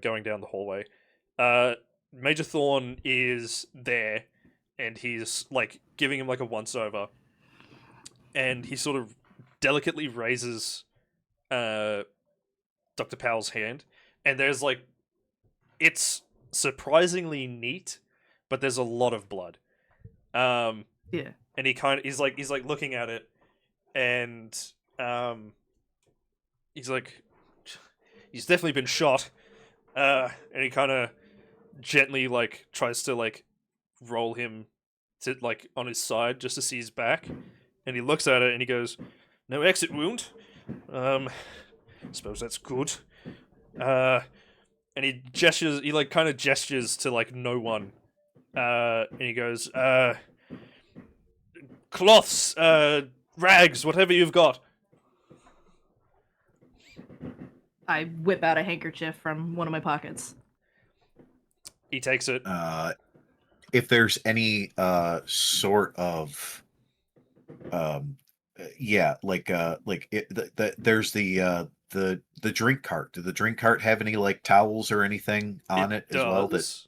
going down the hallway. Major Thorn is there, and he's like giving him like a once over, and he sort of delicately raises Dr. Powell's hand, and there's like it's surprisingly neat, but there's a lot of blood. Um,
Yeah.
and he's like looking at it, and he's like, he's definitely been shot. And he kind of gently like tries to like roll him to like on his side just to see his back, and he looks at it and he goes, "No exit wound. Suppose that's good." And he gestures. He like kind of gestures to like no one. And he goes, "Cloths, rags, whatever you've got."
I whip out a handkerchief from one of my pockets.
He takes it.
If there's any sort of yeah, there's the drink cart. Did the drink cart have any like towels or anything on it as well?
Does.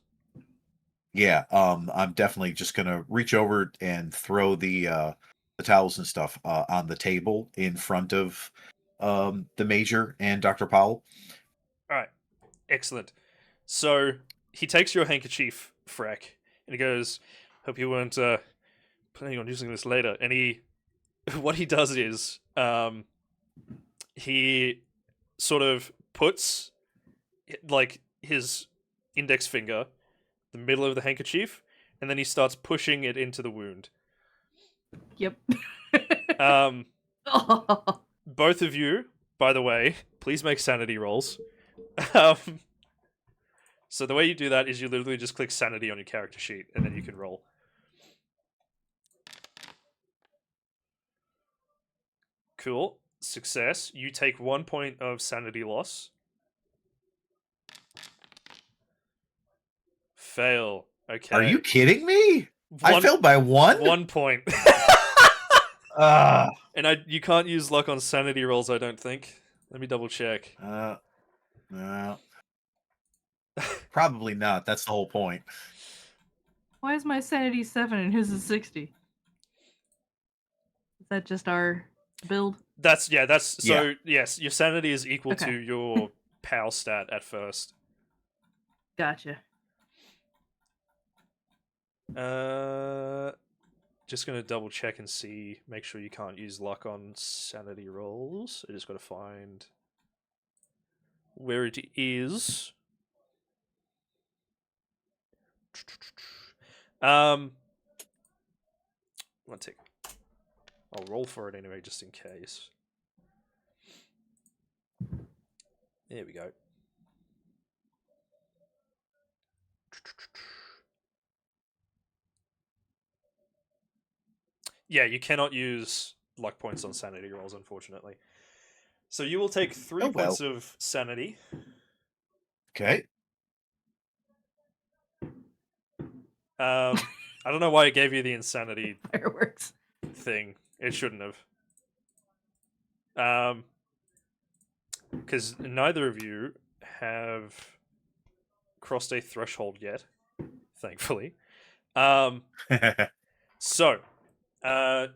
Yeah, I'm definitely just gonna reach over and throw the towels and stuff on the table in front of the Major and Dr. Powell.
All right, excellent. So he takes your handkerchief, Freck, and he goes, "Hope you weren't planning on using this later." And he, what he does is, he sort of puts like his index finger the middle of the handkerchief, and then he starts pushing it into the wound.
Yep.
Both of you, by the way, please make sanity rolls. So the way you do that is you literally just click sanity on your character sheet, and then you can roll. Cool. Success. You take 1 point of sanity loss. Fail. Okay.
Are you kidding me? I failed by 1?
1 point.
Uh,
And you can't use luck on sanity rolls, I don't think. Let me double check.
no. Probably not. That's the whole point.
Why is my sanity 7 and his is 60? Is that just our build?
Yes, your sanity is equal to your POW stat at first.
Gotcha.
Just gonna double check and see, make sure you can't use luck on sanity rolls. I just gotta find where it is. One tick. I'll roll for it anyway, just in case. There we go. Yeah, you cannot use luck points on sanity rolls, unfortunately. So you will take 3 points of sanity.
Okay.
I don't know why it gave you the insanity
Fireworks
thing. It shouldn't have. Because neither of you have crossed a threshold yet, thankfully. So, yeah,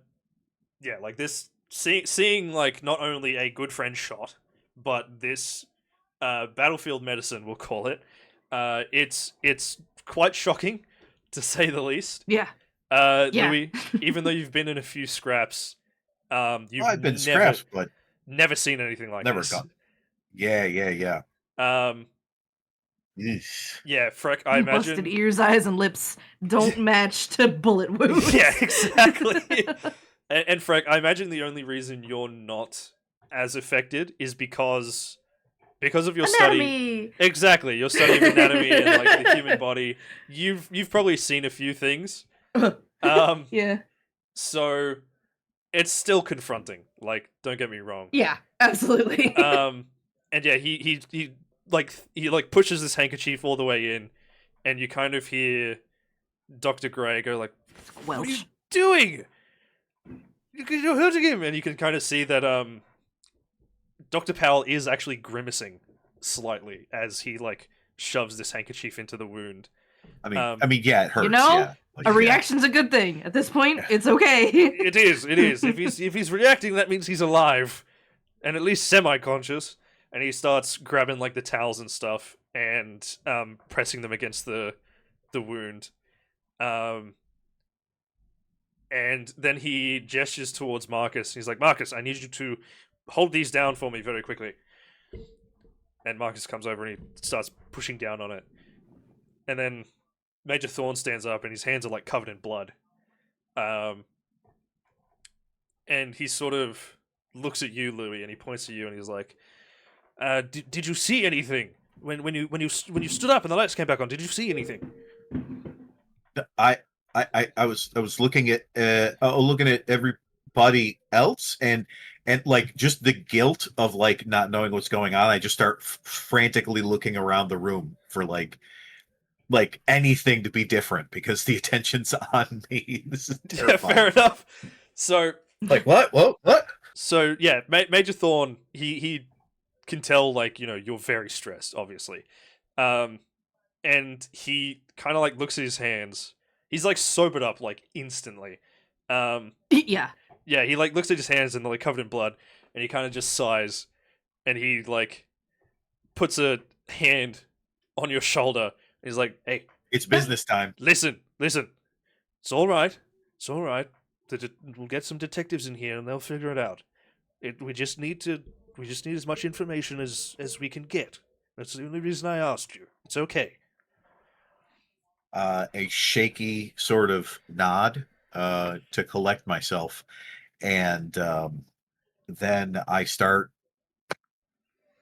like this, seeing like not only a good friend shot, but this battlefield medicine, we'll call it. It's quite shocking, to say the least.
Yeah.
Louis, even though you've been in a few scraps,
I've been scraps, but
never seen anything like
never
this.
gone. Yeah.
Yeah, Freck, I imagine
busted ears, eyes, and lips don't match to bullet wounds.
Yeah, exactly. and Freck, I imagine the only reason you're not as affected is because of your
anatomy.
study. Exactly, your study of anatomy and like the human body. You've probably seen a few things.
Yeah.
So it's still confronting. Like, don't get me wrong.
Yeah, absolutely.
And yeah, he pushes his handkerchief all the way in, and you kind of hear Dr. Gray go like,
Welch.
"What are you doing? You're hurting him." And you can kind of see that Dr. Powell is actually grimacing slightly as he like shoves this handkerchief into the wound.
I mean, yeah, it hurts.
You know,
yeah.
a reaction's a good thing. At this point, it's okay.
It is. If he's reacting, that means he's alive, and at least semi-conscious. And he starts grabbing like the towels and stuff and pressing them against the wound. And then he gestures towards Marcus. He's like, "Marcus, I need you to hold these down for me very quickly. And Marcus comes over and he starts pushing down on it. And then Major Thorn stands up and his hands are like covered in blood. And he sort of looks at you, Louis, and he points at you and he's like, did you see anything? When you stood up and the lights came back on, did you see anything?
I I was looking at everybody else, and like just the guilt of like not knowing what's going on. I just start frantically looking around the room for like anything to be different because the attention's on me. This is
Yeah, fair
terrifying.
enough. So
Like what? Whoa, what?
So yeah, Major Thorn, he can tell like you're very stressed, obviously, and he kind of like looks at his hands. He's like sobered up like instantly.
Yeah.
Yeah, he like looks at his hands and they're like covered in blood, and he kind of just sighs, and he like puts a hand on your shoulder. And he's like, "Hey,
It's business time.
listen. It's all right. It's all right. We'll get some detectives in here and they'll figure it out. We just need as much information as we can get. That's the only reason I asked you. It's okay."
A shaky sort of nod to collect myself, and then I start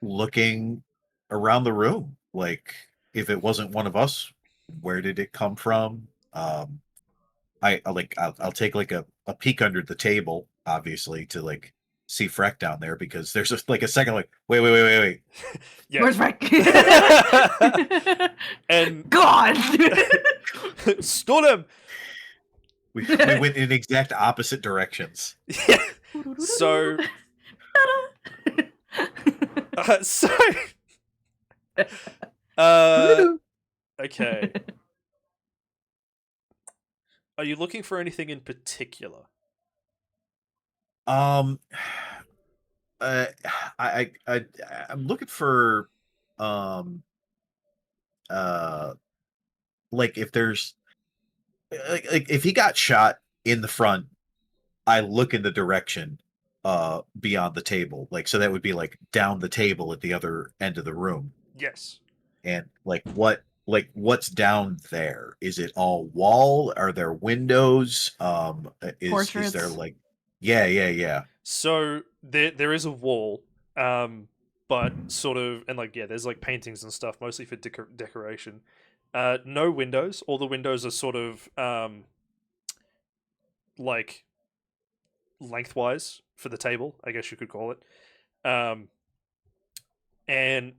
looking around the room. Like, if it wasn't one of us, where did it come from? I'll take like a peek under the table, obviously, to like see Freck down there, because there's just like a second, like, wait.
Yeah.
Where's Frank?
And
God.
stole him.
We went in exact opposite directions.
Yeah. So so okay. Are you looking for anything in particular?
Um, uh, I'm looking for, um, uh, like if there's like if he got shot in the front, I look in the direction beyond the table, like so that would be like down the table at the other end of the room,
Yes.
and what's down there? Is it all wall? Are there windows? Is there
Portraits.
like yeah.
So there is a wall, but sort of, and like yeah, there's like paintings and stuff, mostly for decoration. No windows. All the windows are sort of like lengthwise for the table, I guess you could call it. Um,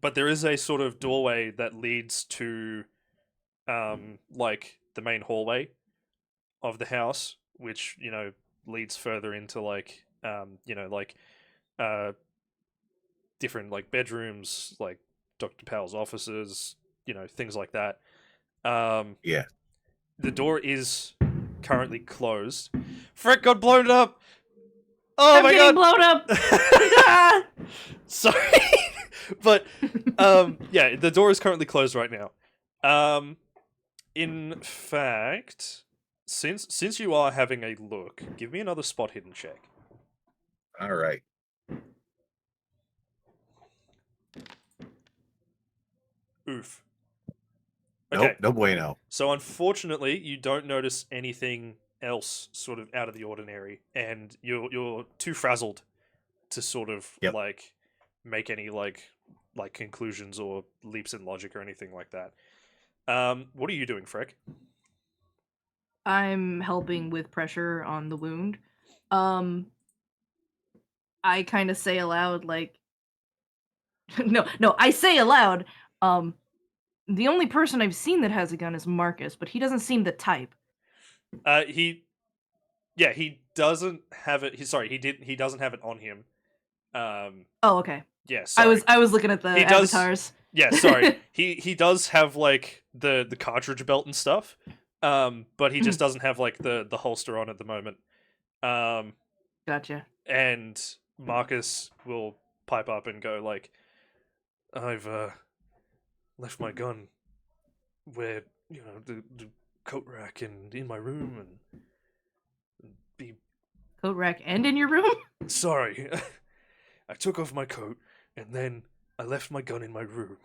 but there is a sort of doorway that leads to like the main hallway of the house, which leads further into like like uh different like bedrooms, like Dr. Powell's offices, things like that.
Yeah.
The door is currently closed. Freck got blown up. Oh
I'm
my
getting
god!
blown up.
Sorry, but yeah, the door is currently closed right now. In fact, since you are having a look, give me another spot hidden check.
All right.
Oof.
Nope,
Okay.
no bueno.
So unfortunately, you don't notice anything else sort of out of the ordinary, and you're too frazzled to sort of
Yep.
like make any like conclusions or leaps in logic or anything like that. What are you doing, Freck?
I'm helping with pressure on the wound. I kind of say aloud, like, no, I say aloud, the only person I've seen that has a gun is Marcus, but he doesn't seem the type.
He doesn't have it. He doesn't have it on him.
Oh, okay.
Yeah, sorry.
I was looking at the avatars.
Yeah, sorry. he does have like the cartridge belt and stuff. But he just doesn't have like the holster on at the moment.
Gotcha.
And Marcus will pipe up and go like, "I've left my gun where the coat rack and in my room and be
Coat rack and in your room?
sorry." I took off my coat, and then I left my gun in my room.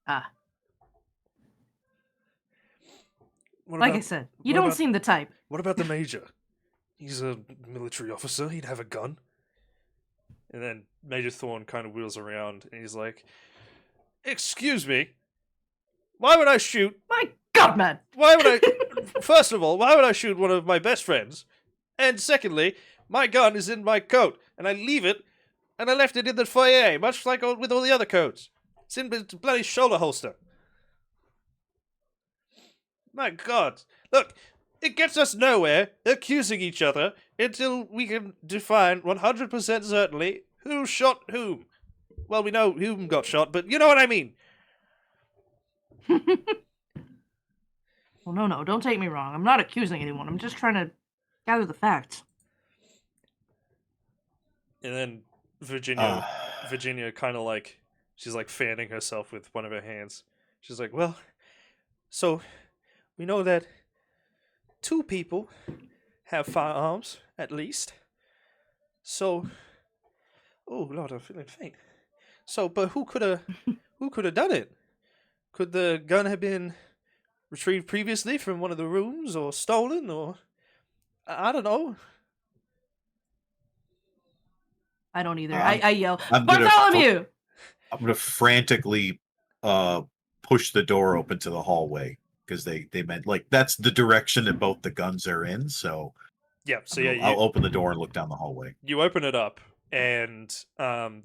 Ah,
What
like I
about
said, you
what
don't
about
seem the type.
what about the major? He's a military officer. He'd have a gun. And then Major Thorn kind of wheels around, and he's like, "Excuse me. Why would I shoot?
My God, man!
Why would I? First of all, why would I shoot one of my best friends? And secondly, my gun is in my coat, and I leave it, and I left it in the foyer, much like with all the other coats. It's in its bloody shoulder holster. My God, look, it gets us nowhere accusing each other until we can define 100% certainly who shot whom. Well, we know whom got shot, but you know what I mean."
Well, no, don't take me wrong. I'm not accusing anyone. I'm just trying to gather the facts.
And then
Uh,
Virginia kind of like, she's like fanning herself with one of her hands. She's like, "Well, so we know that 2 people have firearms, at least. So, oh Lord, I'm feeling faint. So, but who could have done it? Could the gun have been retrieved previously from one of the rooms, or stolen, or I don't know."
I don't either.
I'm-
I yell,
I'm gonna
Bartholomew!
I'm gonna frantically push the door open to the hallway because they meant like that's the direction that both the guns are in. So
Yeah. So yeah,
I'll open the door and look down the hallway.
you open it up, and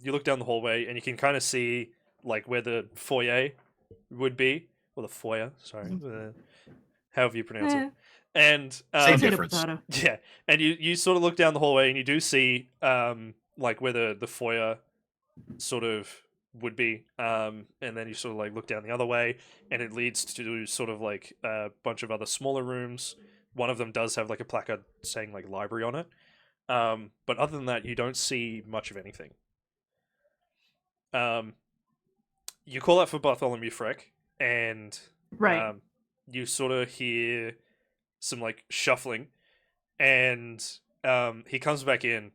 you look down the hallway, and you can kind of see like where the foyer would be, or the foyer. Sorry, however you pronounce it. And
Same
Potato,
difference.
potato.
yeah, and you sort of look down the hallway, and you do see like where the foyer sort of would be, and then you sort of like look down the other way, and it leads to sort of like a bunch of other smaller rooms. One of them does have like a placard saying like library on it, but other than that, you don't see much of anything. You call out for Bartholomew Freck, and
Right.
you sort of hear some like shuffling, and he comes back in,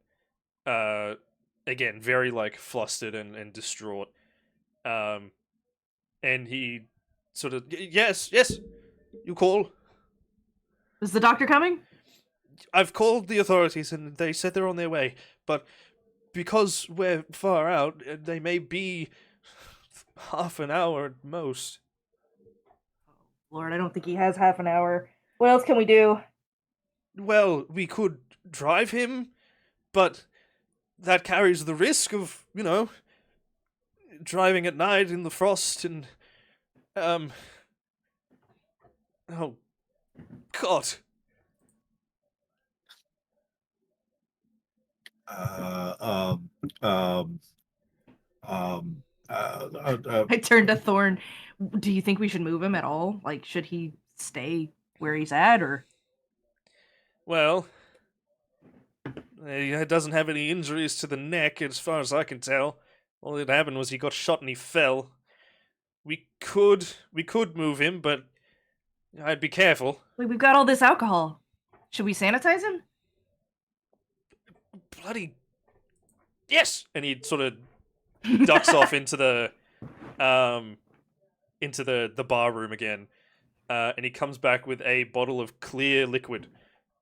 again, very like flustered and distraught. And he sort of, yes, you call.
Is the doctor coming?
I've called the authorities and they said they're on their way, but because we're far out, they may be half an hour at most.
Lord, I don't think he has half an hour. What else can we do?
Well, we could drive him, but that carries the risk of, driving at night in the frost and, oh, God.
Um, um,
I turned to Thorn. Do you think we should move him at all? Like, should he stay where he's at, or?
Well, he doesn't have any injuries to the neck, as far as I can tell. All that happened was he got shot and he fell. We could move him, but I'd be careful.
Wait, we've got all this alcohol. Should we sanitize him?
Bloody yes! And he sort of ducks off into the bar room again, and he comes back with a bottle of clear liquid.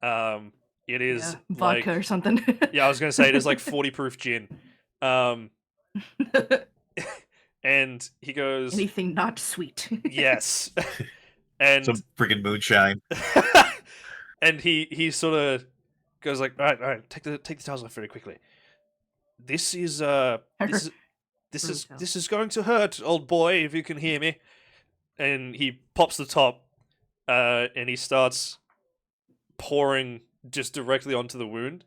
It is
vodka
like,
or something.
yeah, I was gonna say it is like 40 proof gin. And he goes,
Anything not sweet.
yes. And
some freaking moonshine.
and he sort of goes like, all right, take the towels off very quickly. This is going to hurt, old boy, if you can hear me. And he pops the top, and he starts pouring just directly onto the wound.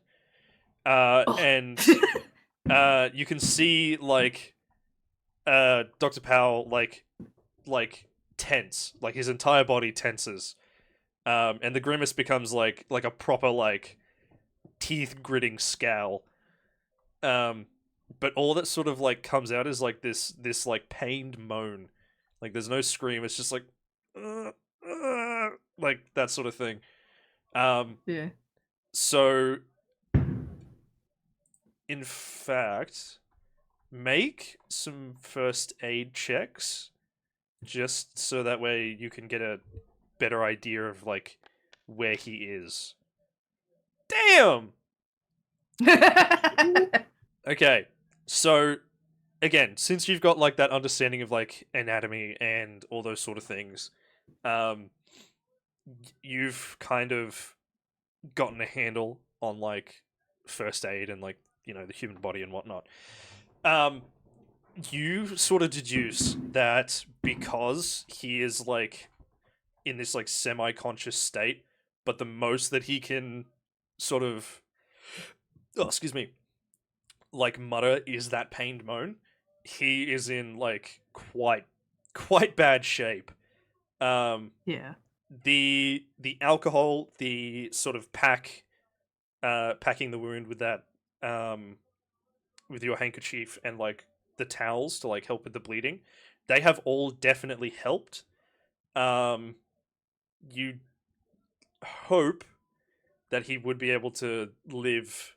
And you can see like Dr. Powell like tense, like his entire body tenses, and the grimace becomes like a proper like teeth gritting scowl. But all that sort of like comes out is like this like pained moan. Like there's no scream. It's just like like that sort of thing.
Yeah.
So In fact, make some first aid checks just so that way you can get a better idea of like where he is. Damn. Okay. So again, since you've got like that understanding of like anatomy and all those sort of things, um you've kind of gotten a handle on like first aid and like, you know, the human body and whatnot. Um you sort of deduce that because he is like in this like semi-conscious state, but the most that he can sort of, oh, excuse me, like mutter is that pained moan. He is in like quite bad shape. Um,
Yeah.
the alcohol, the sort of packing the wound with that, with your handkerchief and like the towels to like help with the bleeding, they have all definitely helped. Um, you hope that he would be able to live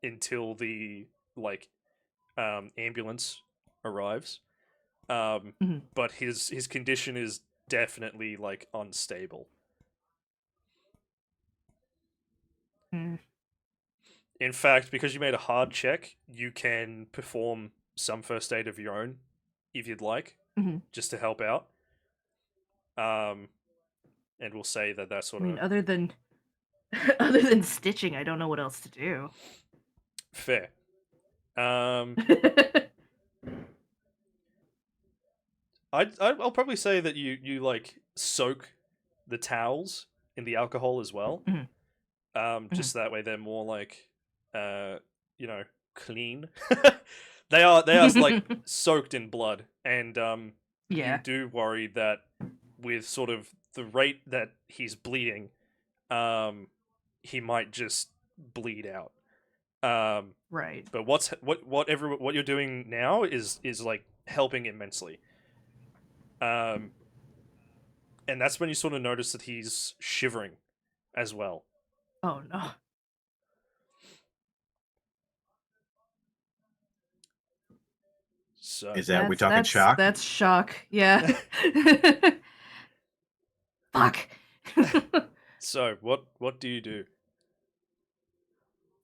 until the like ambulance arrives.
Mhm.
But his condition is definitely like unstable.
Mm.
In fact, because you made a hard check, you can perform some first aid of your own if you'd like,
Mhm.
just to help out. Um, and we'll say that that's
I
sort
mean,
of
other than other than stitching, I don't know what else to do.
fair. Um, I'll probably say that you like soak the towels in the alcohol as well.
Mhm. Mhm.
Just that way they're more like, uh, you know, clean. They are like soaked in blood, and you
Yeah.
do worry that with sort of the rate that he's bleeding, um, he might just bleed out. Um,
Right.
but what you're doing now is like helping immensely. Um, and that's when you sort of notice that he's shivering as well.
Oh no.
So,
Is that we talking shock?
That's shock. Yeah. Fuck.
so what do you do?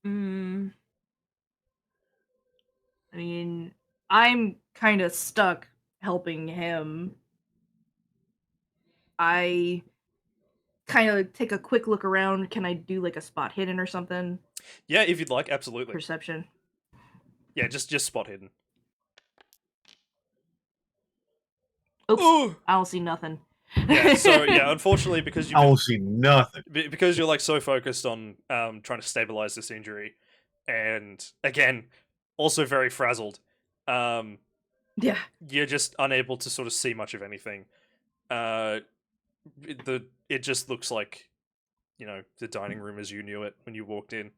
mm, I mean, I'm kind of stuck helping him. I kind of take a quick look around. Can I do like a spot hidden or something?
Yeah, if you'd like, absolutely.
Perception.
Yeah, just spot hidden.
Oops,
Ooh.
I don't see nothing.
Yeah. So yeah, unfortunately, because you've
I
been
don't see nothing.
because you're like so focused on trying to stabilize this injury, and again, also very frazzled. Um,
Yeah.
you're just unable to sort of see much of anything. Uh, it just looks like, you know, the dining room as you knew it when you walked in.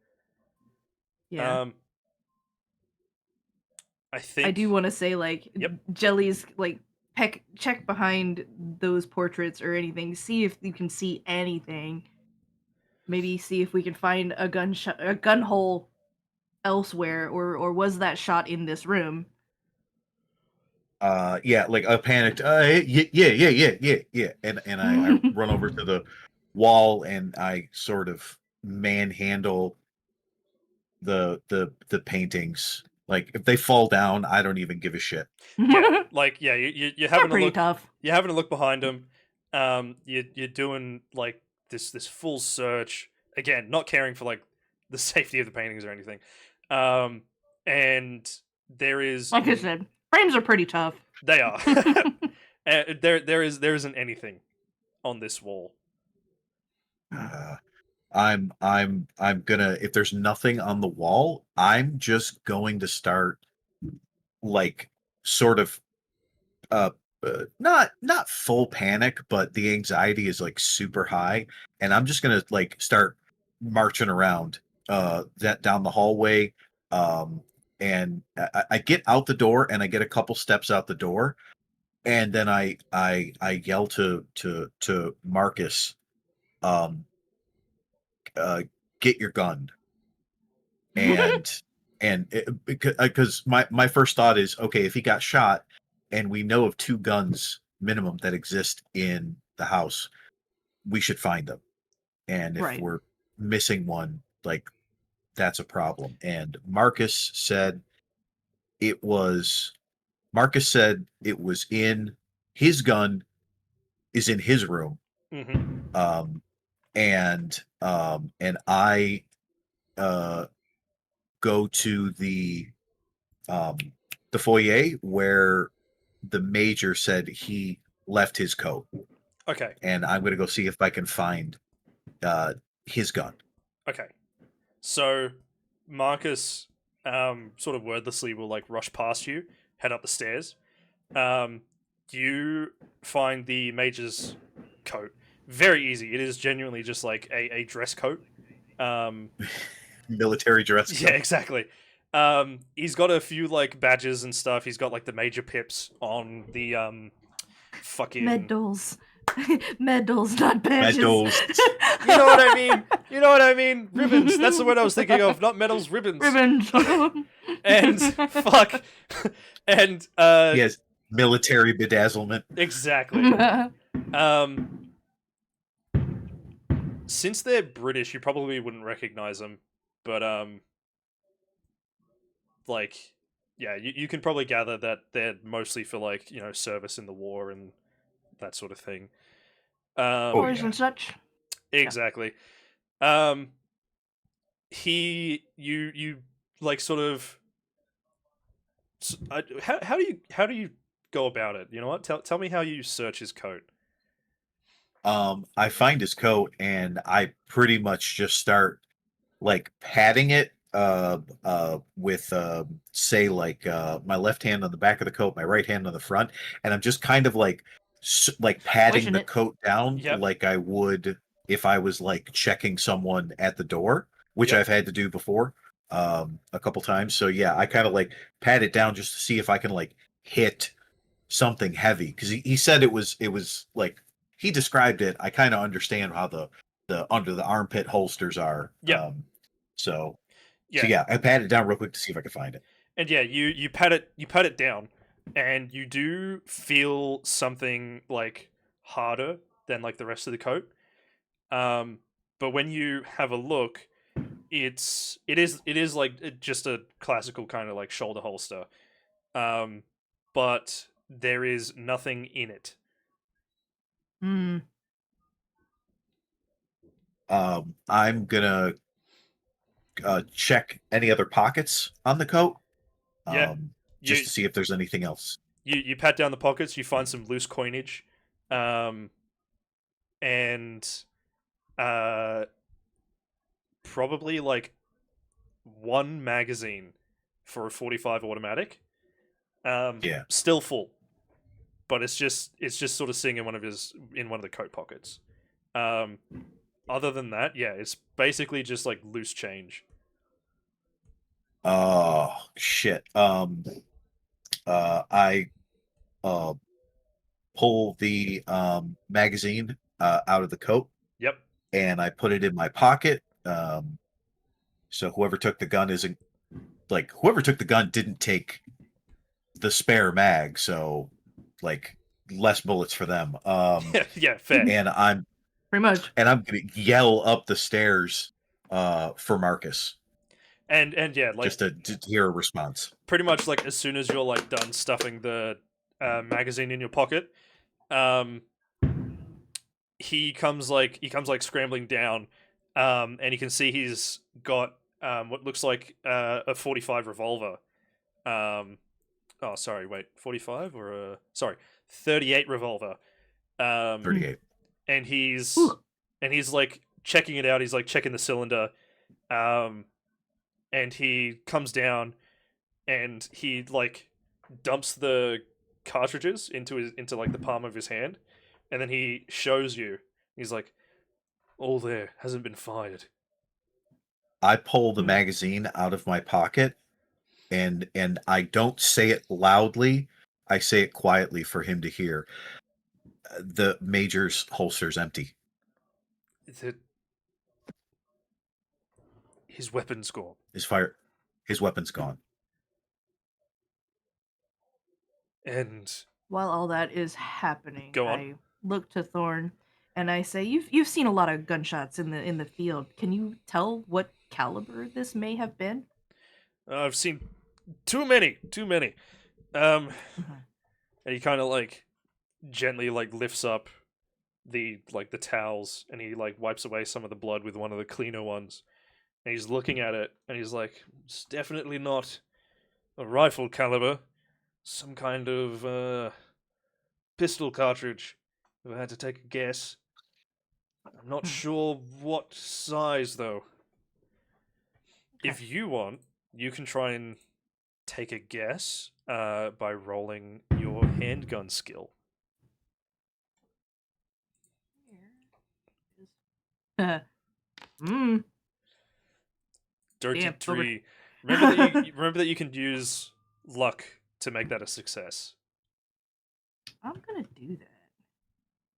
Yeah.
Um, I
I do
think.
want to say like
Yep.
Jelly's like check behind those portraits or anything. See if you can see anything. Maybe see if we can find a gun hole elsewhere, or was that shot in this room?
Yeah, like a panicked yeah, and I run over to the wall and I sort of manhandle the paintings. Like if they fall down, I don't even give a shit.
Yeah, like yeah, you're
They're
having a
pretty
look.
tough.
You're having a look behind him. You're doing like this full search again, not caring for like the safety of the paintings or anything. Um, and there is
Like I said, frames are pretty tough.
they are. There isn't anything on this wall.
Uh, I'm gonna if there's nothing on the wall, I'm just going to start like sort of uh, not full panic, but the anxiety is like super high, and I'm just gonna like start marching around that down the hallway, um, and I get out the door, and I get a couple steps out the door, and then I yell to Marcus, um, uh, get your gun, and And because my first thought is, okay, if he got shot, and we know of 2 guns minimum that exist in the house, we should find them. And if
Right.
we're missing one, like, that's a problem. And Marcus said it was in his gun is in his room.
Mm-hmm.
Um, and I uh go to um the foyer where the major said he left his coat,
Okay.
and I'm gonna go see if I can find uh his gun.
Okay. So Marcus, sort of wordlessly will like rush past you, head up the stairs. Um, you find the major's coat. Very easy. It is genuinely just like a dress coat. Um,
Military dress
yeah,
code.
exactly. He's got a few like badges and stuff. He's got like the major pips on the fucking.
Medals. Medals, not badges.
Medals.
You know what I mean? You know what I mean? Ribbons. That's the word I was thinking of. Not medals, ribbons.
Ribbons.
And fuck. And
He has military bedazzlement.
exactly. Since they're British, you probably wouldn't recognize them, but like, yeah, you can probably gather that they're mostly for like service in the war and that sort of thing.
Oh,
Wars
yeah.
and such.
Exactly. Um, you like sort of. How do you go about it? You know what? Tell me how you search his coat.
I find his coat and I pretty much just start like patting it with say like my left hand on the back of the coat, my right hand on the front, and I'm just kind of like like patting
Squishing
the
it.
coat down
Yep.
like I would if I was like checking someone at the door, which
Yep.
I've had to do before a couple times. So yeah, I kind of like pat it down just to see if I can like hit something heavy, because he said it was like he described it. I kind of understand how the under the armpit holsters are.
Yep.
So
Yeah.
yeah, I pat it down real quick to see if I can find it.
And yeah, you pat it down, and you do feel something like harder than like the rest of the coat. Um, but when you have a look, it is like just a classical kind of like shoulder holster. Um, but there is nothing in it.
Hmm.
I'm gonna check any other pockets on the coat,
Yeah,
just
you
to see if there's anything else.
you pat down the pockets. You find some loose coinage, um, and uh, probably like one magazine for a 45 automatic.
Yeah.
Still full, but it's just sort of sitting in one of the coat pockets. Um, other than that, yeah, it's basically just like loose change.
Oh shit. I uh pull the magazine out of the coat
Yep.
and I put it in my pocket. So whoever took the gun isn't like whoever took the gun didn't take the spare mag, so like less bullets for them.
Yeah, fair.
And I'm
Pretty much.
gonna yell up the stairs for Marcus
And yeah, like
just to hear a response.
pretty much like as soon as you're like done stuffing the magazine in your pocket, um, he comes like scrambling down, and you can see he's got what looks like a 45 revolver. Um, oh, sorry, wait, 45 or a sorry, 38 revolver. Um,
38.
and he's
Ooh.
and he's like checking it out. He's like checking the cylinder, um, and he comes down and he like dumps the cartridges into like the palm of his hand, and then he shows you. He's like, "All there hasn't been fired."
I pull the
Hmm.
magazine out of my pocket and I don't say it loudly. I say it quietly for him to hear. The major's holster's empty.
The, his weapon's gone.
His fire His weapon's gone.
And
While all that is happening,
go on.
I look to Thorn and I say, "You've seen a lot of gunshots in the field. Can you tell what caliber this may have been?"
I've seen too many.
Mhm.
And he kind of like gently like lifts up the towels, and he like wipes away some of the blood with one of the cleaner ones. And he's looking at it, and he's like, "It's definitely not a rifle caliber. Some kind of pistol cartridge. If I had to take a guess, I'm not
Hmm.
sure what size though.
Okay.
If you want, you can try and take a guess by rolling your handgun skill.
Mm.
Dirty
Damn. Over.
three. Remember that you can use luck to make that a success.
I'm gonna do that.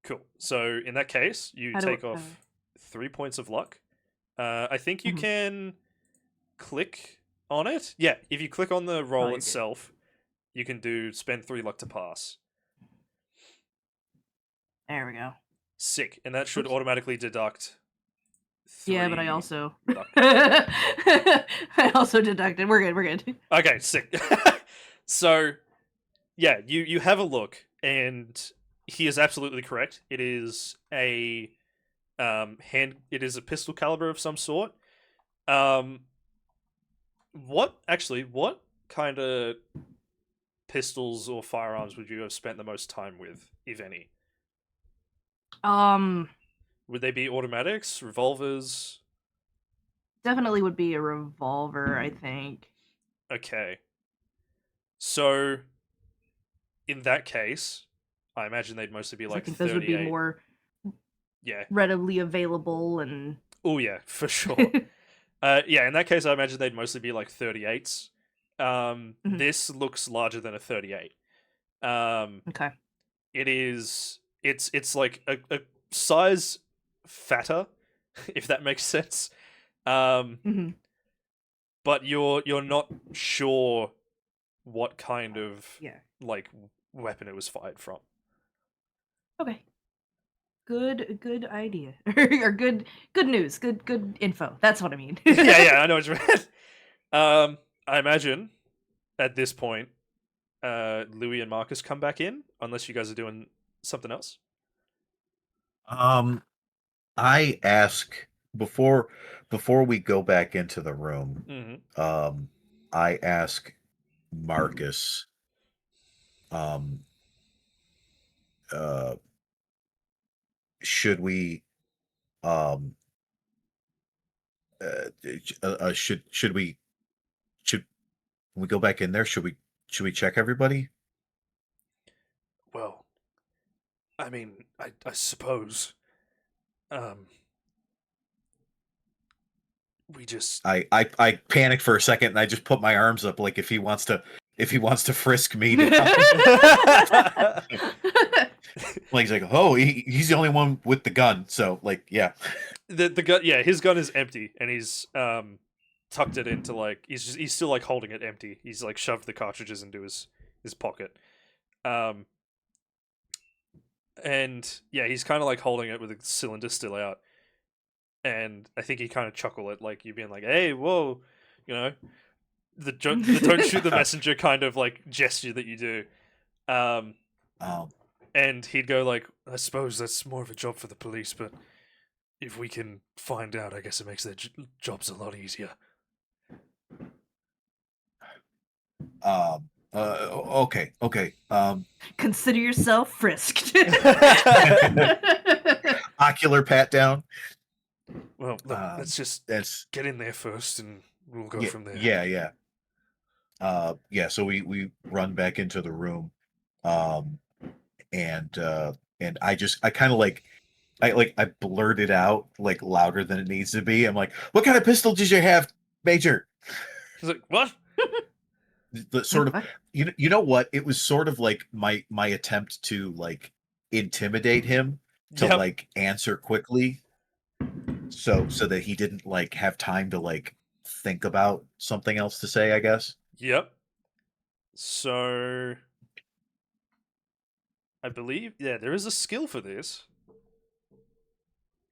Cool. So in that case, you
How do
take off 3 points of luck. I think you
Mhm.
can click on it. Yeah, if you click on the
Oh,
roll
you're good.
itself, you can spend 3 luck to pass.
There we go.
Sick, and that should
Oops.
automatically deduct
Yeah, but I
3
also
luck.
I also deducted. We're good. We're good.
Okay, sick. So yeah, you have a look, and he is absolutely correct. It is a It is a pistol caliber of some sort. Um, what kind of pistols or firearms would you have spent the most time with, if any?
Um,
Would they be automatics, revolvers?
definitely would be a revolver, I think.
Okay. So in that case, I imagine they'd mostly be
'Cause I
like
think those would be
38.
more
Yeah.
readily available and
Oh yeah, for sure. Yeah, in that case I imagine they'd mostly be like 38s.
Mhm.
This looks larger than a 38. Um,
Okay.
it's like a size fatter, if that makes sense. Um,
Mhm.
but you're not sure what kind of
Yeah.
like weapon it was fired from.
Okay. Good idea. Or good news. Good info. That's what I mean.
Yeah, I know what you meant. I imagine at this point, Louis and Marcus come back in, unless you guys are doing something else.
Um, I ask before before we go back into the room.
Mm-hmm.
Um, I ask Marcus. Um, uh, should we? Um, should we? Should when we go back in there? Should we check everybody?
Well, I mean, I suppose. Um, we just.
I panic for a second and I just put my arms up like if he wants to frisk me down. Like he's like, oh, he's the only one with the gun. So like, yeah.
The gun, yeah, his gun is empty, and he's tucked it into like he's still like holding it empty. He's like shoved the cartridges into his pocket. Um, and yeah, he's kind of like holding it with the cylinder still out. And I think he kind of chuckle at like you being like, "Hey, whoa," you know, the don't shoot the messenger kind of like gesture that you do. Um,
Um,
and he'd go like, "I suppose that's more of a job for the police, but if we can find out, I guess it makes their jobs a lot easier."
okay.
Consider yourself frisked.
Ocular pat down.
Well, look, let's just
That's
get in there first, and we'll go
yeah,
from there.
yeah. Yeah. So we run back into the room, um, and I kind of I blurted out like louder than it needs to be. I'm like, "What kind of pistol did you have, Major?"
He's like, "What?"
The sort of you know what? It was sort of like my attempt to like intimidate him to
Yep.
like answer quickly, so that he didn't like have time to like think about something else to say, I guess.
Yep. So I believe, yeah, there is a skill for this.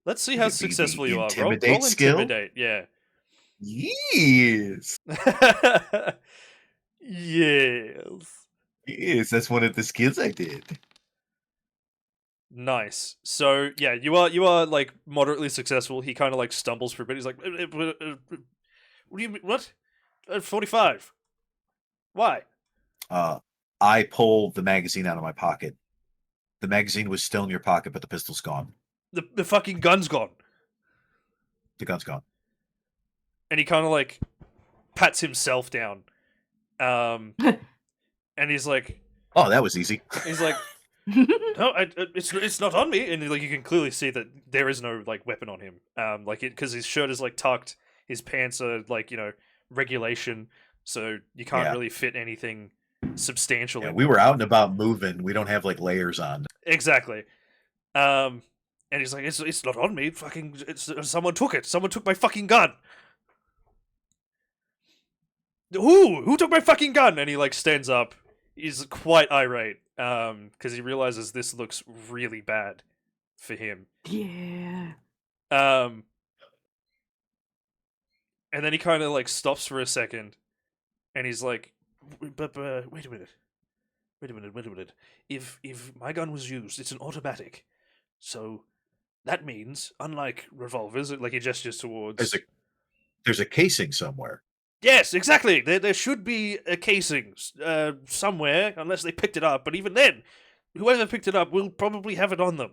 Let's see
Would
how
it be the
successful you are.
intimidate
Roll
skill?
intimidate. Yeah.
Yes.
Yes.
Yes, that's one of the skills I did.
Nice. So yeah, you are like moderately successful. He kind of like stumbles for a bit. He's like, "What do you mean? What? 45? Why?
Uh, I pull the magazine out of my pocket. The magazine was still in your pocket, but the pistol's gone.
The fucking gun's gone."
The gun's gone.
And he kind of like pats himself down, and he's like,
Oh, that was easy.
no, it's not on me. And like you can clearly see that there is no like weapon on him. Like it because his shirt is like tucked, his pants are like regulation, so you can't
Yeah.
really fit anything substantial
Yeah,
in
we
them.
were out and about moving. We don't have like layers on.
Exactly. And he's like, it's not on me. Fucking, someone took it. Someone took my fucking gun. Who took my fucking gun? And he like stands up. He's quite irate. Because he realizes this looks really bad for him.
Yeah.
Um, and then he kind of like stops for a second, and he's like, but wait a minute. Wait a minute. If my gun was used, it's an automatic. So that means, unlike revolvers, like he gestures towards.
There's a casing somewhere.
Yes, exactly. There should be a casing somewhere, unless they picked it up. But even then, whoever picked it up will probably have it on them.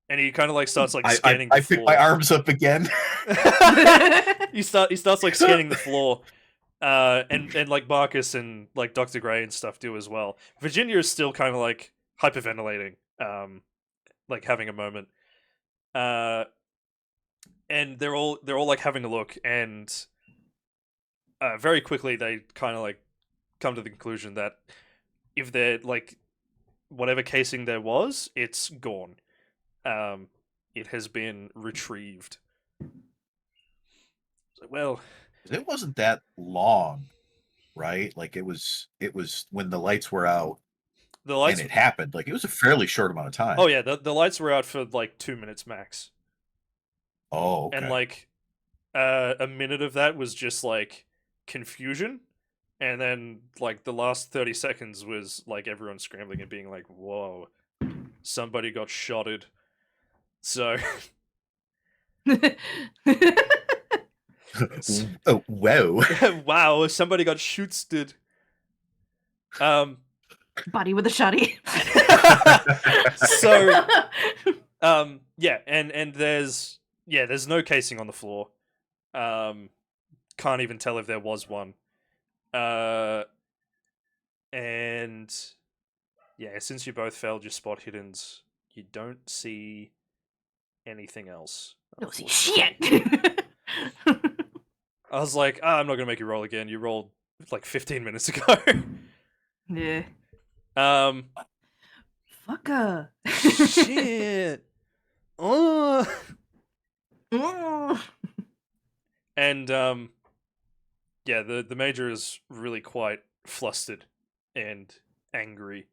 And he kind of like starts like scanning the
I
floor.
pick my arms up again.
He starts like scanning the floor. And like Marcus and like Dr. Gray and stuff do as well. Virginia is still kind of like hyperventilating, like having a moment. And they're all like having a look, and very quickly they kind of like come to the conclusion that if they're like whatever casing there was, it's gone. It has been retrieved. So, well,
It wasn't that long, right? Like it was when the lights were out
the
and
lights.
it happened. Like it was a fairly short amount of time.
Oh yeah, the lights were out for like 2 minutes max.
Oh, okay.
And like a minute of that was just like confusion, and then like the last 30 seconds was like everyone scrambling and being like, whoa, somebody got shotted. So
Oh, whoa.
wow, somebody got shootsted.
Body with a shotty.
So yeah, and there's no casing on the floor. Can't even tell if there was one. And yeah, since you both failed your spot hiddens, you don't see anything else.
No, see shit.
I was like, I'm not gonna make you roll again. You rolled like 15 minutes ago.
Yeah. Fucker.
Shit. Oh.
Mm.
And yeah, the major is really quite flustered and angry.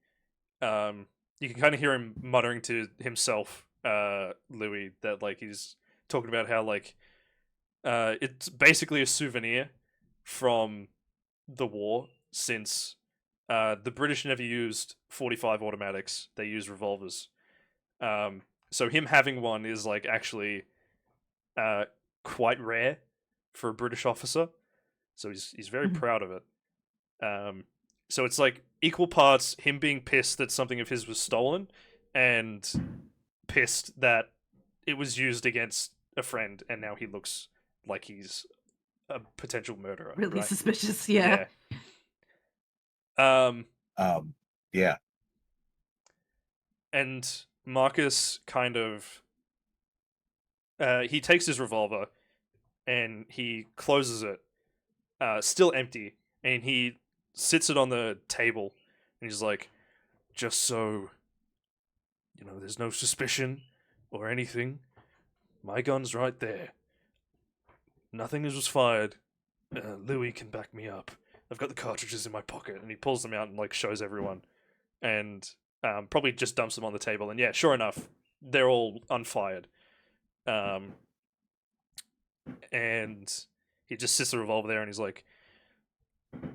You can kind of hear him muttering to himself, Louis, that like he's talking about how like it's basically a souvenir from the war, since the British never used 45 automatics; they used revolvers. So him having one is like actually quite rare for a British officer. So he's very proud of it. So it's like equal parts him being pissed that something of his was stolen, and pissed that it was used against a friend, and now he looks like he's a potential murderer.
Really
right?
suspicious, yeah.
Yeah.
Yeah.
And Marcus kind of he takes his revolver and he closes it, still empty, and he sits it on the table, and he's like, just so there's no suspicion or anything, my gun's right there. Nothing was fired. Louis can back me up. I've got the cartridges in my pocket, and he pulls them out and like shows everyone, and probably just dumps them on the table. And yeah, sure enough, they're all unfired. And he just sits the revolver there, and he's like,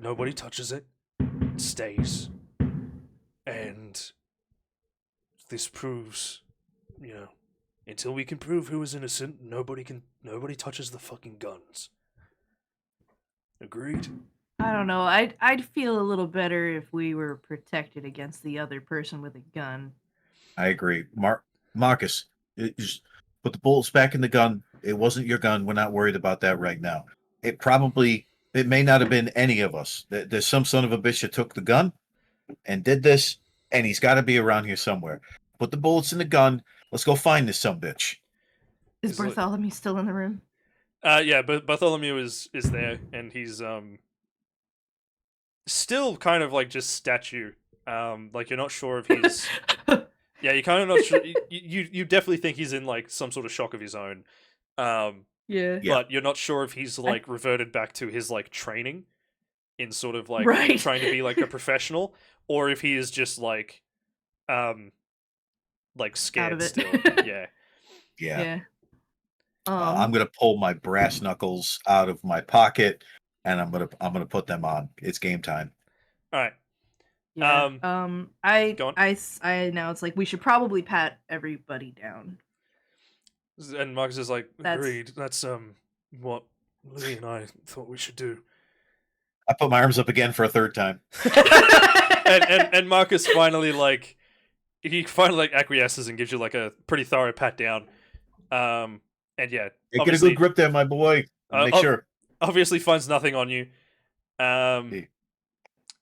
"Nobody touches it. It stays." And this proves, until we can prove who is innocent, nobody touches the fucking guns. Agreed?
I don't know. I'd feel a little better if we were protected against the other person with a gun.
I agree. Marcus, just put the bullets back in the gun. It wasn't your gun. We're not worried about that right now. It may not have been any of us. There's some son of a bitch that took the gun and did this, and he's got to be around here somewhere. Put the bullets in the gun. Let's go find this son bitch.
Is Bartholomew still in the room?
Yeah, but Bartholomew is there, and he's still kind of like just statue. Like you're not sure if he's yeah, you're kind of not sure. You definitely think he's in like some sort of shock of his own.
Yeah.
But you're not sure if he's like reverted back to his like training in sort of like
Right.
trying to be like a professional, or if he is just like scared still. Yeah.
Yeah. I'm gonna pull my brass knuckles out of my pocket, and I'm gonna put them on. It's game time.
All right.
Yeah.
Go on.
I know it's like we should probably pat everybody down.
And Marcus is like, agreed. That's what Louis and I thought we should do.
I put my arms up again for a third time.
and Marcus finally acquiesces and gives you like a pretty thorough pat down. And yeah,
get a good grip there, my boy. Make sure.
Obviously finds nothing on you.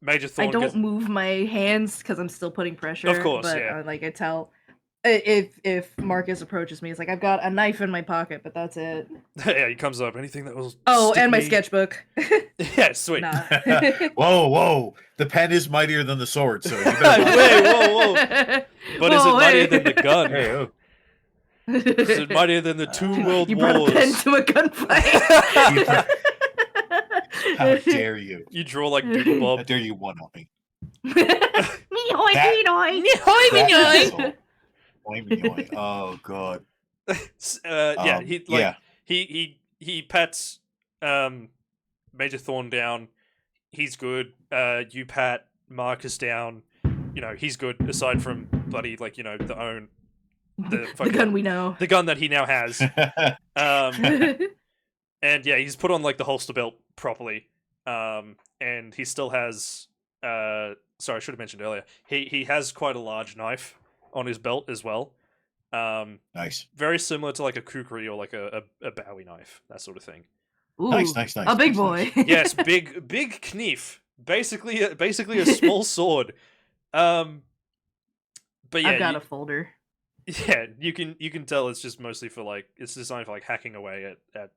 Major Thorn.
I don't move my hands because I'm still putting pressure.
Of course,
but,
yeah.
I tell if Marcus approaches me, it's like I've got a knife in my pocket, but that's it.
Yeah, he comes up. Anything that will.
And my sketchbook.
Yeah, sweet.
Nah.
Whoa! The pen is mightier than the sword, so you better
Wait, whoa! But is it mightier than the gun?
Hey, oh.
Is it mightier than the two world
you
wars?
brought a pen to a gunfight.
How dare you?
You draw like Doodle Bob.
How dare you one-up me? Oh god.
He pats Major Thorn down. He's good. You pat Marcus down. He's good. Aside from bloody the
gun we know.
The gun that he now has. And yeah, he's put on like the holster belt properly. And he still has sorry, I should have mentioned earlier. He has quite a large knife on his belt as well.
Nice.
Very similar to like a kukri or like a Bowie knife, that sort of thing.
Ooh,
nice.
A big boy.
Yes, big knife. Basically a small sword. But yeah,
I've got a folder.
Yeah, you can tell it's just mostly for like it's designed for like hacking away at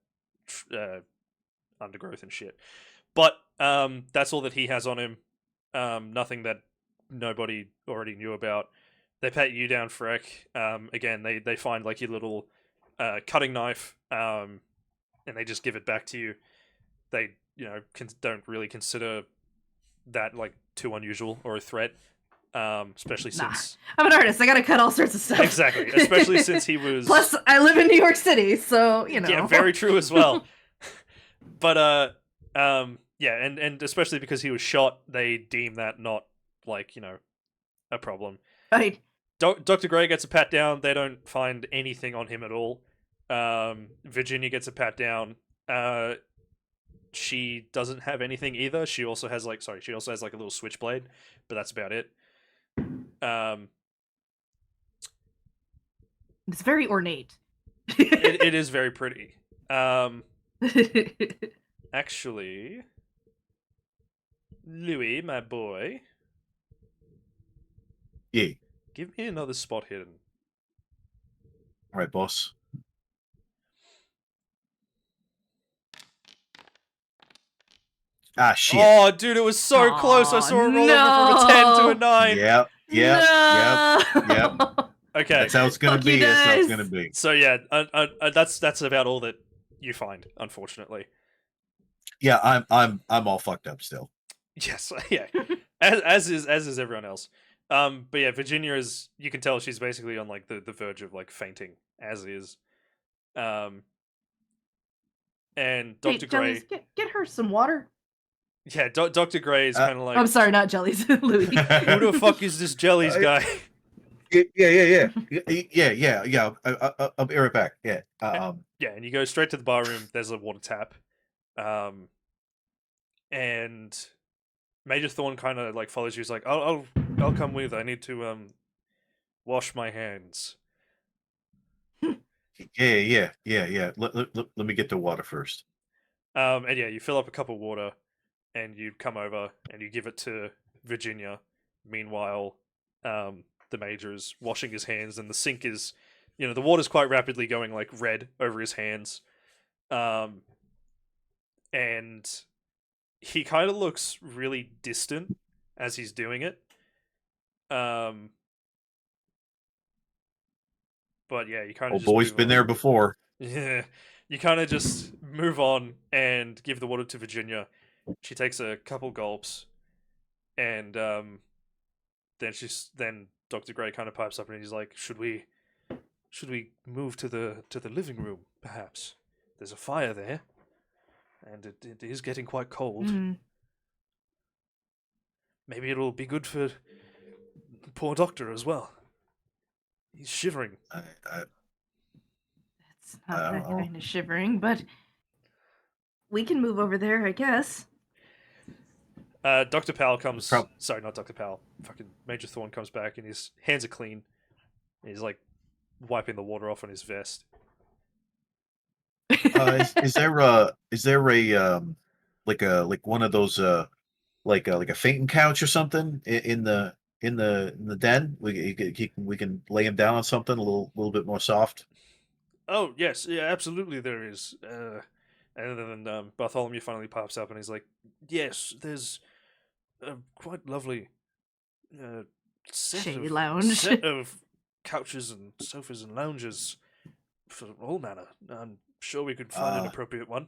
undergrowth and shit. But that's all that he has on him. Nothing that nobody already knew about. They pat you down, Freck. Again, they find like your little cutting knife, and they just give it back to you. They don't really consider that like too unusual or a threat, especially since
I'm an artist. I gotta cut all sorts of stuff.
Exactly, especially since he was.
Plus, I live in New York City, so
Yeah, very true as well. But yeah, and especially because he was shot, they deem that not like a problem.
Right.
Dr. Gray gets a pat down. They don't find anything on him at all. Virginia gets a pat down. She doesn't have anything either. She also has like a little switchblade, but that's about it.
It's very ornate.
It is very pretty. Actually, Louis, my boy.
Yeah.
Give me another spot hidden.
All right, boss. Ah, shit.
Oh, dude, it was so close. I saw it roll over from a 10 to a 9.
Yep.
Okay.
That's how it's gonna be. That's how it's gonna be.
So yeah, that's about all that you find, unfortunately.
Yeah, I'm all fucked up still.
Yes, yeah, as is everyone else. But yeah, Virginia is. You can tell she's basically on like the verge of like fainting, as is. Um, and
Hey,
Doctor
Jellies,
Gray,
get her some water.
yeah, Doctor Gray is
Uh,
kind of
I'm
like,
sorry, not Jellies, Louis.
who the fuck is this Jellies guy?
Yeah. I'll be right back. Yeah.
Yeah, and you go straight to the bar room. There's a water tap, um, and Major Thorn kind of like follows you. He's like, I'll come with. I need to wash my hands.
Yeah. Let me get the water first.
And yeah, you fill up a cup of water, and you come over and you give it to Virginia. Meanwhile, the Major is washing his hands, and the sink is, the water's quite rapidly going like red over his hands. Um, and he kind of looks really distant as he's doing it. Um, but yeah, you kind of
Old
just
boy's
move
been
on.
there before.
Yeah, you kind of just move on and give the water to Virginia. She takes a couple gulps, and then Doctor Gray kind of pipes up and he's like, "Should we move to the living room? Perhaps there's a fire there, and it is getting quite cold.
Mm,
Maybe it'll be good for the poor Doctor as well. He's shivering."
I
it's
I
not
don't
that
know.
kind of shivering, but we can move over there, I guess.
Dr. Powell comes.
Prob-
Sorry, not Dr. Powell. Fucking Major Thorn comes back and his hands are clean. And he's like wiping the water off on his vest.
Is there a like one of those like a fainting couch or something in the den? We can lay him down on something a little bit more soft.
Oh yes, yeah, absolutely there is. And then Bartholomew finally pops up and he's like, "Yes, there's a quite lovely uh, set
Shady
of
lounge.
couches and sofas and lounges for all manner. I'm sure we could find an
Uh,
appropriate one."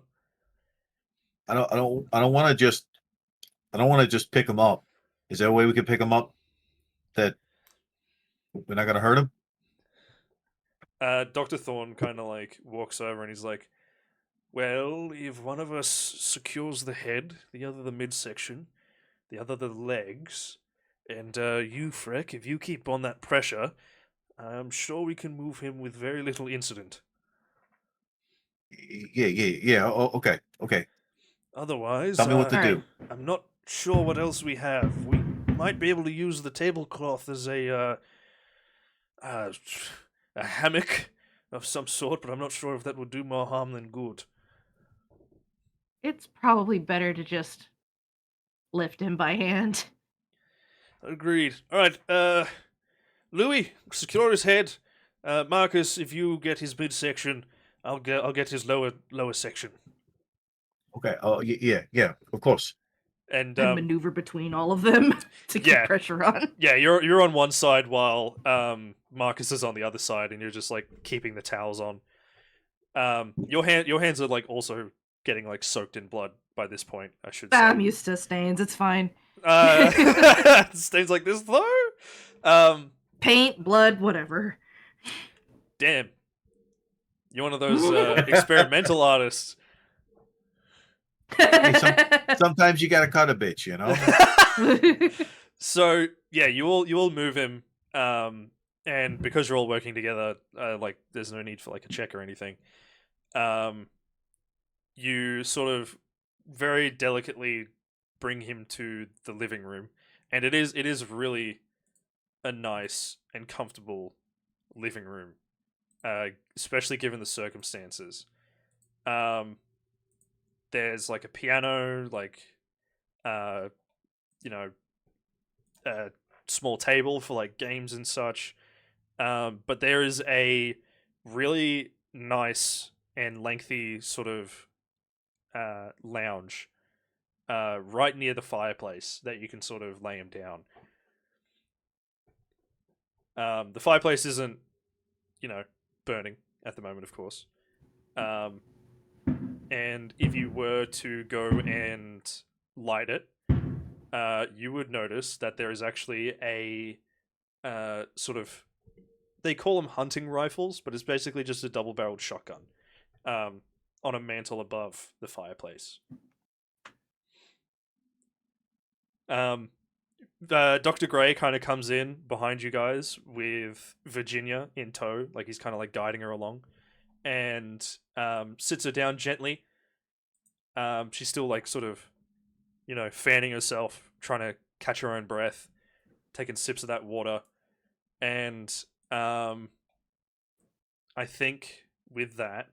I don't want to just pick him up. Is there a way we can pick him up that we're not gonna hurt him?
Doctor Thorne kind of like walks over and he's like, "Well, if one of us secures the head, the other the midsection, the other the legs, and you, Freck, if you keep on that pressure, I'm sure we can move him with very little incident.
Yeah. Oh, okay.
Otherwise,
Tell me what to
All right.
do.
I'm not sure what else we have. We might be able to use the tablecloth as uh, a hammock of some sort, but I'm not sure if that would do more harm than good."
It's probably better to just lift him by hand.
Agreed. All right, Louis, secure his head. Marcus, if you get his midsection, I'll get his lower section.
Okay. Oh, yeah. Of course.
And
I maneuver between all of them to keep
yeah,
pressure on.
yeah, you're on one side while Marcus is on the other side, and you're just like keeping the towels on. Your hands are like also getting like soaked in blood by this point, I should say.
I'm used to stains. It's fine.
Stains like this though. Um,
Paint, blood, whatever.
damn, you're one of those experimental artists.
Sometimes you gotta cut a bitch, you know.
So yeah, you all move him, and because you're all working together, like there's no need for like a check or anything. Um, you sort of very delicately bring him to the living room, and it is really a nice and comfortable living room, especially given the circumstances. Um, there's like a piano, like uh, you know, a small table for like games and such. But there is a really nice and lengthy sort of lounge right near the fireplace that you can sort of lay him down. The fireplace isn't, you know, burning at the moment, of course. Um, and if you were to go and light it, you would notice that there is actually a sort of, they call them hunting rifles, but it's basically just a double-barreled shotgun on a mantle above the fireplace. Dr. Gray kind of comes in behind you guys with Virginia in tow, like he's kind of like guiding her along, and sits her down gently. She's still like sort of, fanning herself, trying to catch her own breath, taking sips of that water, and I think with that,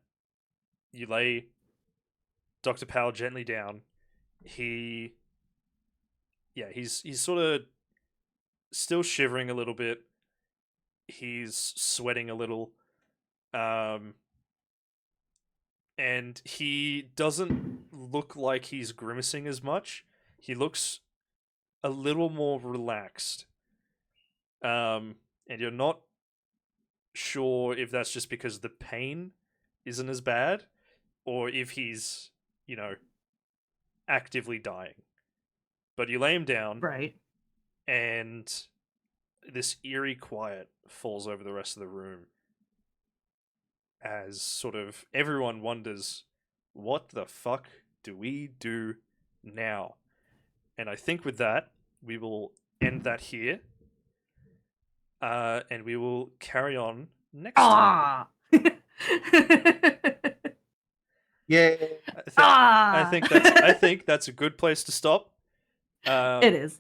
you lay Dr. Powell gently down. He's sort of still shivering a little bit. He's sweating a little. And he doesn't look like he's grimacing as much. He looks a little more relaxed. And you're not sure if that's just because the pain isn't as bad, or if he's, actively dying. But you lay him down,
Right.
and this eerie quiet falls over the rest of the room as sort of everyone wonders, what the fuck do we do now? And I think with that, we will end that here. And we will carry on next time.
Ah.
Yeah.
I think that's a good place to stop.
It is.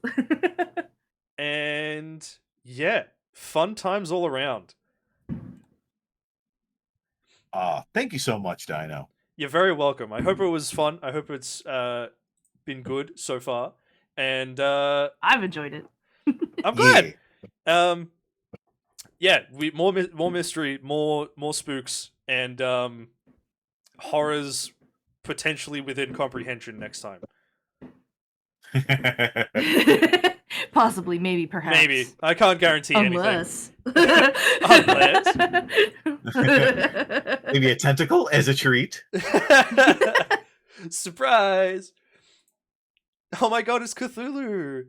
And yeah, fun times all around.
Thank you so much, Dino.
You're very welcome. I hope it was fun. I hope it's been good so far. And
I've enjoyed it.
I'm glad. Yeah, more mystery, more spooks, and horrors potentially within comprehension next time.
Possibly, maybe, perhaps.
Maybe. I can't guarantee
Unless.
Unless.
Maybe a tentacle as a treat.
Surprise! Oh my god, it's Cthulhu!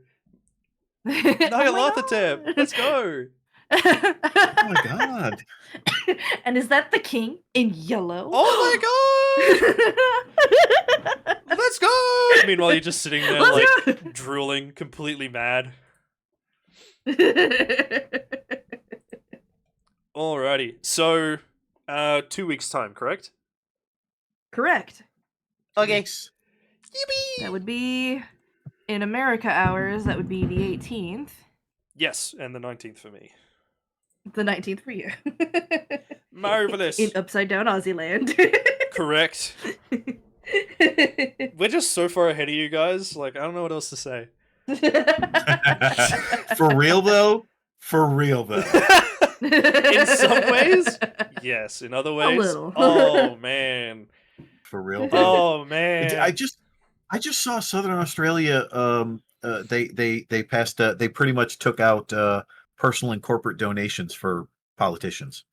Oh
Let's go!
Oh my god.
And is that the king in yellow?
Oh my god! Let's go! Meanwhile, you're just sitting there, like, drooling, completely mad. Alrighty. So, 2 weeks' time, correct?
Correct.
Okay.
Yippee!
That would be, in America hours, that would be the 18th.
Yes, and the 19th for me.
The 19th for you.
Marvelous.
In Upside Down Aussie land.
Correct. We're just so far ahead of you guys. Like, I don't know what else to say.
For real though? For real though.
In some ways, yes. In other ways,
A little.
Oh man.
For real though.
Oh man.
I just saw Southern Australia. They passed. They pretty much took out personal and corporate donations for politicians.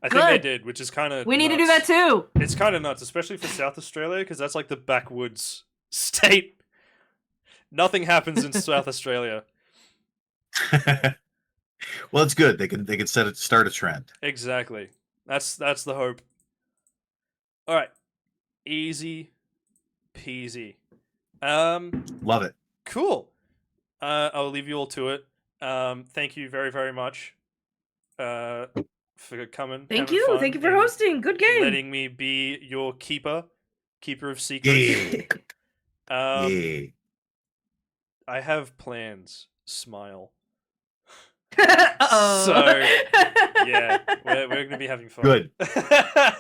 I think they
Good.
did, which is kind of.
We need to do that too.
It's kind of nuts, especially for South Australia, because that's like the backwoods state. Nothing happens in South Australia.
Well, it's good. They can start a trend.
Exactly. That's the hope. All right. Easy peasy.
Love it.
Cool. I'll leave you all to it. Thank you very, very much for coming.
Thank
having
you.
fun,
Thank you for
and
hosting. Good game.
letting me be your keeper of secrets.
Yeah. Yeah.
I have plans. Smile.
Uh-oh.
So, yeah, we're gonna be having fun.
Good.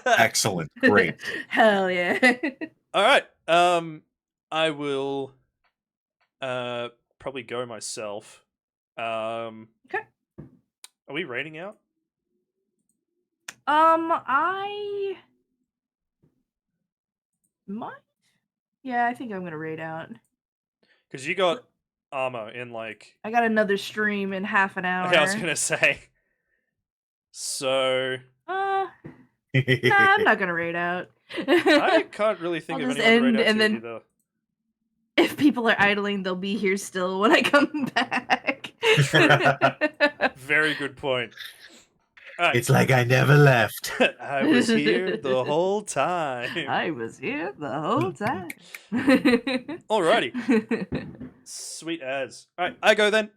Excellent. Great.
Hell yeah.
All right. I will probably go myself.
Okay.
Are we rating out?
I might. Yeah, I think I'm gonna raid out.
Because you got armor in like.
I got another stream in half an hour.
I was gonna say. So.
Nah, I'm not gonna raid out.
I can't really think
I'll
of
just
any underrated
end, and
activity
then
though.
if people are idling, they'll be here still when I come back.
Very good point. All right.
It's like I never left.
I was here the whole time.
I was here the whole time.
Alrighty. Sweet as. All right, I go then.